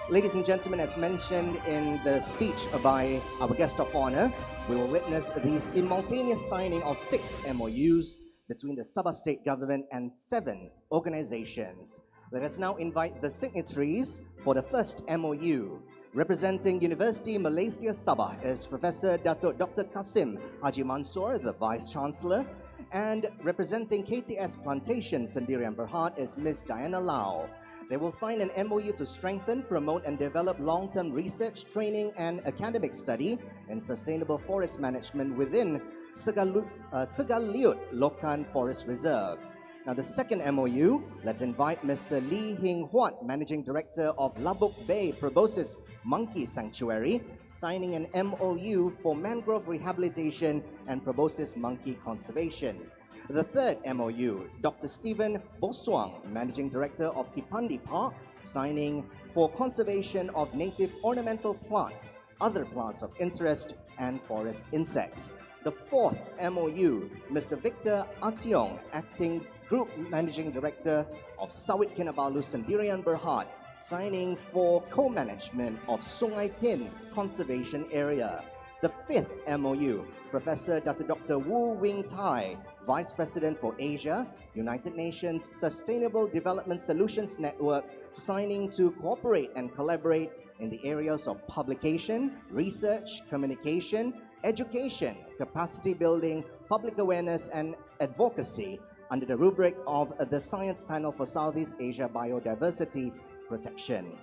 Ladies and gentlemen, as mentioned in the speech by our guest of honor, we will witness the simultaneous signing of 6 MOUs between the Sabah state government and 7 organizations. Let us now invite the signatories for the first MOU. Representing University Malaysia Sabah is Professor Datuk Dr. Kasim Haji Mansor, the Vice Chancellor, and representing KTS Plantation Sendirian Berhad is Ms. Diana Lau. They will sign an MOU to strengthen, promote and develop long-term research, training and academic study in sustainable forest management within Segaliut Lokan Forest Reserve. Now the second MOU, let's invite Mr. Lee Hing Huat, Managing Director of Labuk Bay Proboscis Monkey Sanctuary, signing an MOU for mangrove rehabilitation and proboscis monkey conservation. The third MOU, Dr. Stephen Boswang, Managing Director of Kipandi Park, signing for conservation of native ornamental plants, other plants of interest, and forest insects. The fourth MOU, Mr. Victor Ationg, Acting Group Managing Director of Sawit Kinabalu Sendirian Berhad, signing for co-management of Sungai Pin Conservation Area. The fifth MOU, Professor Dr. Wu Wing Tai, Vice President for Asia, United Nations Sustainable Development Solutions Network, signing to cooperate and collaborate in the areas of publication, research, communication, education, capacity building, public awareness and advocacy under the rubric of the Science Panel for Southeast Asia Biodiversity Protection.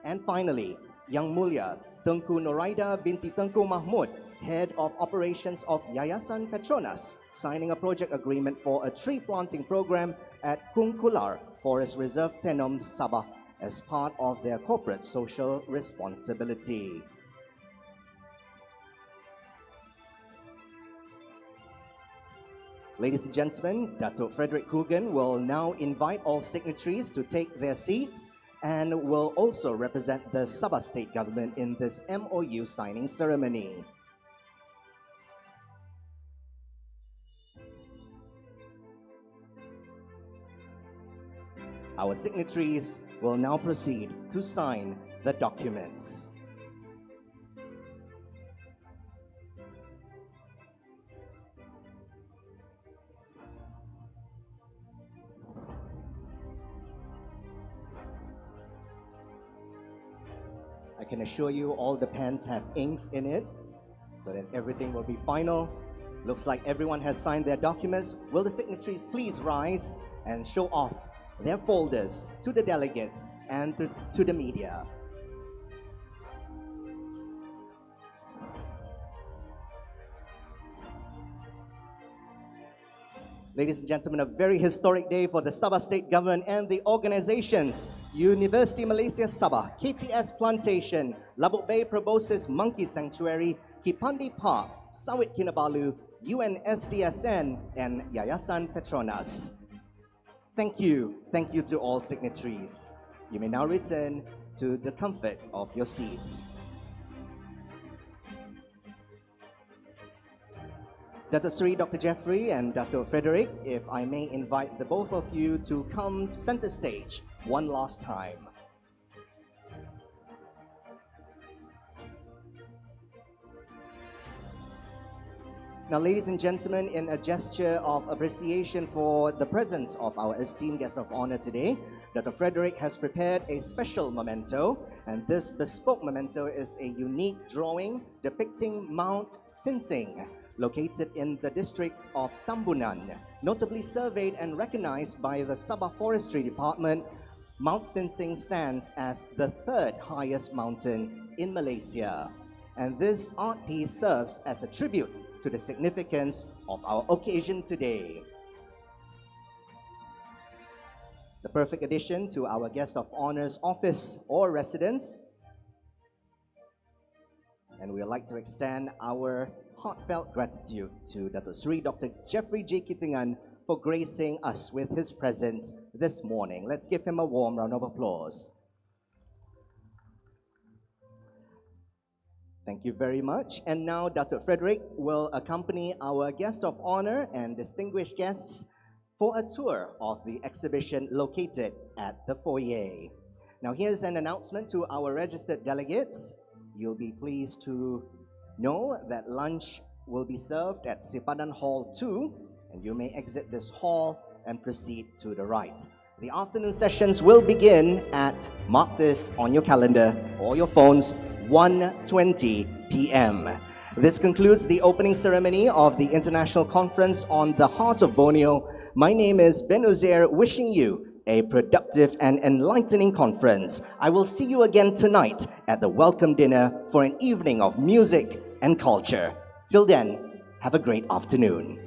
And finally, Yang Mulia Tengku Noraida binti Tengku Mahmud, Head of Operations of Yayasan Petronas, signing a project agreement for a tree planting program at Kungkular Forest Reserve Tenom, Sabah, as part of their corporate social responsibility. Ladies and gentlemen, Datuk Frederick Coogan will now invite all signatories to take their seats and will also represent the Sabah state government in this MOU signing ceremony. Our signatories will now proceed to sign the documents. I can assure you all the pens have inks in it so that everything will be final. Looks like everyone has signed their documents. Will the signatories please rise and show off their folders to the delegates and to the media. Ladies and gentlemen, a very historic day for the Sabah State Government and the organizations. University Malaysia Sabah, KTS Plantation, Labuk Bay Proboscis Monkey Sanctuary, Kipandi Park, Sawit Kinabalu, UNSDSN, and Yayasan Petronas. Thank you to all signatories. You may now return to the comfort of your seats. Dato Sri Dr. Jeffrey and Dato Frederick, if I may invite the both of you to come center stage one last time. Now, ladies and gentlemen, in a gesture of appreciation for the presence of our esteemed guest of honor today, Dr. Frederick has prepared a special memento, and this bespoke memento is a unique drawing depicting Mount Sinsing, located in the district of Tambunan. Notably surveyed and recognized by the Sabah Forestry Department, Mount Sinsing stands as the third highest mountain in Malaysia. And this art piece serves as a tribute to the significance of our occasion today. The perfect addition to our guest of honor's office or residence. And we would like to extend our heartfelt gratitude to Dato Sri Dr. Jeffrey J. Kittingan for gracing us with his presence this morning. Let's give him a warm round of applause. Thank you very much. And now Dato Frederick will accompany our guest of honor and distinguished guests for a tour of the exhibition located at the foyer. Now here's an announcement to our registered delegates. You'll be pleased to know that lunch will be served at Sipadan Hall 2, and you may exit this hall and proceed to the right. The afternoon sessions will begin at, mark this on your calendar or your phones, 1:20 p.m. This concludes the opening ceremony of the International Conference on the Heart of Borneo. My name is Ben Uzair, wishing you a productive and enlightening conference. I will see you again tonight at the welcome dinner for an evening of music and culture. Till then, have a great afternoon.